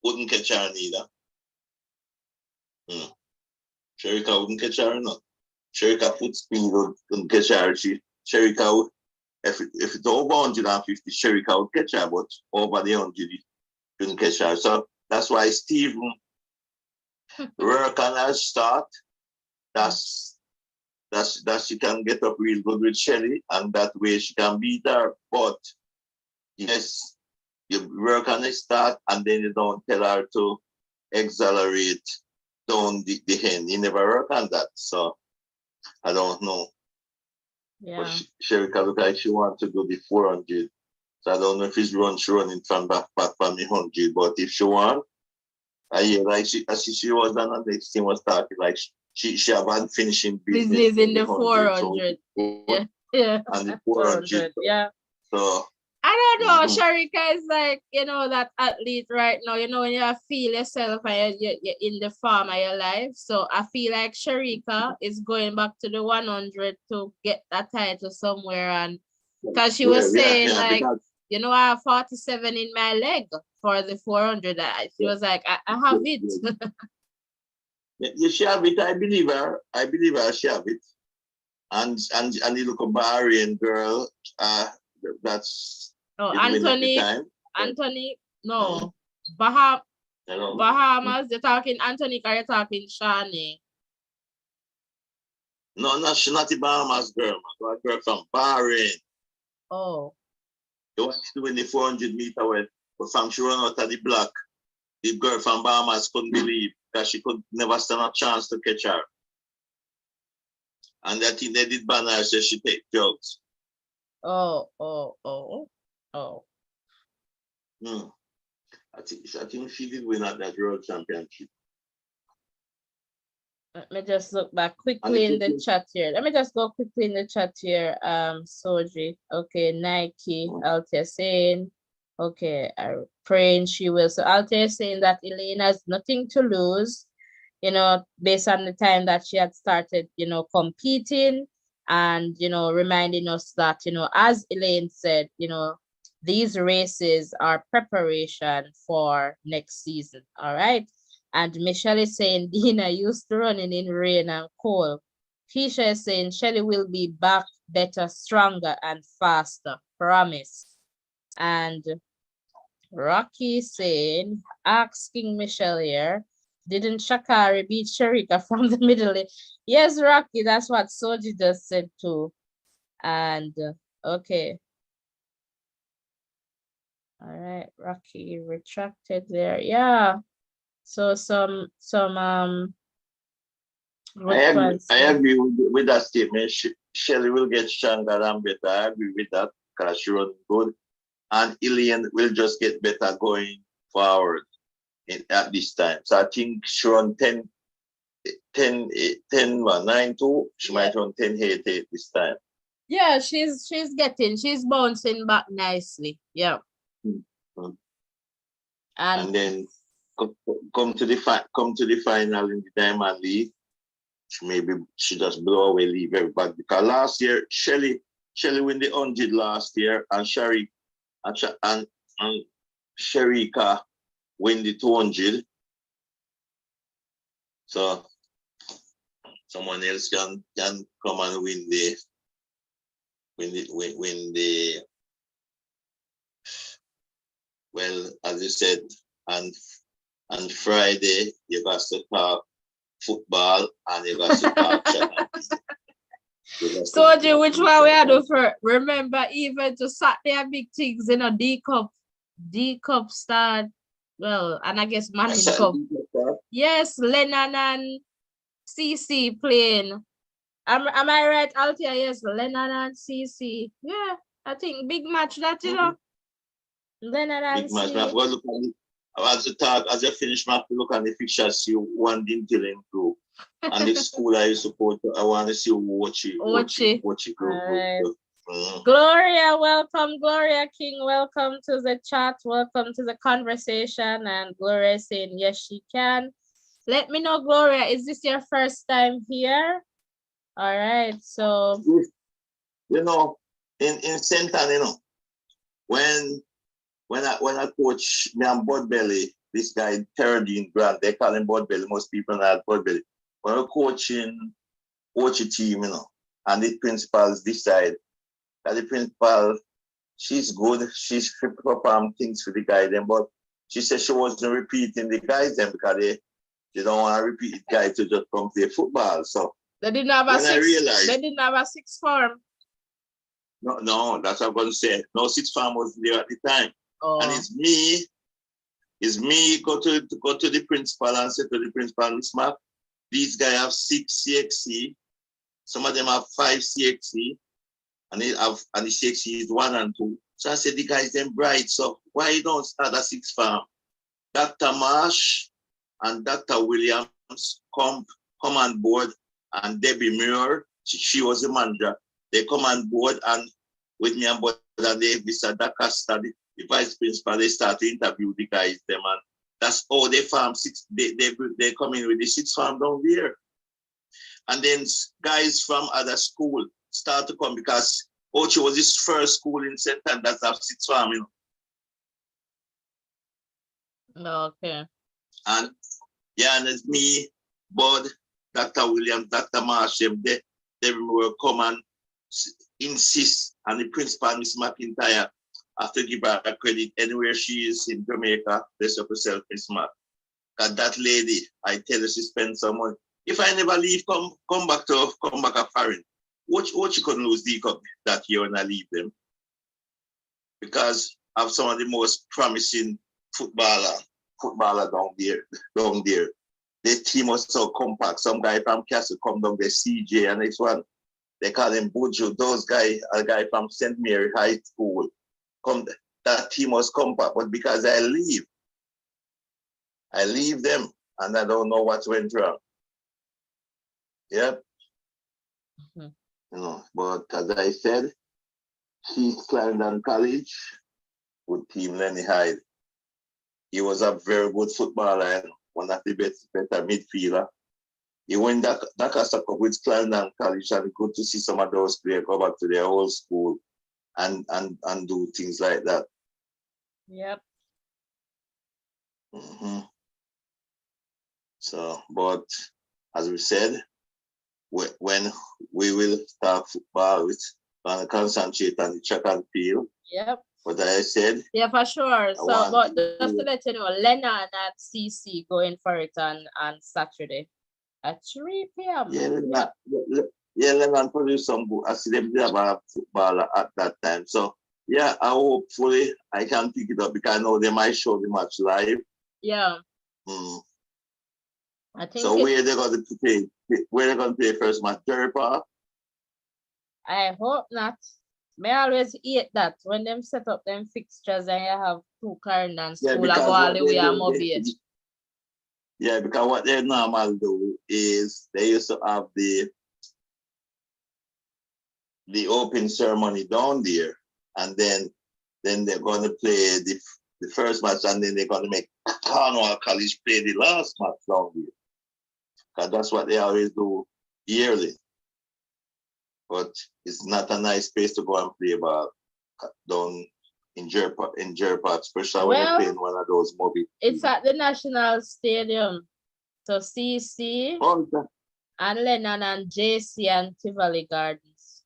wouldn't catch her neither. Sherika wouldn't catch her, no. Sherika foot speed wouldn't catch her. Sherika would, if it's over 150, Sherika would catch her, but over the 100, couldn't catch her. So that's why Stephen work on her start. That's she can get up real good with Shelly, and that way she can beat her. But yes, you work on the start and then you don't tell her to accelerate down the end. You never work on that. So I don't know. Yeah. But Sherika look like she wants to do the 400. So I don't know if she's running from back from the 100. But if she want, I hear like she was on the next thing was talking like she have had finishing business in the 400. So yeah. And the 400. Yeah. So I don't know. Sharika is like, you know, that athlete right now. You know, when you feel yourself and you're in the form of your life. So I feel like Sharika is going back to the 100 to get that title somewhere. And because she was saying, like, you know, I have 47 in my leg for the 400. She was like, I have it. Yeah, she have it. I believe her. She have it. And you look a Bahrain girl. That's Anthony, no. Bahamas, they're talking Anthony, or you're talking Shani? No, she's not the Bahamas girl, man. That girl from Bahrain. Oh. The one doing the 400 meter when from she run out of the block. The girl from Bahamas couldn't believe that she could never stand a chance to catch her. And I think they did ban her, so she take drugs. Oh, oh, oh, oh. Hmm. I think she did win at that World Championship. Let me just look back And quickly if in you the think, chat here. Let me just go quickly in the chat here. Soji. Okay, Nike, Althea saying, okay, I'm praying she will. So Althea is saying that Elaine has nothing to lose, based on the time that she had started, competing, and, reminding us that, as Elaine said, these races are preparation for next season. All right. And Michelle is saying Dina used to running in rain and cold. Keisha is saying Shelly will be back better, stronger, and faster. Promise. And Rocky saying, asking Michelle here, didn't Shakari beat Sharika from the middle? Yes, Rocky, that's what Soji just said too. And okay. All right, Rocky retracted there. Yeah. So some I response. agree with that statement. Shelly will get stronger and better. I agree with that because she runs good. And Elaine will just get better going forward at this time. So I think she run 10, 9-2. She might run 10-8 this time. Yeah, she's bouncing back nicely. Yeah. Mm-hmm. And And then come to the final in the Diamond League. Maybe she just blow away, leave everybody. Because last year, Shelly win the 100 last year, and and Sharika win the 200. So someone else can come and win the well, as you said, and Friday you got to talk football and you got to talk Soji, which one we had to for? Remember, even to Saturday big things, D Cup start. Well, and I guess Manning Cup. Yes, Lennon and CC playing. Am I right, Althea? Yes, Lennon and CC. Yeah, I think big match that, Lennon and big match. CC. I've got to look at it. As you finish, I have to look at the fixtures, see one didn't tell him to. And the school I support, I want to see watch it. Right. Gloria, welcome. Gloria King, welcome to the chat. Welcome to the conversation. And Gloria saying, yes, she can. Let me know, Gloria, is this your first time here? All right, so. In St. Anne, when I coach me and Bud Belly, this guy Teradine Grant, they call him Bud Belly. Most people know Bud Belly. When I'm coaching a team, and the principals decide that the principal, she's good, she's perform things for the guy then, but she said she wasn't repeating the guys then because they don't want to repeat the guy to just come play football. So they didn't have a sixth form. No, that's what I'm going to say. No sixth form was there at the time. Oh. And it's me go to the principal and say to the principal, Miss Mac, these guys have 6 CXC, some of them have 5 CXC, and the CXC is 1 and 2. So I said the guys them bright, so why you don't start a sixth form? Dr. Marsh and Dr. Williams come on board, and Debbie Muir, she was the manager. They come on board and with me and Bud and Mr. Dakasta, the vice principal, they start to interview the guys them, and that's how they farm six. They come in with the sixth farm down there, and then guys from other school start to come because Ocho was his first school in St. Anne that have sixth farm, Okay. And and it's me, Bud, Dr. Williams, Dr. Marsh, they will come and insist, and the principal, Miss McIntyre, have to give her credit anywhere she is in Jamaica. Bless up herself, Miss Mac. Because that lady, I tell her, she spends some money. If I never leave, come back a foreign. What you couldn't lose the cup that year when I leave them? Because I have some of the most promising footballer down there. The team was so compact. Some guy from Castle come down there, CJ and this one. they call him Buju. Those guy, a guy from St. Mary High School, come. That team was compact, but because I leave them, and I don't know what went wrong. Yep. Mhm. You know, but as I said, Keith Clarendon College with Team Lenny Hyde. He was a very good footballer and one of the better midfielder. He went that Cup with Clarendon College, and good to see some of those players go back to their old school and do things like that. Yep. Mm-hmm. So, but as we said, when we will start football, we're going to concentrate on the track and field. Yep. But I said, yeah, for sure. So, but just to let you know, Lena and CC going for it on Saturday at 3 p.m. Yeah, Lena produce some good. I see them have a footballer at that time. So, yeah, I hopefully I can pick it up because I know they might show the match live. Yeah. Mm. I think so where they going to play? Where they going to play first match? Jerry Park? I hope not. May always hate that when them set up them fixtures and you have two Clarendon school Yeah, go all the way and Mobile. Yeah, because what they normally do is they used to have the open ceremony down there, and then they're going to play the first match, and then they're going to make Cornwall College play the last match down there. Because that's what they always do yearly. But it's not a nice place to go and play ball down in Jerpa, especially when they're playing one of those movies. It's at the National Stadium. So CC and Lennon and JC and Tivoli Gardens.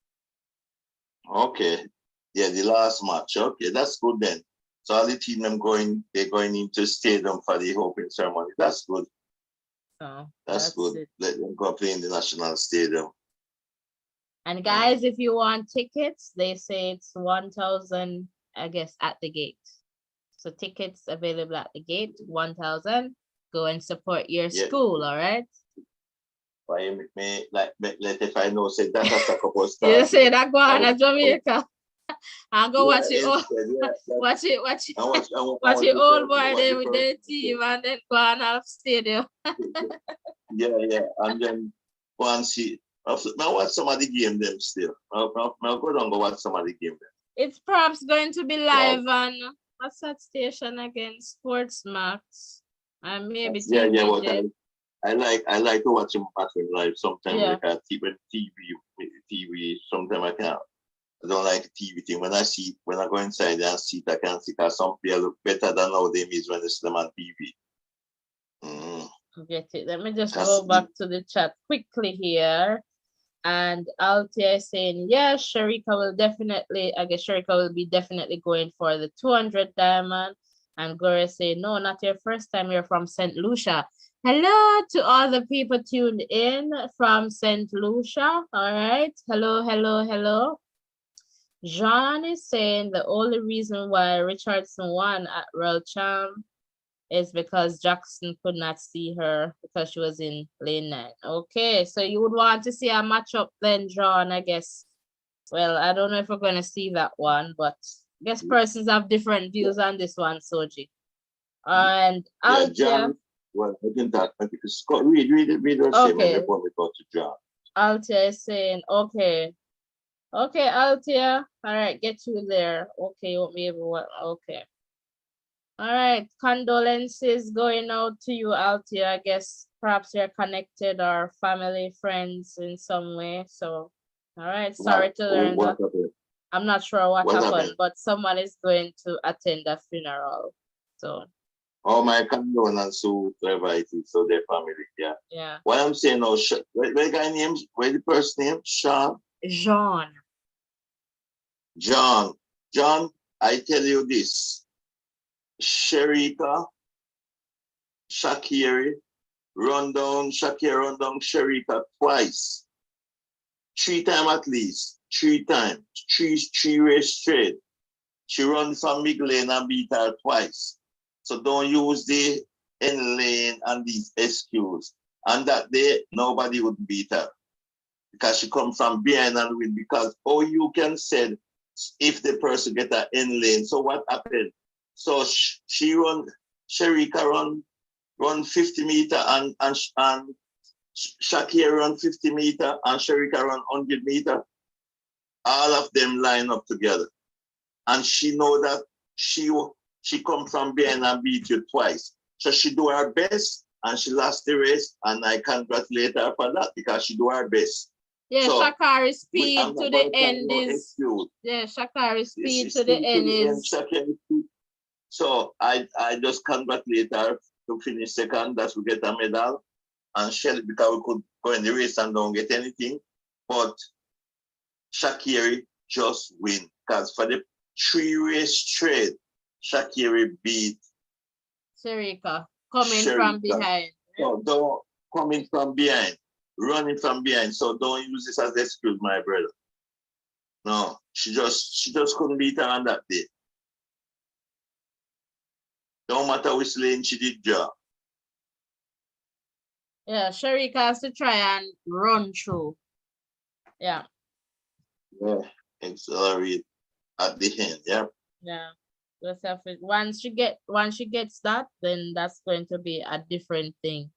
Okay. Yeah, the last match. Okay, that's good then. So all the team they're going into stadium for the opening ceremony. That's good. So that's good. It. Let them go play in the National Stadium. And guys, if you want tickets, they say it's 1,000, I guess, at the gate. So tickets available at the gate, 1,000. Go and support your school, all right? Why me let if I know say that as a couple stars. You say that go on at Jamaica. And go watch it all. Watch it all boy there with the team and then go on off stadium. yeah. And then go and see. I watch some of the game them still. I'll go down go watch some of the game them. It's perhaps going to be live on what's that station again? Sportsmax. And maybe TVJ. I like to watch him live sometimes. Yeah. Like TV. Sometimes I can't. I don't like TV thing. When I go inside and see it, I can see because some people look better than how they is when they see them on TV. Get it. Let me just go back to the chat quickly here. And Altia is saying, yes, Sharika will be definitely going for the 200 diamond. And Gloria saying, no, not your first time. You're from St. Lucia. Hello to all the people tuned in from St. Lucia. All right. Hello. John is saying the only reason why Richardson won at Royal Charm is because Jackson could not see her because she was in lane 9. Okay, so you would want to see a matchup then, John, I guess. Well, I don't know if we're going to see that one, but I guess persons have different views on this one, Soji. And John, well, I think that read it. Okay. Before we go to John. Altia is saying, okay, Altia. All right, get you there. Okay, you won't be able to, okay. All right, condolences going out to you, Altia. I guess perhaps you're connected or family, friends in some way. So, all right, sorry to learn that. I'm not sure what happened, but someone is going to attend a funeral. So. Oh, my condolences to whoever it is, so their family, yeah. Yeah. What I'm saying now, where the guy name? Where the person name? Sean? John, I tell you this. Sharika, Shakira run down Sharika twice. 3 times at least. 3 times. Three race straight. She runs from Elaine and beat her twice. So don't use the Elaine and these excuses. And that day, nobody would beat her. because she come from behind and win. Because you can say if the person get an end lane. So what happened? So she run, Sherika run 50 meter and Shakira run 50 meter and Sherika run 100 meter. All of them line up together. And she know that she come from behind and beat you twice. So she do her best and she lost the race. And I congratulate her for that because she do her best. Yeah, So, Shakari's speed to the end is. Yeah, Shakari's speed to the end is. So I just congratulate her to finish second. That we get a medal. And Shelly, because we could go in the race and don't get anything. But Shakiri just win. Because for the 3 race straight, Shakiri beat Sherika coming Sherika. from behind. So don't coming from behind, running from behind. So don't use this as an excuse, my brother. No, she just couldn't beat her on that day. Don't matter which lane she did job. Yeah, Sherika has to try and run through. Yeah. Yeah, accelerate at the end. Yeah. Yeah. Just have it. Once she gets that, then that's going to be a different thing.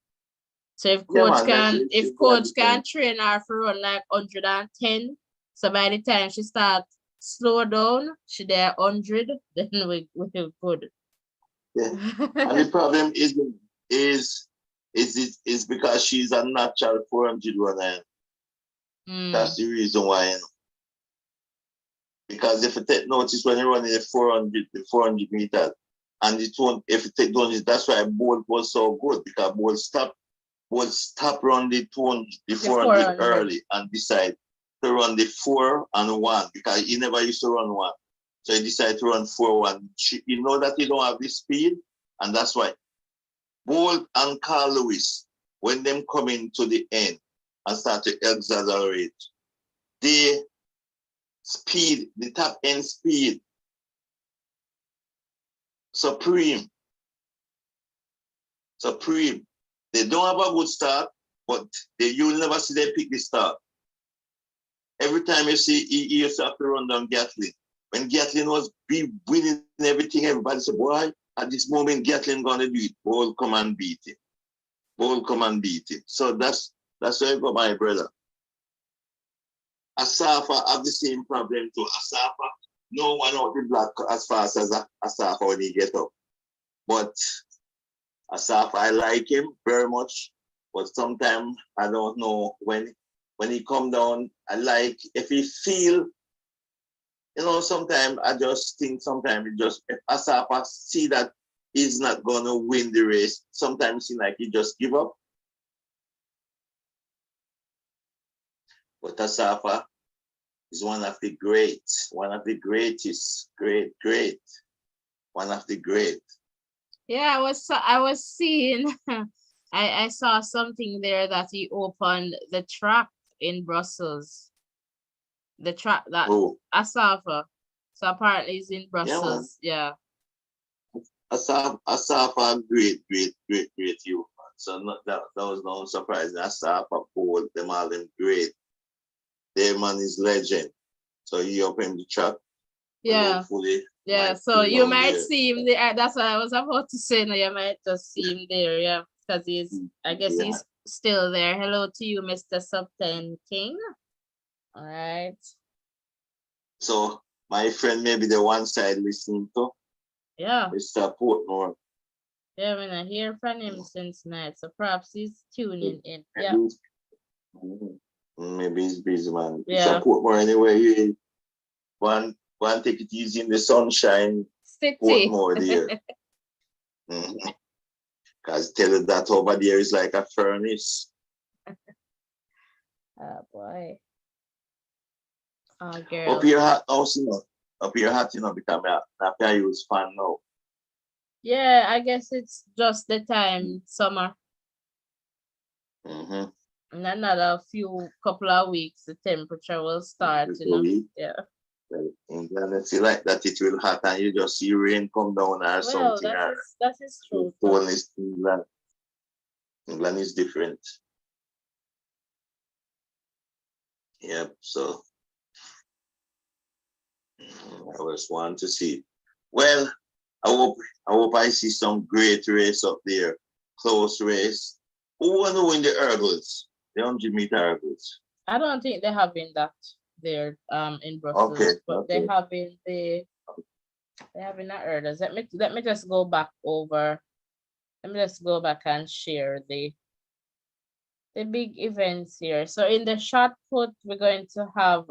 So if coach can train her for run like 110, so by the time she starts slow down, she there 100, then we good. Yeah. And the problem is because she's a natural 400 runner. That's the reason why. Because if you take notice when you're running the 400 meters, and it won't, if you take notice, that's why Bolt was so good, because Bolt stop run the 400 early and decide to run the 4 and 1, because he never used to run 1. So he decided to run 4-1. You know that he don't have the speed, and that's why Bolt and Carl Lewis, when them come into the end and start to accelerate, they speed, the top end speed, supreme. They don't have a good start, but you'll never see them pick the start. Every time you see he used to have to run down Gatlin. When Gatlin was winning everything, everybody said, boy, at this moment Gatlin gonna do it. Ball come and beat him. So that's why I got my brother. Asafa have the same problem too. Asafa, no one out the block as fast as Asafa when he get up. But Asafa, I like him very much. But sometimes I don't know when he come down, I like if he feel, sometimes I just think if Asafa see that he's not gonna win the race, sometimes he like he just give up. But Asafa is one of the greats, one of the greatest, great. One of the great. Yeah, I was seeing I saw something there that he opened the track in Brussels. The track that Asafa. So apparently he's in Brussels. Yeah. Asafa great you. So that was no surprise. Asafa, Paul, them all them great. Their man is legend. So he opened the track. Yeah. Yeah. So you might see him there. That's what I was about to say. No, you might just see him there, yeah. Because he's still there. Hello to you, Mr. Subten King. All right. So my friend maybe the one side listening to. Yeah. Mr. Portmore. Yeah, when I hear from him since night. So perhaps he's tuning in. Yeah. Maybe he's busy, man. Yeah. Mr. Portmore anyway. You one take it easy in the sunshine. City. Portmore there. Because tell you that over there is like a furnace. Oh boy. Oh girl. Up your hat also, up your hat, because I use fan now. Yeah, I guess it's just the time, summer. Mm-hmm. In another couple of weeks, the temperature will start, Yeah. And let's see like that it will hot and you just see rain come down or something. That is true. England is different. Yep. So I was want to see. Well, I hope I see some great race up there. Close race. Who wanna win the hurdles? The 100-meter hurdles. I don't think they have been that there in Okay, Brussels, but okay. they have been that hurdles. Let me just go back over. Let me just go back and share the big events here. So in the shot put, we're going to have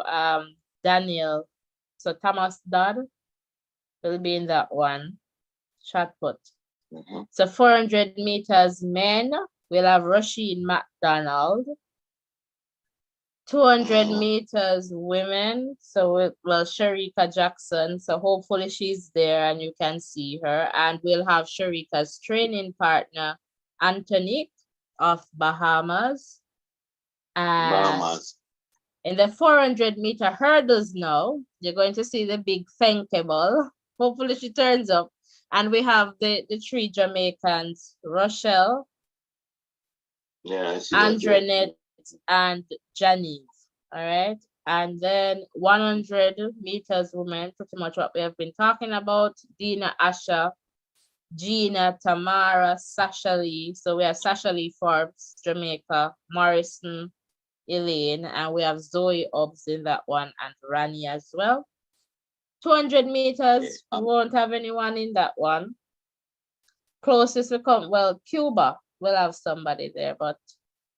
Daniel. So Thomas Dodd will be in that one. Shot put. Mm-hmm. So 400 meters men, we'll have Rasheen McDonald. 200 meters women, so well, Sharika Jackson. So hopefully she's there and you can see her. And we'll have Sharika's training partner, Antonique of Bahamas. And Bahamas. in the 400-meter hurdles now, you're going to see the big Fenkable. Hopefully she turns up. And we have the three Jamaicans, Rochelle, Yeah, I see that. Andrenet, and Janice. All right. And then 100 meters women, pretty much what we have been talking about. Dina, Asha, Gina, Tamara, Sasha Lee. So we have Sasha Lee Forbes, Jamaica, Morrison, Elaine, and we have Zoe Obbs in that one, and Rani as well. 200 meters, we won't have anyone in that one. Closest we come, well, Cuba will have somebody there, but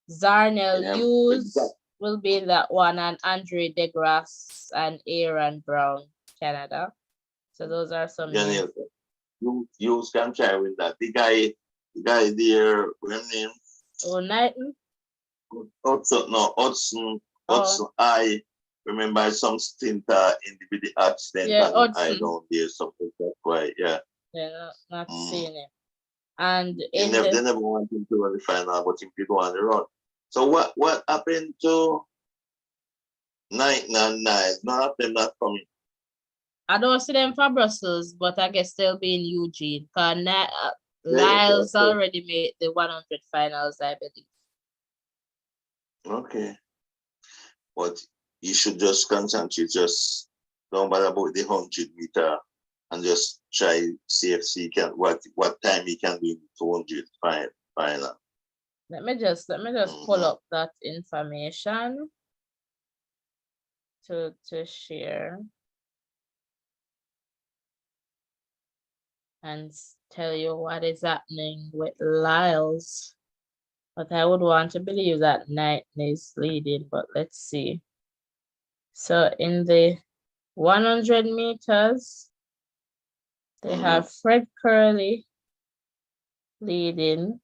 Zarnell Hughes will be in that one, and Andre DeGrasse and Aaron Brown, Canada. So those are some names. You can try with that. The guy there, what's name? Oh, Knighton? Hudson. I remember some stint with the accident and I don't hear something that way. Yeah. Yeah, not seeing it. And they never want him to run the final, but him to go on the run. So what happened to Knighton and Niles? None of them not coming. I don't see them for Brussels, but I guess they'll be in Eugene. Because Lyles already made the 100 finals, I believe. Okay. But you should just concentrate, just don't bother about the 100-meter and just try see if he can what time he can do in 200 final. Let me just pull up that information to share and tell you what is happening with Lyles. But I would want to believe that Knighton is leading, but let's see. So in the 100 meters, they have Fred Curley leading,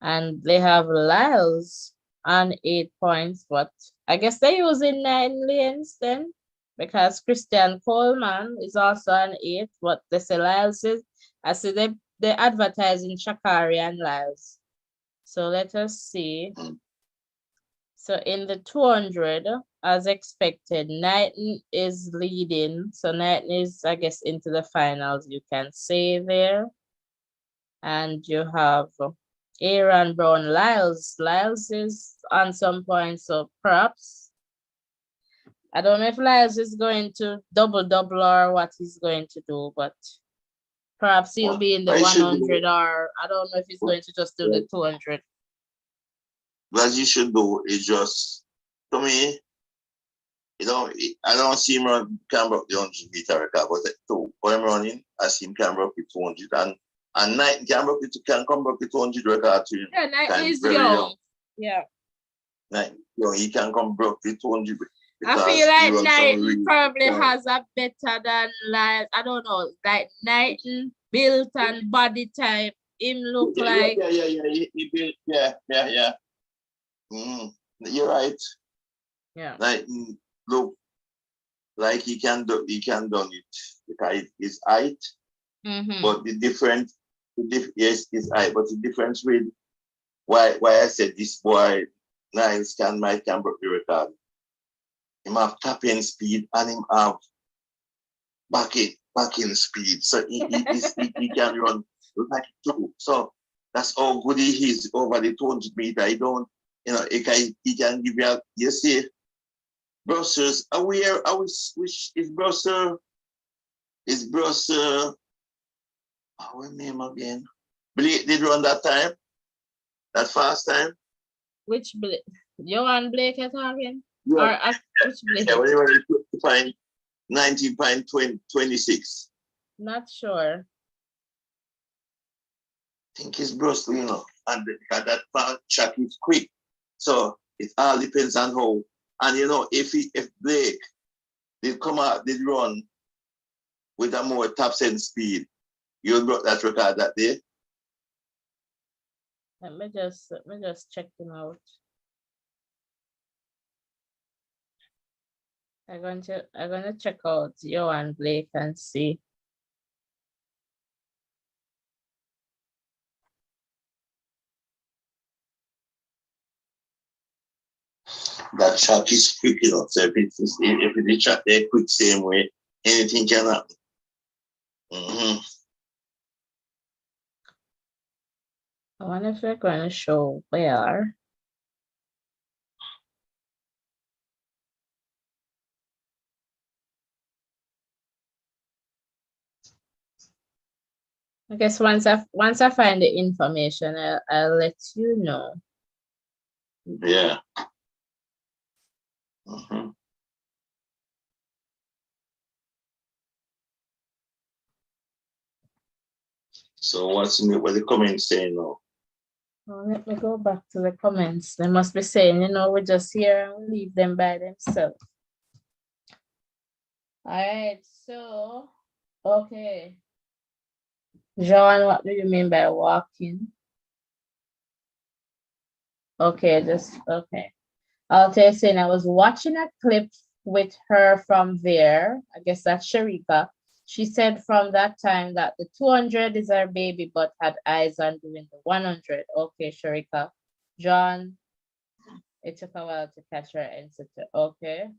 and they have Lyles on 8 points, but I guess they're using 9 lanes then, because Christian Coleman is also on 8, but they say Lyles is, I see they're advertising Shakari and Lyles. So let us see. So in the 200, as expected, Knighton is leading. So Knighton is, I guess, into the finals, you can say there. And you have Aaron Brown, Lyles. Lyles is on some points, so perhaps. I don't know if Lyles is going to double or what he's going to do, but perhaps he'll be in the 100, or I don't know if he's going to just do the 200. What you should do is just, to me, I don't see him run Canberra the 100-meter record, but when I'm running, I see him Canberra with 200, and Knight Canberra can come back with 200 record too. Yeah, Knight is young. Yeah. Knight, he can come back with 200. I feel like Knighton probably has a better than, like, I don't know, like Knighton built and body type. Him look like. He built, yeah. You're right. Yeah. Knighton look like he can do it because his height. But the difference, yes, his height, but the difference with why I said this boy Niles can break the record. Him have tapping speed and him have backing speed. So he can run like two. So that's how good he is over the 200 meter. He don't, he can give you you see, Brussels, where I was, which is Brussels, what name again? Blake did run that time, that fast time. Which Blake? Johan Blake you're talking? Yeah, Or which Blake? yeah, when you were to find 19.26. Not sure. I think it's Brussels, you know, and because that fast track is quick. So it all depends on how, and you know, if Blake did come out, did run with a more top end speed, you would broke that record that day. Let me just check him out. I'm gonna check out Johan Blake and see. That track is quick, you know. So if it's track there quick same way, anything can happen. Mm-hmm. I wonder if they're going to show where. I guess once I find the information, I'll let you know. Yeah. Mm-hmm. So what the comments saying now? Well, let me go back to the comments. They must be saying, you know, we're just here and we leave them by themselves. All right, so okay. John, what do you mean by walking? Okay, okay. I'll tell you saying I was watching a clip with her from there. I guess that's Sharika. She said from that time that the 200 is her baby, but had eyes on doing the 100. Okay, Sharika. John, it took a while to catch her answer. Okay.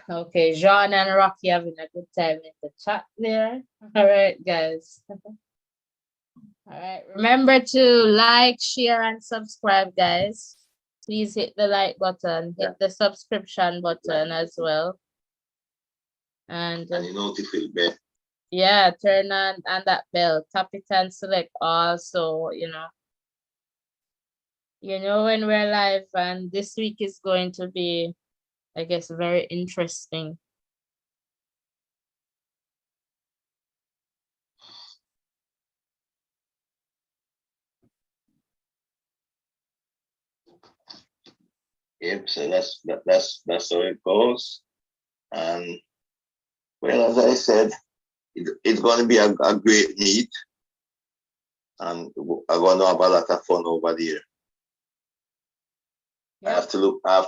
Okay, John and Rocky having a good time in the chat there. All right, guys. All right. Remember to like, share, and subscribe, guys. Please hit the like button, hit the subscription button as well. And you notify bell. Yeah, turn on that bell, tap it and select all. So, you know when we're live, and this week is going to be, I guess, very interesting. Yep, so that's how it goes. And well, as I said, it's going to be a great meet, and I'm going to have a lot of fun over there. Yep. I have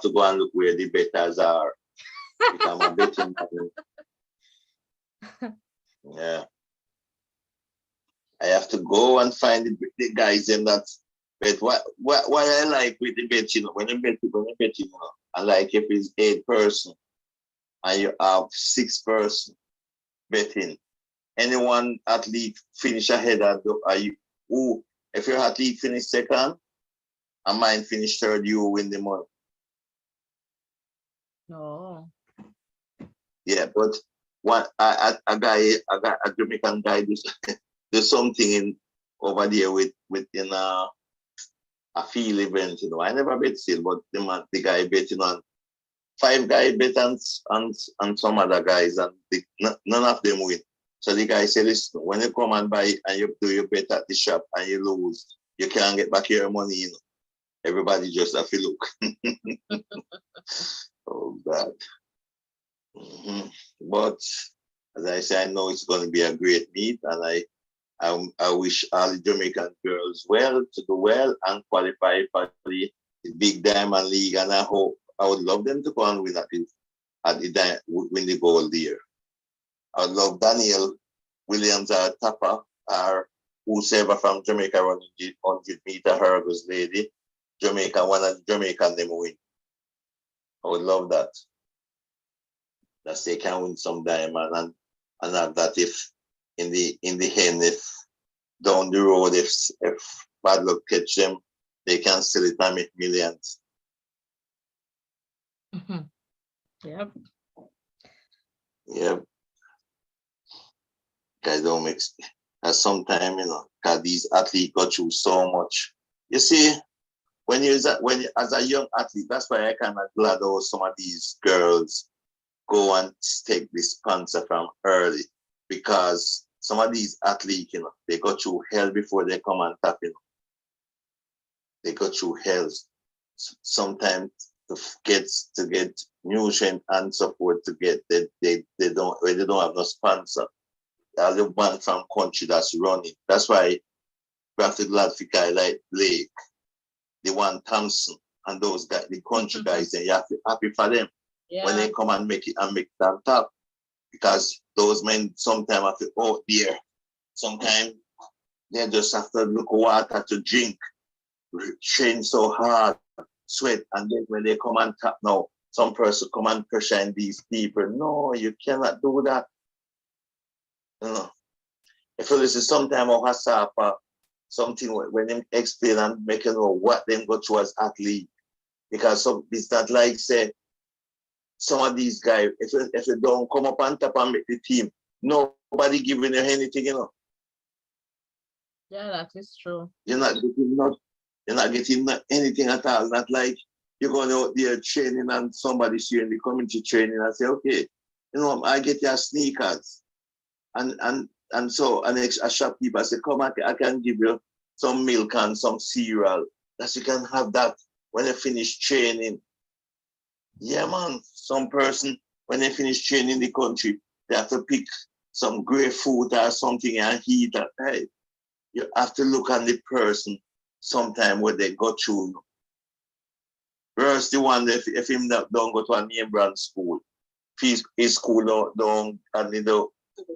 to go and look where the betters are. Because I'm a betting man. Yeah. I have to go and find the guys in that bet. What I like with the bet, you know, when I bet, you know, I like if it's 8 person and you have 6 person betting. Anyone athlete finish ahead of you, if your athlete finish second and mine finish third, you win the money. Oh. Yeah, but a Jamaican guy there's something over there with a field event, you know. I never bet still, but the guy betting on 5 guys bet on some other guys, and none of them win. So the guy said, listen, when you come and buy and you do your bet at the shop and you lose, you can't get back your money, you know. Everybody just have to look. Oh God. Mm-hmm. But as I say, I know it's going to be a great meet, and I wish all the Jamaican girls well to do well and qualify for the Big Diamond League, and I would love them to go and win win the gold there. I would love Daniel Williams or Tapa or whoever from Jamaica running the 100-meter hurdles lady. Jamaica, one of the Jamaican them win. I would love that. That they can win some diamond and have that if in the end, if down the road, if bad luck catch them, they can sell it and make millions. Mm-hmm. Yep. Yeah, guys don't make sometimes, cause these athletes go through so much. You see, when you as a young athlete, that's why I kind of glad how some of these girls go and take the sponsor from early, because some of these athletes, they go through hell before they come and tap. They go through hell. Sometimes to get nutrient and support to get they don't when they don't have no sponsor. They are the one from country that's running. That's why we have to glad for guy like Blake, the one Thompson, and those guys, the country guys, and you have to happy for them when Yeah. they come and make it and make it on top. Because those men sometimes have to out there. Sometimes they just have to look water to drink, train so hard, sweat, and then when they come and tap now, some person come and pressure these people. No, you cannot do that. You know. If you listen sometime on WhatsApp, something when them explain and make you know what them go through as athlete. Because it's not like say some of these guys, if you don't come up on top and make the team, nobody giving you anything. Yeah, that is true. You're not getting anything at all. Not like you're going out there training and somebody sharing the community training and say, okay, I get your sneakers. And a shopkeeper say, come, I can give you some milk and some cereal. That you can have that when you finish training. Yeah, man. Some person, when they finish training in the country, they have to pick some grapefruit or something and eat that. Hey, you have to look on the person sometime what they go through. Whereas the one if him don't go to a name brand school, his school don't and they don't.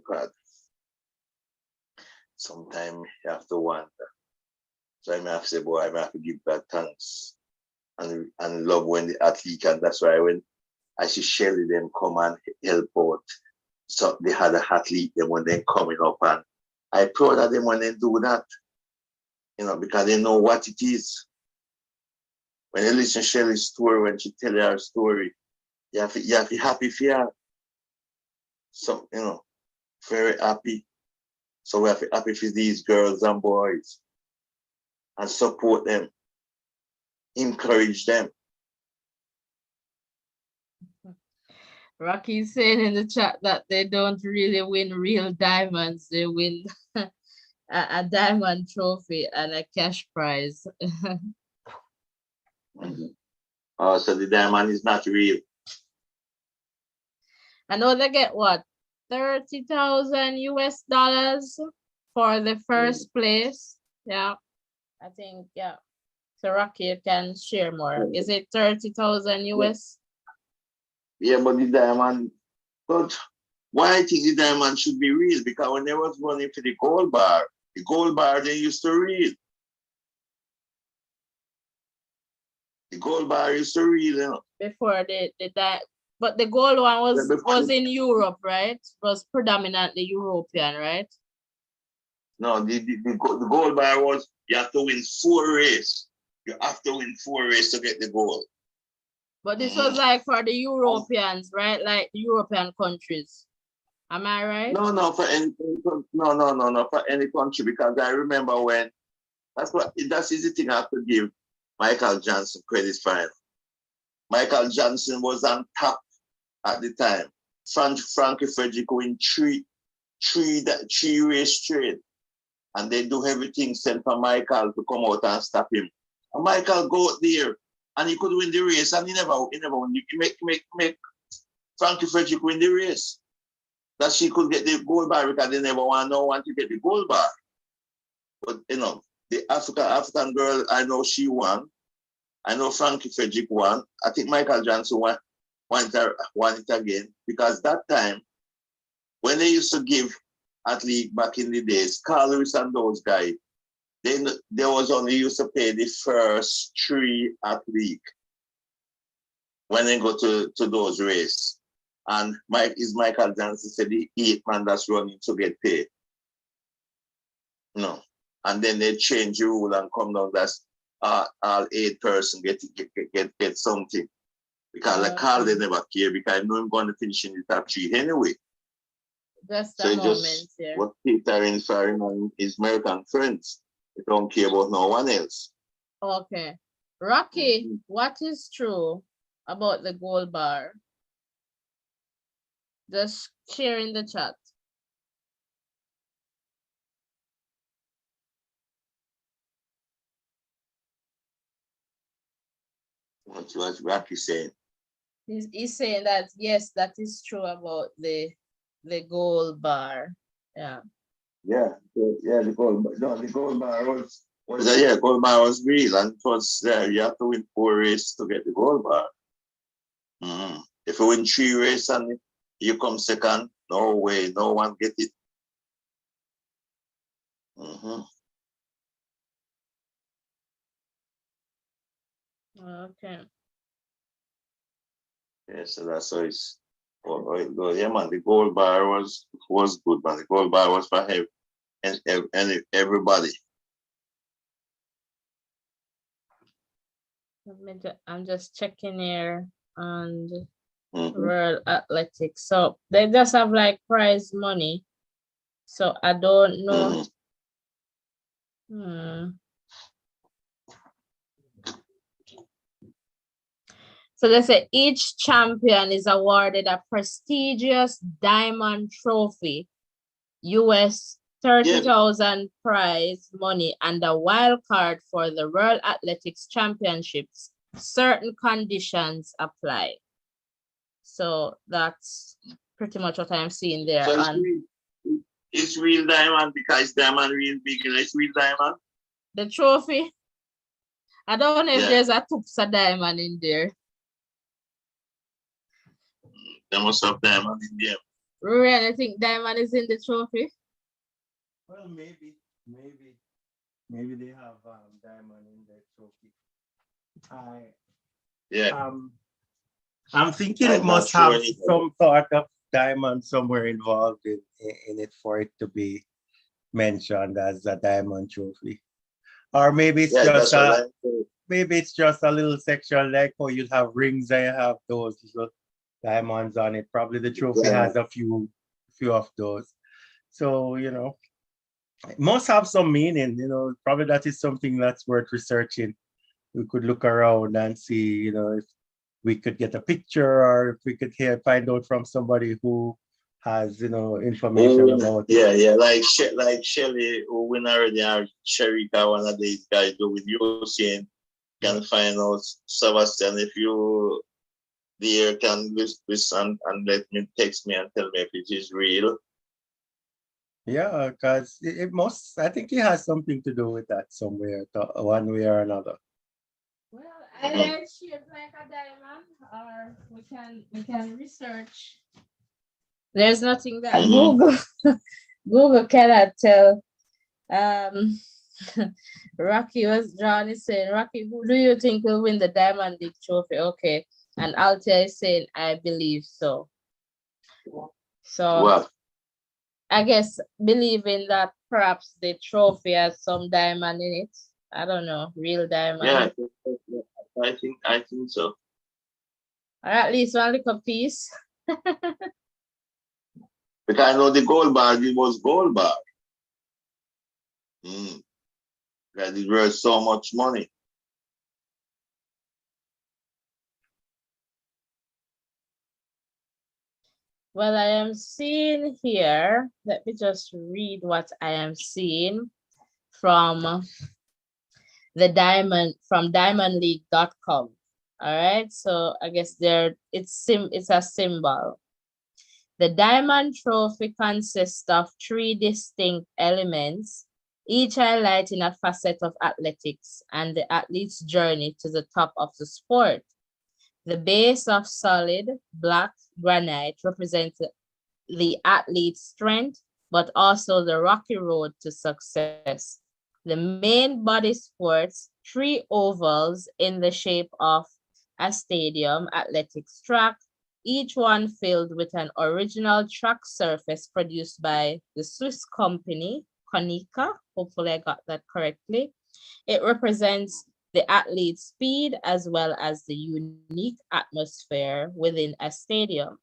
God, sometimes you have to wonder. So I may have to say, boy, I may have to give that thanks and love when the athlete can. That's why when I see Shelly them come and help out, so they had an athlete them when they coming up, and I proud of them when they do that, because they know what it is. When you listen to Shelly's story, when she tell her story, you have to be happy for her. So, very happy. So we have to be happy for these girls and boys and support them, encourage them. Rocky's saying in the chat that they don't really win real diamonds. They win a diamond trophy and a cash prize. So the diamond is not real. I know they get what? 30,000 US dollars for the first place. Yeah, I think, yeah. So Rocky can share more. Is it 30,000 US? Yeah, but but why I think the diamond should be real? Because when they was running for the gold bar they used to real. The gold bar used to real, Before that, but the gold one was in Europe, right? Was predominantly European, right? No, the gold bar was you have to win 4 races. You have to win 4 races to get the gold. But this was like for the Europeans, right? Like the European countries. Am I right? No, for any for any country, because I remember when that's the thing I have to give Michael Johnson credit for. Michael Johnson was on top at the time. Frankie Frederick win three race straight. And they do everything sent for Michael to come out and stop him. And Michael go out there and he could win the race and he never won. You make Frankie Frederick win the race. That she could get the gold bar because they never want no one to get the gold bar. But the African girl, I know she won. I know Frankie Frederick won. I think Michael Johnson won it again. Because that time, when they used to give athlete back in the days, Carl Lewis and those guys, they was only used to pay the first 3 athletes when they go to those races. And Michael Johnson said the 8 man that's running to get paid. No. And then they change the rule and come down that's all 8 person get something. Because like Carl, they never care because I know I'm going to finish in the top 3 anyway. Just so a it moment just here. what catering for his American friends. They don't care about no one else. Okay. Rocky, what is true about the gold bar? Just share in the chat. What Rocky saying? He's saying that yes, that is true about the gold bar. Yeah. Yeah, the gold bar. No, the gold bar gold bar was real, and it was you have to win 4 races to get the gold bar. Mm-hmm. If you win 3 races and you come second, no way, no one get it. Mm-hmm. Okay. Yeah, so that's how it's. Yeah, man, the gold bar was good, man. The gold bar was for everybody. I'm just checking here on World Athletics. So they just have like prize money. So I don't know. So they say each champion is awarded a prestigious diamond trophy, US 30,000 prize money, and a wild card for the World Athletics Championships. Certain conditions apply. So that's pretty much what I'm seeing there. So it's real diamond because diamond real big, and it's real diamond. The trophy. I don't know if there's a Thompson diamond in there. There must have diamond in there. Really think diamond is in the trophy? Well, maybe they have diamond in their trophy. I'm thinking it must have some sort of diamond somewhere involved in it for it to be mentioned as a diamond trophy. Or maybe it's just a little section like how you have rings and you have those little diamonds on it. Probably the trophy has a few of those. So, it must have some meaning, probably that is something that's worth researching. We could look around and see, if we could get a picture or if we could find out from somebody who has, information about it. Yeah, like Shelly, who win already, or Sherika, one of these guys do with you saying, can find out Sebastian if you there can listen and let me text me and tell me if it is real. Yeah, because I think it has something to do with that somewhere, one way or another. Well, I learned shaped like a diamond, or we can research. There's nothing that Google cannot tell. Rocky was John is saying, Rocky, who do you think will win the Diamond League trophy? Okay. And Altia is saying, I believe so. So what? I guess believing that perhaps the trophy has some diamond in it. I don't know, real diamond. Yeah, I think so. Or at least one little piece. Because I know the gold bar, it was gold bar. That is worth so much money. Well, I am seeing here, let me just read what I am seeing from diamondleague.com. All right, so I guess it's a symbol. The diamond trophy consists of 3 distinct elements, each highlighting a facet of athletics and the athlete's journey to the top of the sport. The base of solid black granite represents the athlete's strength, but also the rocky road to success. The main body sports 3 ovals in the shape of a stadium athletics track, each one filled with an original track surface produced by the Swiss company Konica. Hopefully I got that correctly. It represents the athlete's speed, as well as the unique atmosphere within a stadium.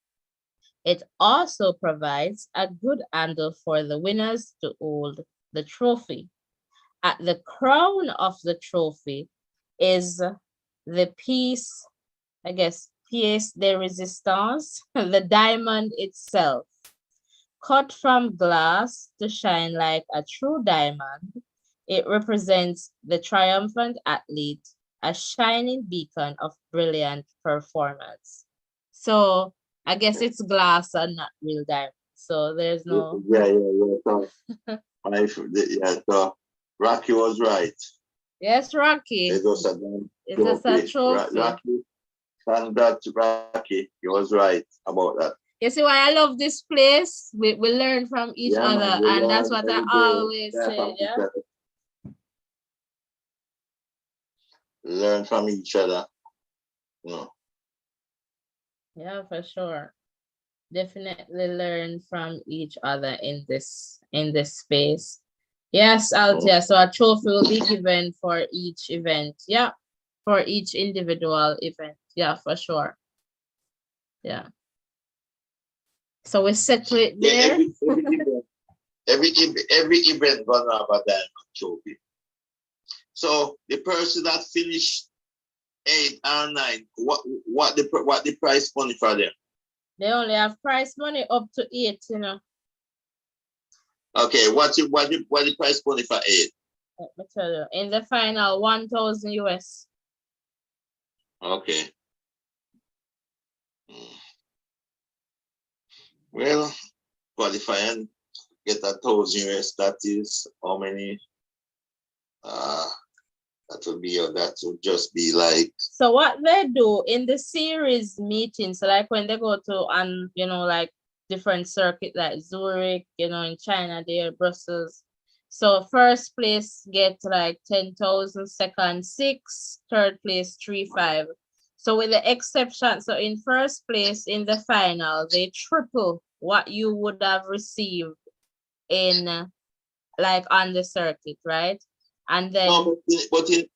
It also provides a good angle for the winners to hold the trophy. At the crown of the trophy is the piece, I guess, pièce de résistance, the diamond itself. Cut from glass to shine like a true diamond, it represents the triumphant athlete, a shining beacon of brilliant performance. So I guess it's glass and not real diamond. So there's no. Yeah. So, yeah, so Rocky was right. Yes, Rocky. It was a It's a trophy. Rocky, congrats, Rocky. He was right about that. You see why I love this place? We learn from each Yeah, man, other, we and that's learn what I every day. always Learn say. from each Yeah. other. Learn from each other. No. Yeah, for sure. Definitely learn from each other in this space. Yes, Altia. So a trophy will be given for each event. Yeah, for each individual event. Yeah, for sure. Yeah. So we settle it Yeah, there. every event gonna have a diamond trophy. So the person that finished 8 or 9, what the price money for them? They only have prize money up to 8, you know. Okay, what the price money for 8? Let me tell you. In the final, 1,000 US. Okay. Well, qualify and get 1,000 US. That is how many? That would just be like. So what they do in the series meetings, like when they go to like different circuit like Zurich, in China, there, Brussels. So first place get like 10,000, second 6, third place 3,500. So with the exception, so in first place in the final, they triple what you would have received in like on the circuit, right? And then but in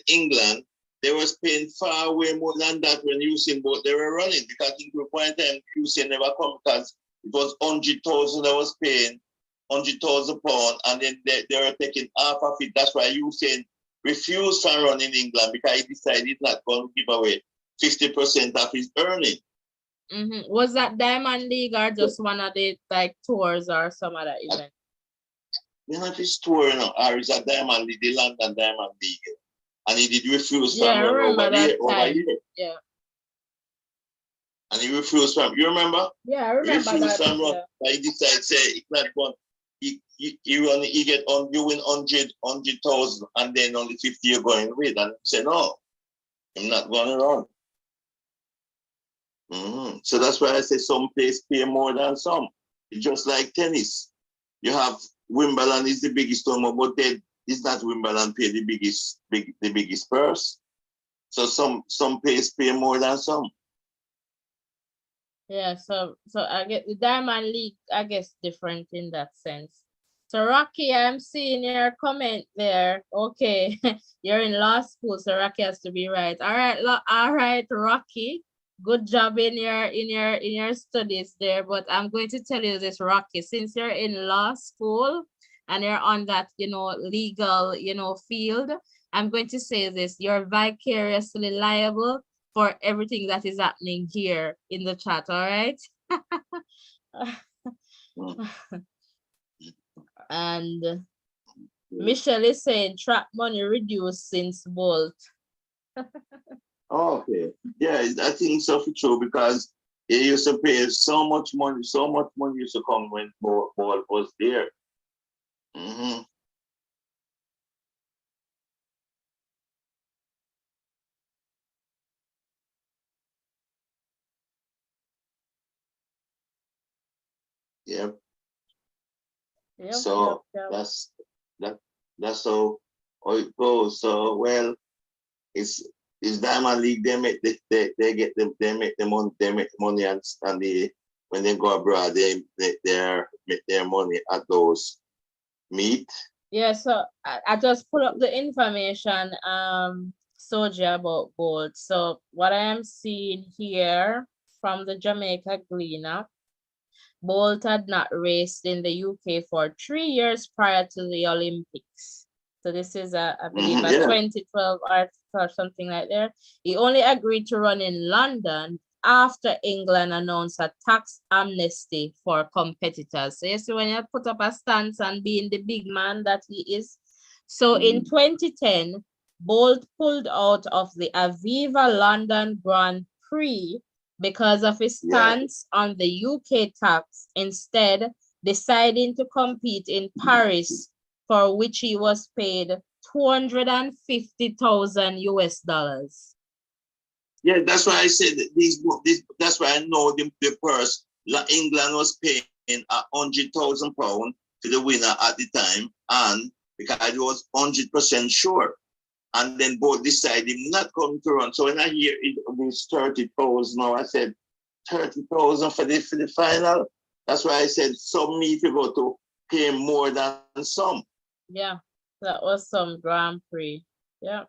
England, they was paying far way more than that when Usain Bolt they were running, because in the point time Usain never come, because it was 100,000 they was paying, 100,000 pounds, and then they were taking half of it. That's why Usain refused from running in England, because he decided not going to give away 50% of his earning. Was that Diamond League or just one of the like tours or some other event? If it's tour, or it's a Diamond League, the London Diamond League, and he did refuse from I remember over that here. time. Yeah. And he refused from. You remember? Yeah, I remember he refused that. From run. He decided say it's not going. He get on. You win 100,000, and then only 50 you're going with, and he said no, I'm not going to run. So that's why I say some place pay more than some. It's just like tennis. You have Wimbledon is the biggest tournament, but then it's not Wimbledon pay the biggest purse. So some place pay more than some. Yeah, so I get the Diamond League, I guess, different in that sense. So Rocky, I'm seeing your comment there. Okay, you're in law school, so Rocky has to be right. All right, Rocky. Good job in your studies there. But I'm going to tell you this, Rocky, since you're in law school and you're on that, legal, field, I'm going to say this, you're vicariously liable for everything that is happening here in the chat, all right? And Michelle is saying trap money reduced since Bolt. Okay. Yeah, I think so for true, because he used to pay so much money used to come when Ball was there. Yep. So that's how it goes. So well, it's Diamond League. They make the money and when they go abroad they make their money at those meet. Yeah, so I just put up the information, Soji, about Bolt. So what I am seeing here from the Jamaica Gleaner, Bolt had not raced in the UK for 3 years prior to the Olympics. So this is I believe a Yeah. 2012 article or something like that. He only agreed to run in London after England announced a tax amnesty for competitors. So you see, when you put up a stance and being the big man that he is. So in 2010, Bolt pulled out of the Aviva London Grand Prix because of his Yeah. stance on the UK tax, instead deciding to compete in Paris, for which he was paid 250,000 US dollars. Yeah, that's why I said that that's why I know the purse. England was paying £100,000 to the winner at the time, and because it was 100% sure. And then both decided not coming to run. So when I hear it was 30,000 now, I said 30,000 for the final. That's why I said some need to go to pay more than some. Yeah, that was some Grand Prix. Yeah.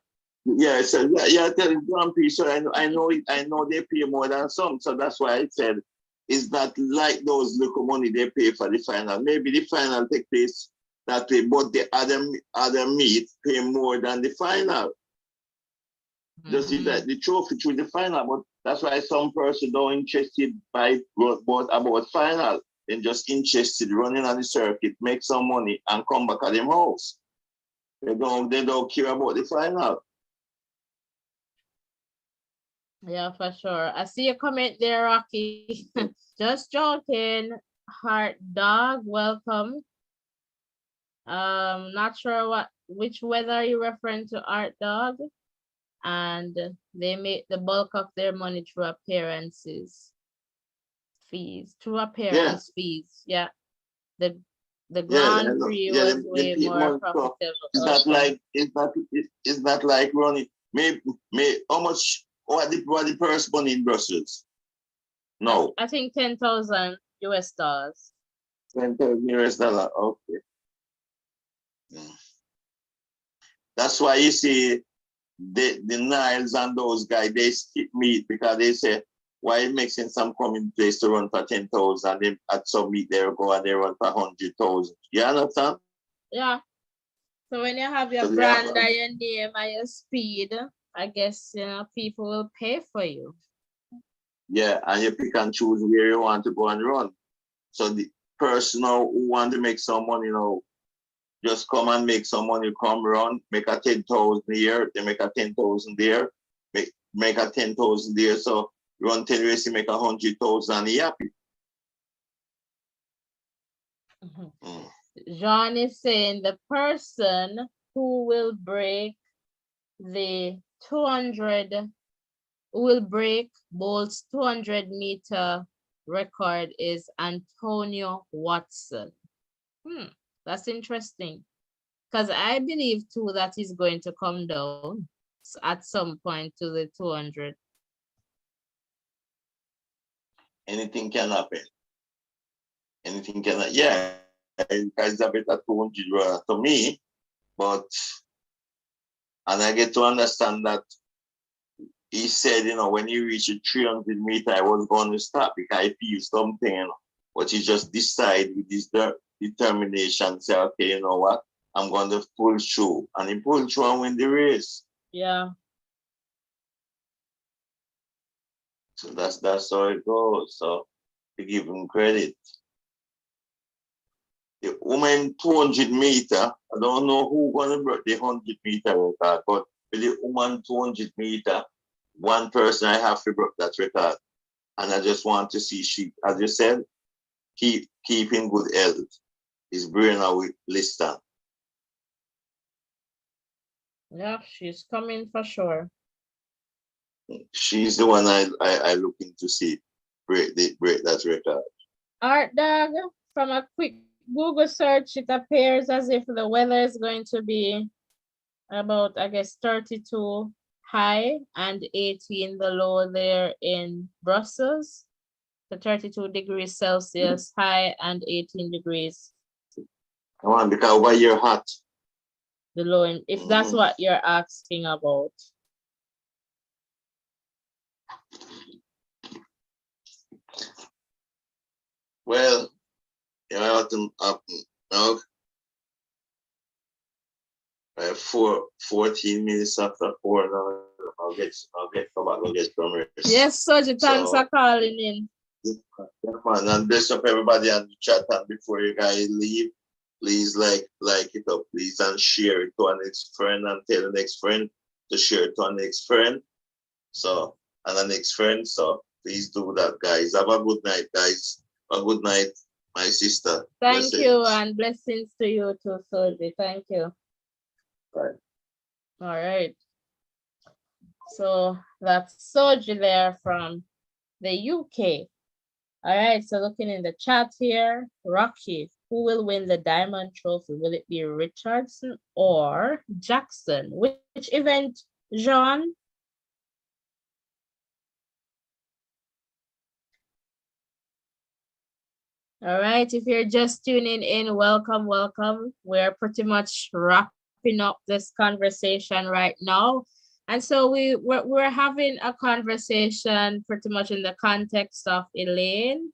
Yeah, so tell Grand Prix. So I know they pay more than some. So that's why I said it's not like those little money they pay for the final. Maybe the final take place that way, but the other meet pay more than the final. Just that the trophy through the final, but that's why some person don't interested by about final. They're just interested running on the circuit, make some money, and come back at them house. They don't care about the final. Yeah, for sure. I see a comment there, Rocky. Just joking. Heart Dog, welcome. Not sure which weather you're referring to, Art Dog. And they make the bulk of their money through appearances fees. Fees. Yeah. The Grand Prix was way more profitable. It's not like running. May how much what the purse money in Brussels? No. I think 10,000 US dollars. 10,000 US dollar. Okay. That's why you see the Niles and those guys, they skip meet because they say, why it makes sense some coming place to run for 10,000, then at some meet they go and they run for 100,000. You understand? Yeah. So when you have your brand and your name and your speed, I guess people will pay for you. Yeah, and you pick and choose where you want to go and run. So the person who want to make some money, just come and make some money, come run, make a 10,000 here, they make a 10,000 there, make a 10,000 there. So run 10 races, make 100,000 and you happy. John is saying the person who will break the 200, who will break Bolt's 200-meter record is Antonio Watson. That's interesting. Because I believe too that he's going to come down at some point to the 200. Anything can happen. Anything can happen. Yeah, guys have it at 200 to me, but and I get to understand that he said, when he reached 300 meter, I was going to stop because I feel something, but he just decided with his determination, say, okay, you know what, I'm going to pull through. And he pulled through and win the race. Yeah. So that's how it goes. So to give him credit. The woman 200 meter, I don't know who going to break the 100 meter record, but with the woman 200 meter, one person I have to break that record. And I just want to see she, as you said, keep in good health. His brain with Lister. Yeah, she's coming for sure. She's the one I looking to see break that record. Art Dog, from a quick Google search, it appears as if the weather is going to be about, I guess, 32 high and 18 the low there in Brussels. So 32 degrees Celsius high and 18 degrees. Come on, because over here hot. below, if that's what you're asking about. Well, you know what happened now? 14 minutes after 4 now. Come back and get some rest. Yes, Soji, thanks for calling in. Yeah, man, and bless up everybody on the chat. And before you guys leave, please like it up, please, and share it to our next friend, and tell the next friend to share it to our next friend. So, and the next friend. So please do that, guys. Have a good night, guys. A good night, my sister. Thank you, and blessings to you too, Soji. Thank you. Bye. All right. So that's Soji there from the UK. All right, so looking in the chat here, Rocky, who will win the Diamond Trophy? Will it be Richardson or Jackson? Which event, Jean? All right, if you're just tuning in, welcome, welcome. We're pretty much wrapping up this conversation right now. And so we're having a conversation pretty much in the context of Elaine,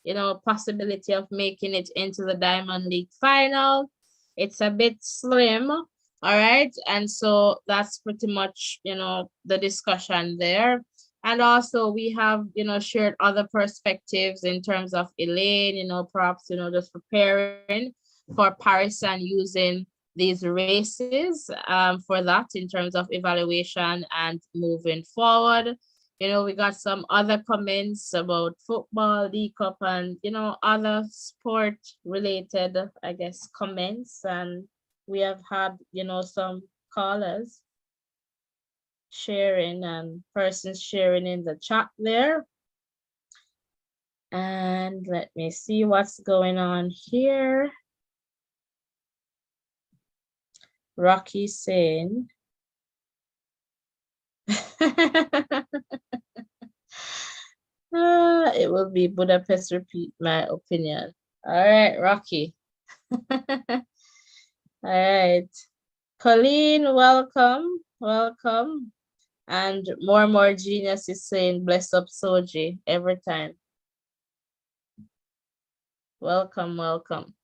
you know, possibility of making it into the Diamond League final. It's a bit slim, all right? And so that's pretty much, you know, the discussion there. And also we have, you know, shared other perspectives in terms of Elaine, you know, perhaps, you know, just preparing for Paris and using these races for that in terms of evaluation and moving forward. You know, we got some other comments about football, League Cup, and, you know, other sport related, I guess, comments. And we have had, you know, some callers sharing and persons sharing in the chat there. And let me see what's going on here. Rocky saying, it will be Budapest repeat my opinion. All right, Rocky. All right. Colleen, welcome. Welcome. And more genius is saying bless up Soji every time. Welcome, welcome.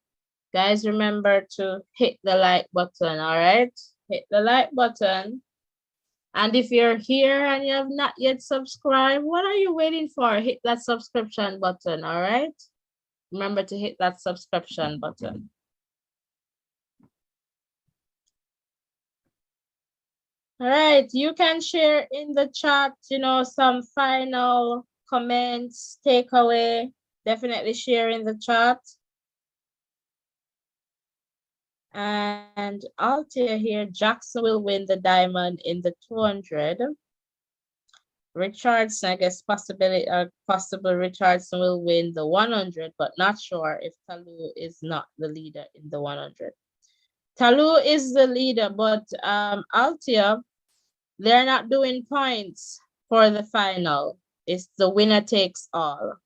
Guys, remember to hit the like button, all right? Hit the like button. And if you're here and you have not yet subscribed, what are you waiting for? Hit that subscription button, all right? Remember to hit that subscription button. All right, you can share in the chat, you know, some final comments, takeaway. Definitely share in the chat. And Altia here, Jackson will win the diamond in the 200. Richardson, I guess possible Richardson will win the 100, but not sure if Talu is not the leader in the 100. Talu is the leader, but Altia, they're not doing points for the final. It's the winner takes all.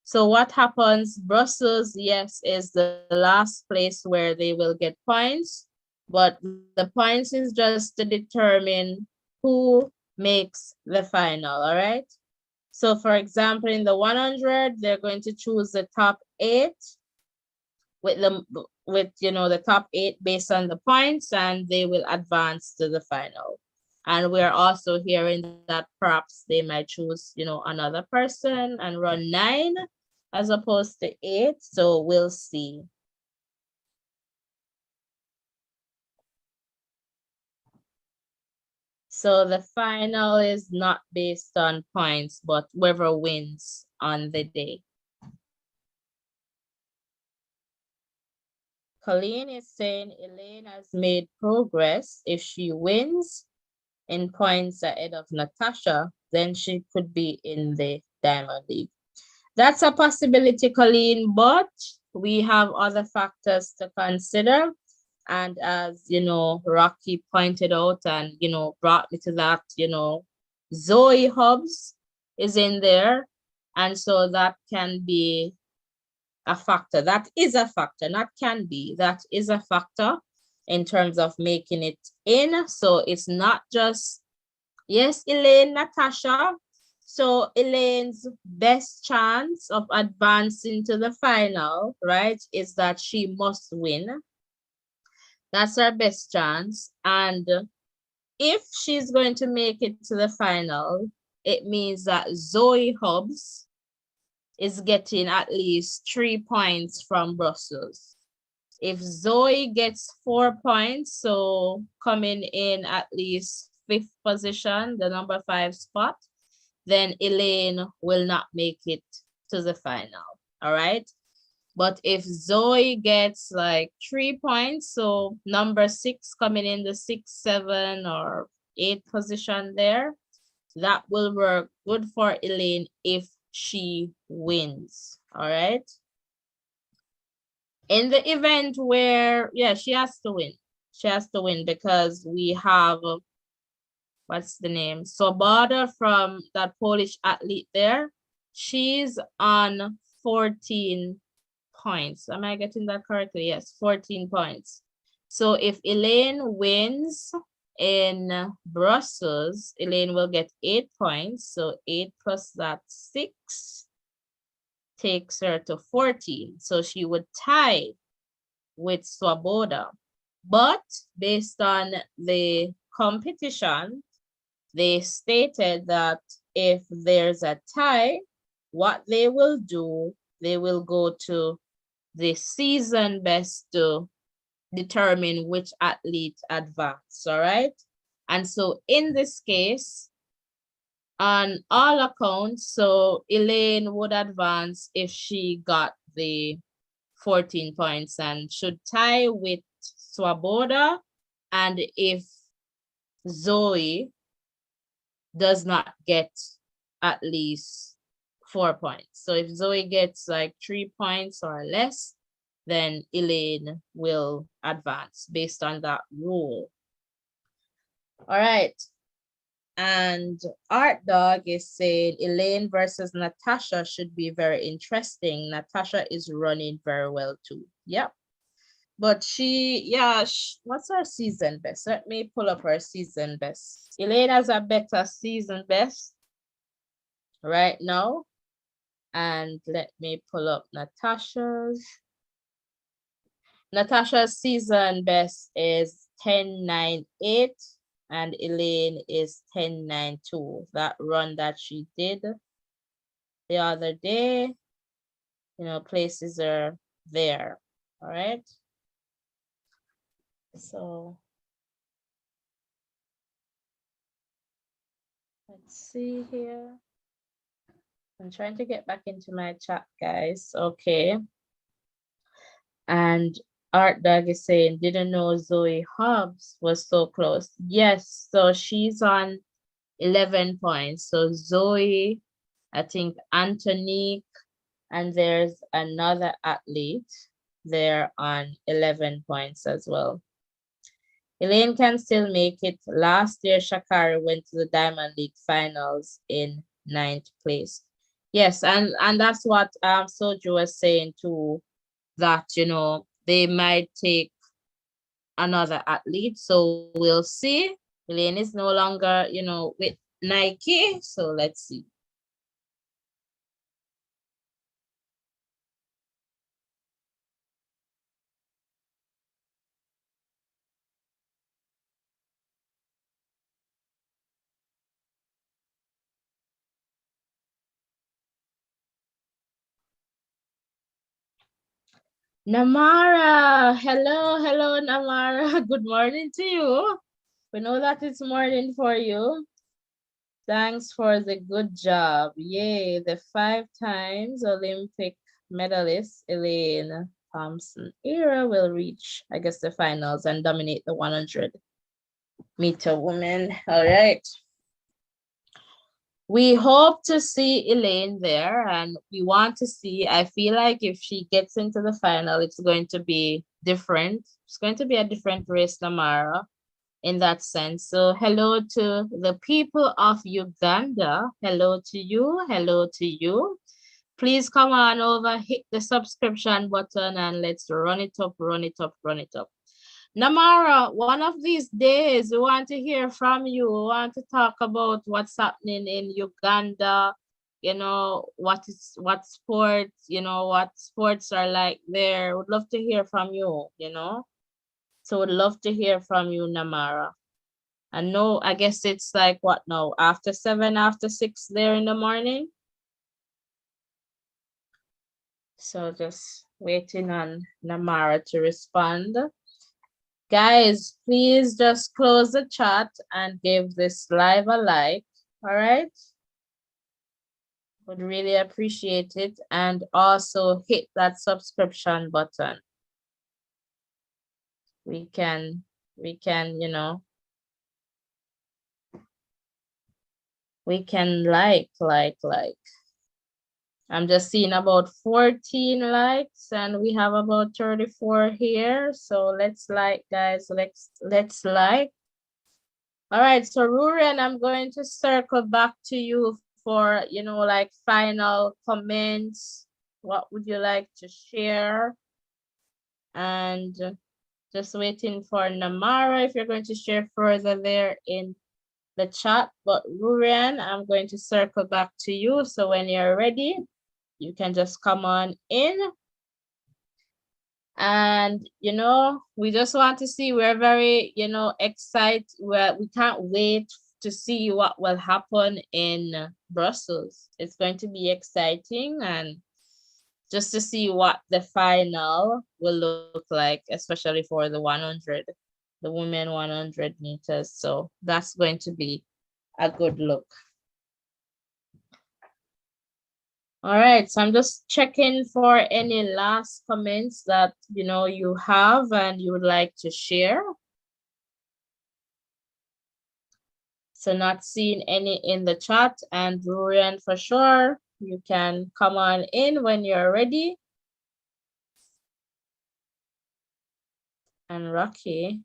So what happens, Brussels, yes, is the last place where they will get points, but the points is just to determine who makes the final, all right? So for example, in the 100, they're going to choose the top 8 with you know, the top 8 based on the points, and they will advance to the final. And we're also hearing that perhaps they might choose, you know, another person and run 9 as opposed to 8. So we'll see. So the final is not based on points, but whoever wins on the day. Colleen is saying Elaine has made progress. If she wins in points ahead of Natasha, then she could be in the Diamond League. That's a possibility, Colleen, but we have other factors to consider. And as, you know, Rocky pointed out and, you know, brought me to that, you know, Zoe Hobbs is in there. And so that can be a factor. That is a factor, not can be. That is a factor in terms of making it in. So it's not just, yes, Elaine, Natasha. So Elaine's best chance of advancing to the final, right, is that she must win. That's her best chance. And if she's going to make it to the final, it means that Zoe Hobbs is getting at least 3 points from Brussels. If Zoe gets 4 points, so coming in at least 5th position, the number 5 spot, then Elaine will not make it to the final. All right. But if Zoe gets like 3 points, so number 6 coming in the 6, 7, or 8 position there, that will work good for Elaine if she wins. All right. In the event where, yeah, she has to win. She has to win because we have, what's the name? Swoboda from that Polish athlete there. She's on 14 points. Am I getting that correctly? Yes, 14 points. So if Elaine wins in Brussels, Elaine will get 8 points. So 8 plus that 6 takes her to 14. So she would tie with Swoboda. But based on the competition, they stated that if there's a tie, what they will do, they will go to the season best to determine which athlete advance, all right? And so in this case, on all accounts, so Elaine would advance if she got the 14 points and should tie with Swoboda. And if Zoe does not get at least 4 points. So if Zoe gets like 3 points or less, then Elaine will advance based on that rule. All right. And Art Dog is saying Elaine versus Natasha should be very interesting. Natasha is running very well too. Yep. But she, yeah, what's her season best? Let me pull up her season best. Elaine has a better season best right now. And let me pull up Natasha's. Natasha's season best is 10.98 and Elaine is 10.92. That run that she did the other day, you know, places are there. All right. So let's see here. I'm trying to get back into my chat, guys. Okay. And Art Dog is saying, didn't know Zoe Hobbs was so close. Yes, so she's on 11 points. So Zoe, I think Antonique, and there's another athlete there on 11 points as well. Elaine can still make it. Last year, Shakari went to the Diamond League finals in 9th place. Yes, and that's what Soju was saying too, that, you know, they might take another athlete. So we'll see. Elaine is no longer, you know, with Nike. So let's see. Namara, hello, Namara. Good morning to you. We know that it's morning for you. Thanks for the good job. Yay, the 5 times Olympic medalist, Elaine Thompson-Herah will reach, I guess, the finals and dominate the 100-meter women. All right. We hope to see Elaine there, and we want to see, I feel like if she gets into the final, it's going to be different. It's going to be a different race, Namara, in that sense. So hello to the people of Uganda. Hello to you. Hello to you. Please come on over, hit the subscription button, and let's run it up, run it up, run it up. Namara, one of these days we want to hear from you. We want to talk about what's happening in Uganda, what sports, what sports are like there. Would love to hear from you. So would love to hear from you, Namara. I know, I guess it's like what now? After 7, after 6 there in the morning. So just waiting on Namara to respond. Guys, please just close the chat and give this live a like. All right. Would really appreciate it. And also hit that subscription button. We can, we can like. I'm just seeing about 14 likes and we have about 34 here. So let's like, guys, let's like. All right, so Rurian, I'm going to circle back to you for, like final comments. What would you like to share? And just waiting for Namara if you're going to share further there in the chat. But Rurian, I'm going to circle back to you. So when you're ready, you can just come on in. And, we just want to see, we're very, excited. We can't wait to see what will happen in Brussels. It's going to be exciting and just to see what the final will look like, especially for the 100, the women 100 meters. So that's going to be a good look. All right, so I'm just checking for any last comments that, you have and you would like to share. So not seeing any in the chat, and Rurian for sure, you can come on in when you're ready. And Rocky.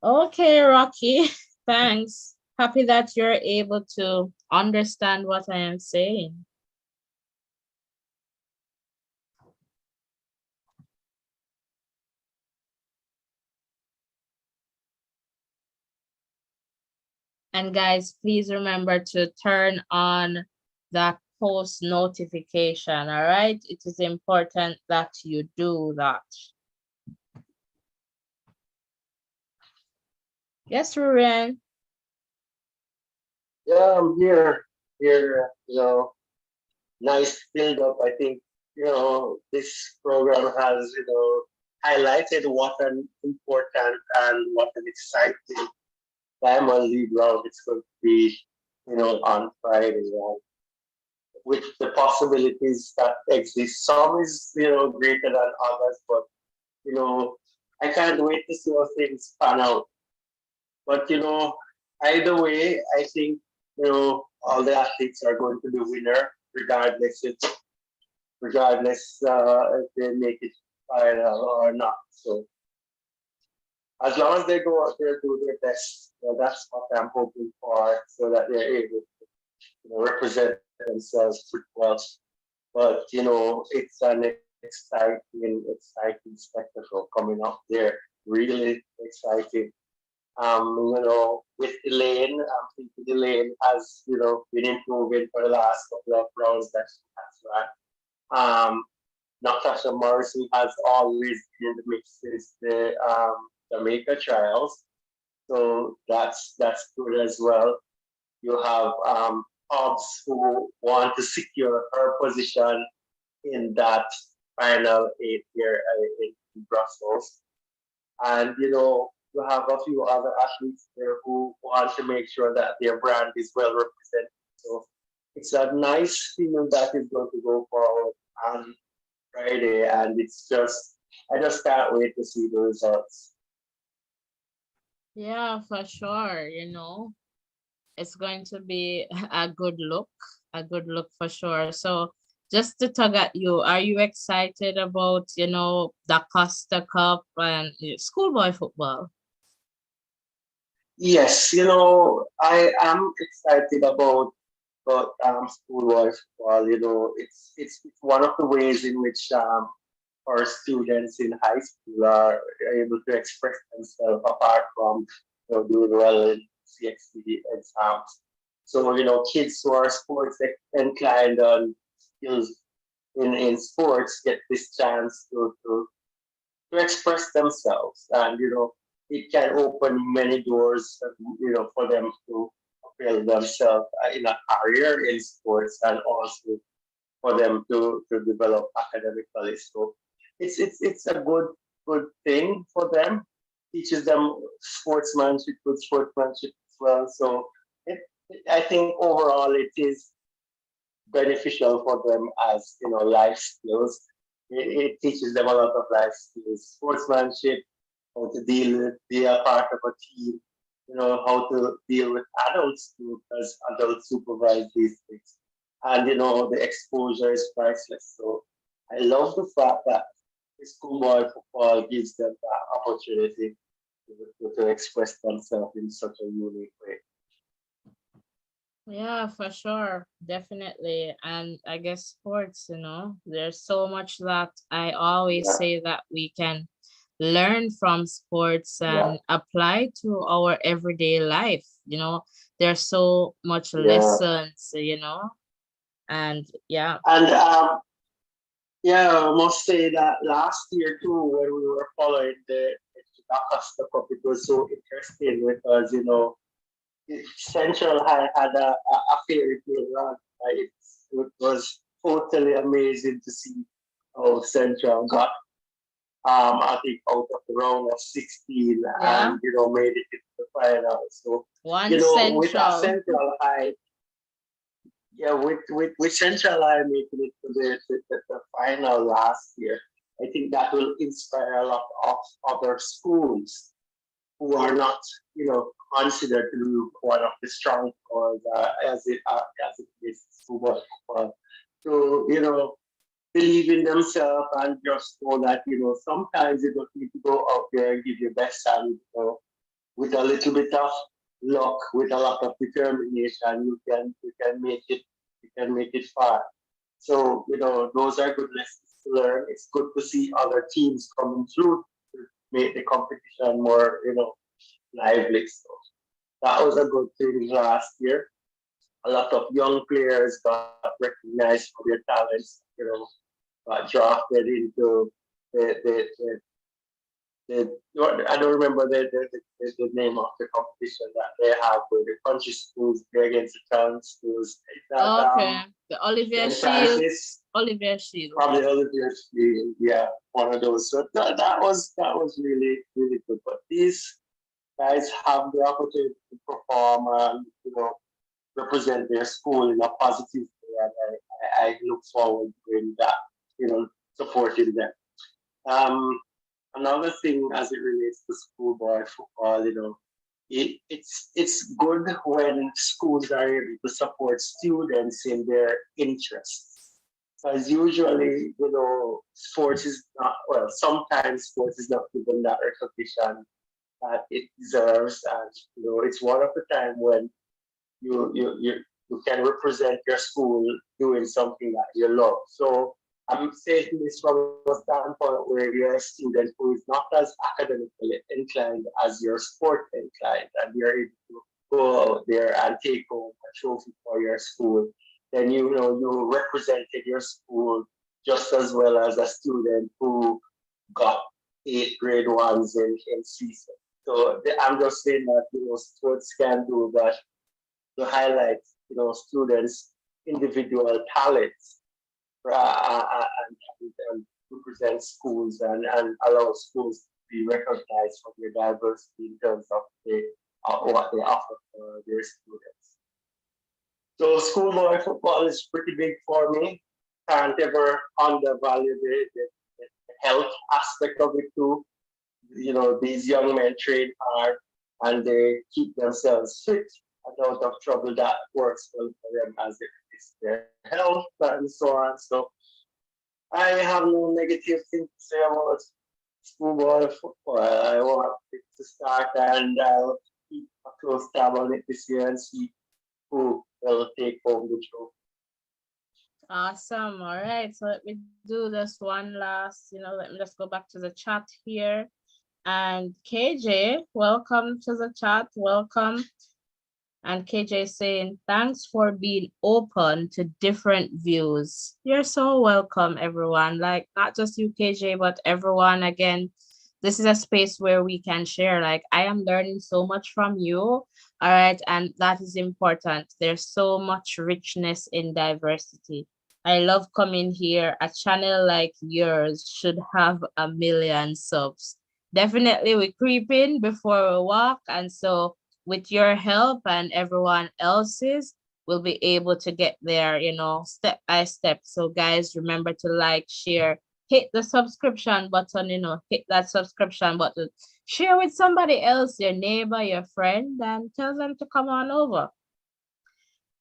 Okay, Rocky, thanks. Happy that you're able to understand what I am saying. And guys, please remember to turn on that post notification, all right? It is important that you do that. Yes, Rurian. Yeah, I'm here. Nice build up. I think, this program has, highlighted what an important and what an exciting Diamond League round it's going to be, on Friday. With the possibilities that exist. Some is, greater than others, but, I can't wait to see how things pan out. But, either way, I think, all the athletes are going to be winner, regardless if they make it final or not. So as long as they go out there and do their best, that's what I'm hoping for, so that they're able to, represent themselves well. But it's an exciting spectacle coming up there. Really exciting. With Elaine, I'm thinking Elaine has, been improving for the last couple of rounds that she has run. Natasha Morrison has always been in the mix since the Jamaica trials. So that's good as well. You have Hobbs, who want to secure her position in that final 8 here in Brussels. And, you have a few other athletes there who want to make sure that their brand is well represented. So it's a nice feeling that is going to go forward on Friday. And I just can't wait to see the results. Yeah, for sure. It's going to be a good look for sure. So just to tug at you, are you excited about, the Costa Cup and schoolboy football? Yes, I am excited about about schoolboy football. It's one of the ways in which our students in high school are able to express themselves apart from doing well in CXC exams. So kids who are sports inclined on skills in sports get this chance to express themselves, and it can open many doors, for them to fulfill themselves in a career in sports, and also for them to develop academically. So it's a good thing for them. Teaches them sportsmanship, good sportsmanship as well. So I think overall it is beneficial for them as life skills. It teaches them a lot of life skills, sportsmanship, how to be a part of a team, how to deal with adults too, because adults supervise these things. And the exposure is priceless. So I love the fact that the schoolboy football gives them that opportunity to express themselves in such a unique way. Yeah, for sure. Definitely. And I guess sports, there's so much that I always Yeah, say that we can learn from sports yeah, and apply to our everyday life. There's so much yeah. lessons, and yeah. And yeah, I must say that last year too, when we were following the Natasha Cup, it was so interesting because Central had a fairy tale run. Right? It was totally amazing to see how Central got, I think, out of the round of 16 Yeah. and made it into the final. So One with that central. Central high, yeah, with Central High making it to the final last year, I think that will inspire a lot of other schools who are not, considered to be one of the strong ones, as it is football. So believe in themselves and just know that sometimes you don't need to go out there and give your best, and with a little bit of luck, with a lot of determination, you can make it, far. So those are good lessons to learn. It's good to see other teams coming through to make the competition more lively. So that was a good thing last year. A lot of young players got recognized for their talents. Got drafted into the I don't remember the name of the competition that they have where the country schools play against the town schools. Is that Okay. The Olivier St. Shield. Francis? Olivier Shield. Probably Olivier Field, yeah, one of those. So that was really really good. But these guys have the opportunity to perform and represent their school in a positive way, and I look forward to doing that. Supporting them. Um, Another thing as it relates to schoolboy football, it's good when schools are able to support students in their interests. Because usually, sports is not, well, sometimes sports is not given that recognition that it deserves. And, it's one of the time when you can represent your school doing something that you love. So I'm saying this from a standpoint where you're a student who is not as academically inclined as your sport inclined, and you're able to go out there and take home a trophy for your school. Then you represented your school just as well as a student who got eight grade ones in season. So I'm just saying that sports can do that to highlight students' individual talents, and represent schools, and allow schools to be recognized for their diversity in terms of what they offer for their students. So schoolboy football is pretty big for me. Can't ever undervalue the health aspect of it too. These young men train hard and they keep themselves fit and out of trouble. That works well for them as it is their health and so on. So I have no negative thing to say about schoolboy football. I want it to start, and I'll keep a close tab on it this year and see who will take home the trophy. Awesome. All right. So let me do this one last, let me just go back to the chat here. And KJ, welcome to the chat. Welcome. And KJ saying, thanks for being open to different views. You're so welcome, everyone. Like, not just you, KJ, but everyone. Again, this is a space where we can share. Like, I am learning so much from you. All right. And that is important. There's so much richness in diversity. I love coming here. A channel like yours should have 1 million subs. Definitely, we creep in before we walk. And so, with your help and everyone else's, we'll be able to get there, step by step. So guys, remember to like, share, hit the subscription button, hit that subscription button, share with somebody else, your neighbor, your friend, and tell them to come on over.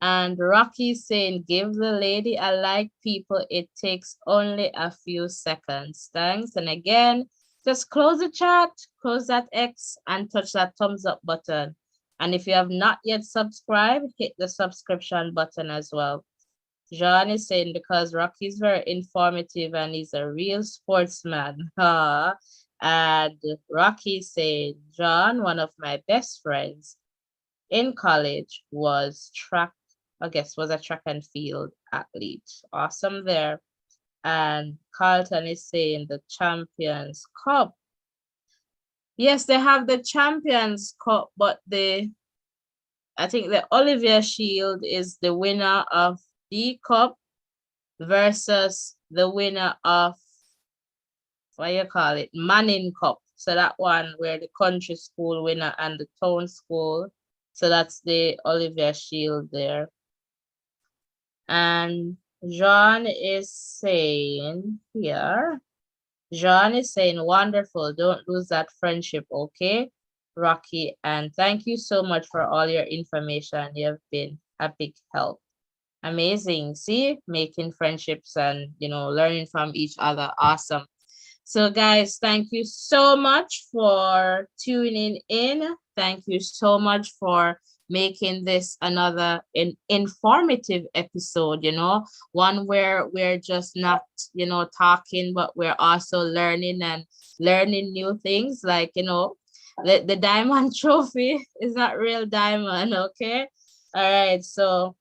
And Rocky saying, give the lady a like, people. It takes only a few seconds. Thanks. And again, just close the chat, close that X, and touch that thumbs up button. And if you have not yet subscribed, hit the subscription button as well. John is saying, because Rocky is very informative and he's a real sportsman. And Rocky said, John, one of my best friends in college was a track and field athlete. Awesome there. And Carlton is saying the Champions Cup. Yes, they have the Champions Cup, but I think the Olivier Shield is the winner of the cup versus the winner of, Manning Cup. So that one where the country school winner and the town school. So that's the Olivier Shield there. And John is saying here, wonderful. Don't lose that friendship, okay, Rocky? And thank you so much for all your information. You have been a big help. Amazing. See, making friendships and, learning from each other. Awesome. So guys, thank you so much for tuning in. Thank you so much for making this another informative episode, one where we're just not, talking, but we're also learning and learning new things. Like, the diamond trophy is not real diamond, okay? All right, so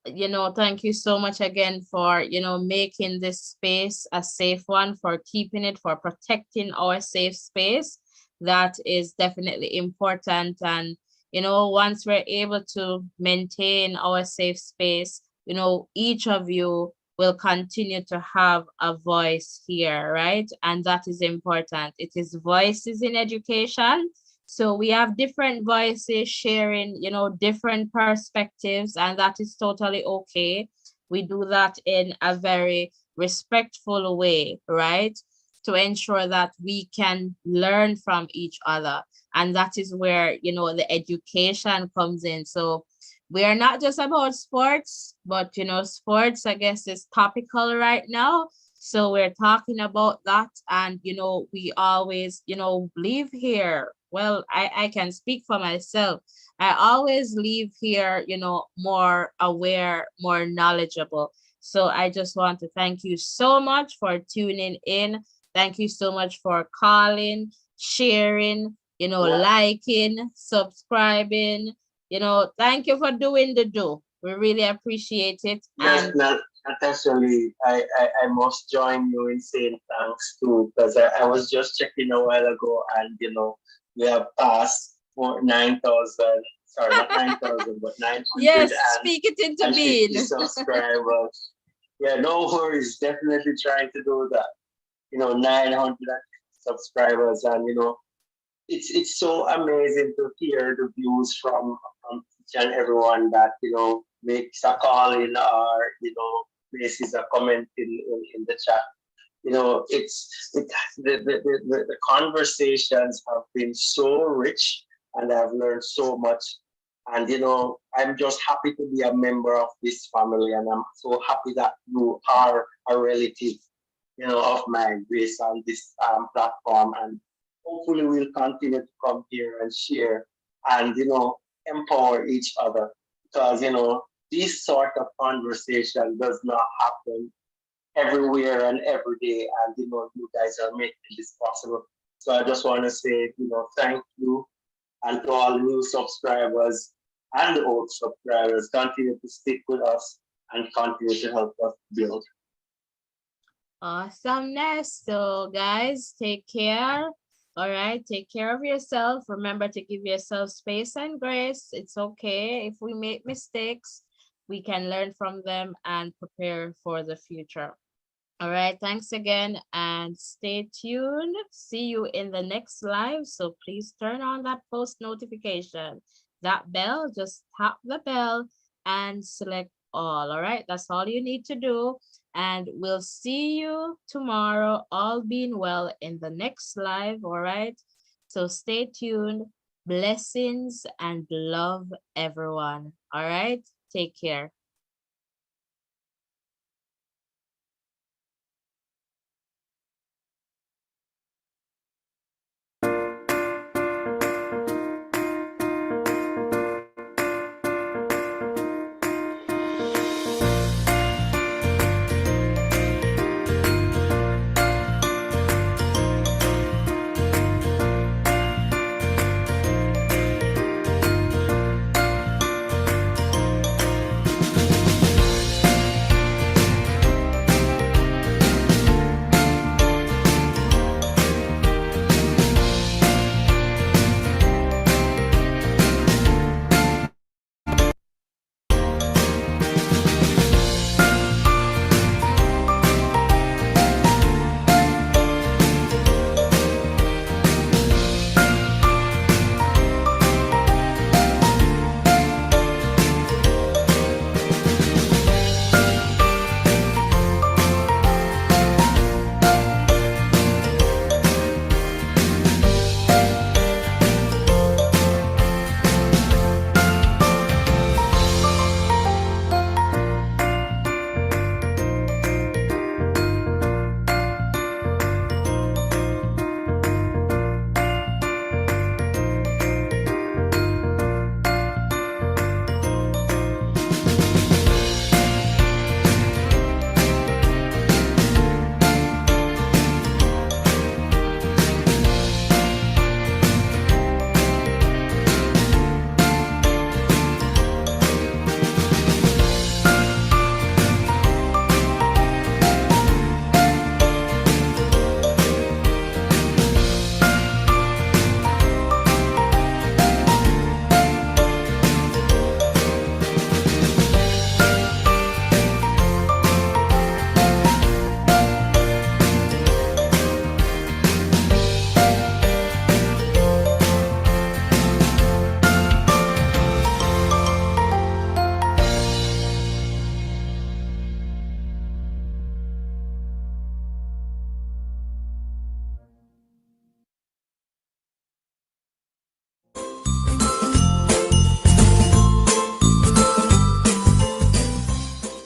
thank you so much again for, making this space a safe one, for keeping it, for protecting our safe space. That is definitely important. And, once we're able to maintain our safe space, each of you will continue to have a voice here, right? And that is important. It is voices in education. So we have different voices sharing, different perspectives, and that is totally okay. We do that in a very respectful way, right? To ensure that we can learn from each other. And that is where, the education comes in. So we are not just about sports, but, sports, I guess, is topical right now. So we're talking about that. And, we always, leave here. Well, I can speak for myself. I always leave here, more aware, more knowledgeable. So I just want to thank you so much for tuning in. Thank you so much for calling, sharing, liking, subscribing. Thank you for doing the do. We really appreciate it. Yes, Natasha, I must join you in saying thanks too, because I was just checking a while ago, and we have passed for 9,000. Sorry, not 9,000, but 900. Yes, speak it into being. Subscribers. Yeah, no worries. Definitely trying to do that. 900 subscribers, and it's so amazing to hear the views from each and everyone that makes a call in, or places a comment in the chat. The conversations have been so rich, and I've learned so much. And I'm just happy to be a member of this family, and I'm so happy that you are a relative, of mine based on this platform. And hopefully we'll continue to come here and share and empower each other, because, this sort of conversation does not happen everywhere and every day. And, you guys are making this possible. So I just want to say, thank you. And to all new subscribers and the old subscribers, continue to stick with us and continue to help us build. Awesomeness. So guys, take care. All right, take care of yourself. Remember to give yourself space and grace. It's okay if we make mistakes. We can learn from them and prepare for the future. All right, thanks again and stay tuned. See you in the next live. So please turn on that post notification. That bell, just tap the bell and select all right, that's all you need to do, and we'll see you tomorrow, all being well, in the next live. All right, so stay tuned. Blessings and love, everyone. All right, take care.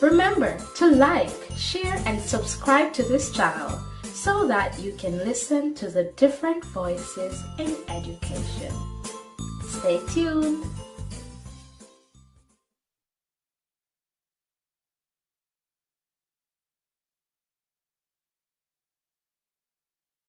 Remember to like, share, and subscribe to this channel so that you can listen to the different voices in education. Stay tuned.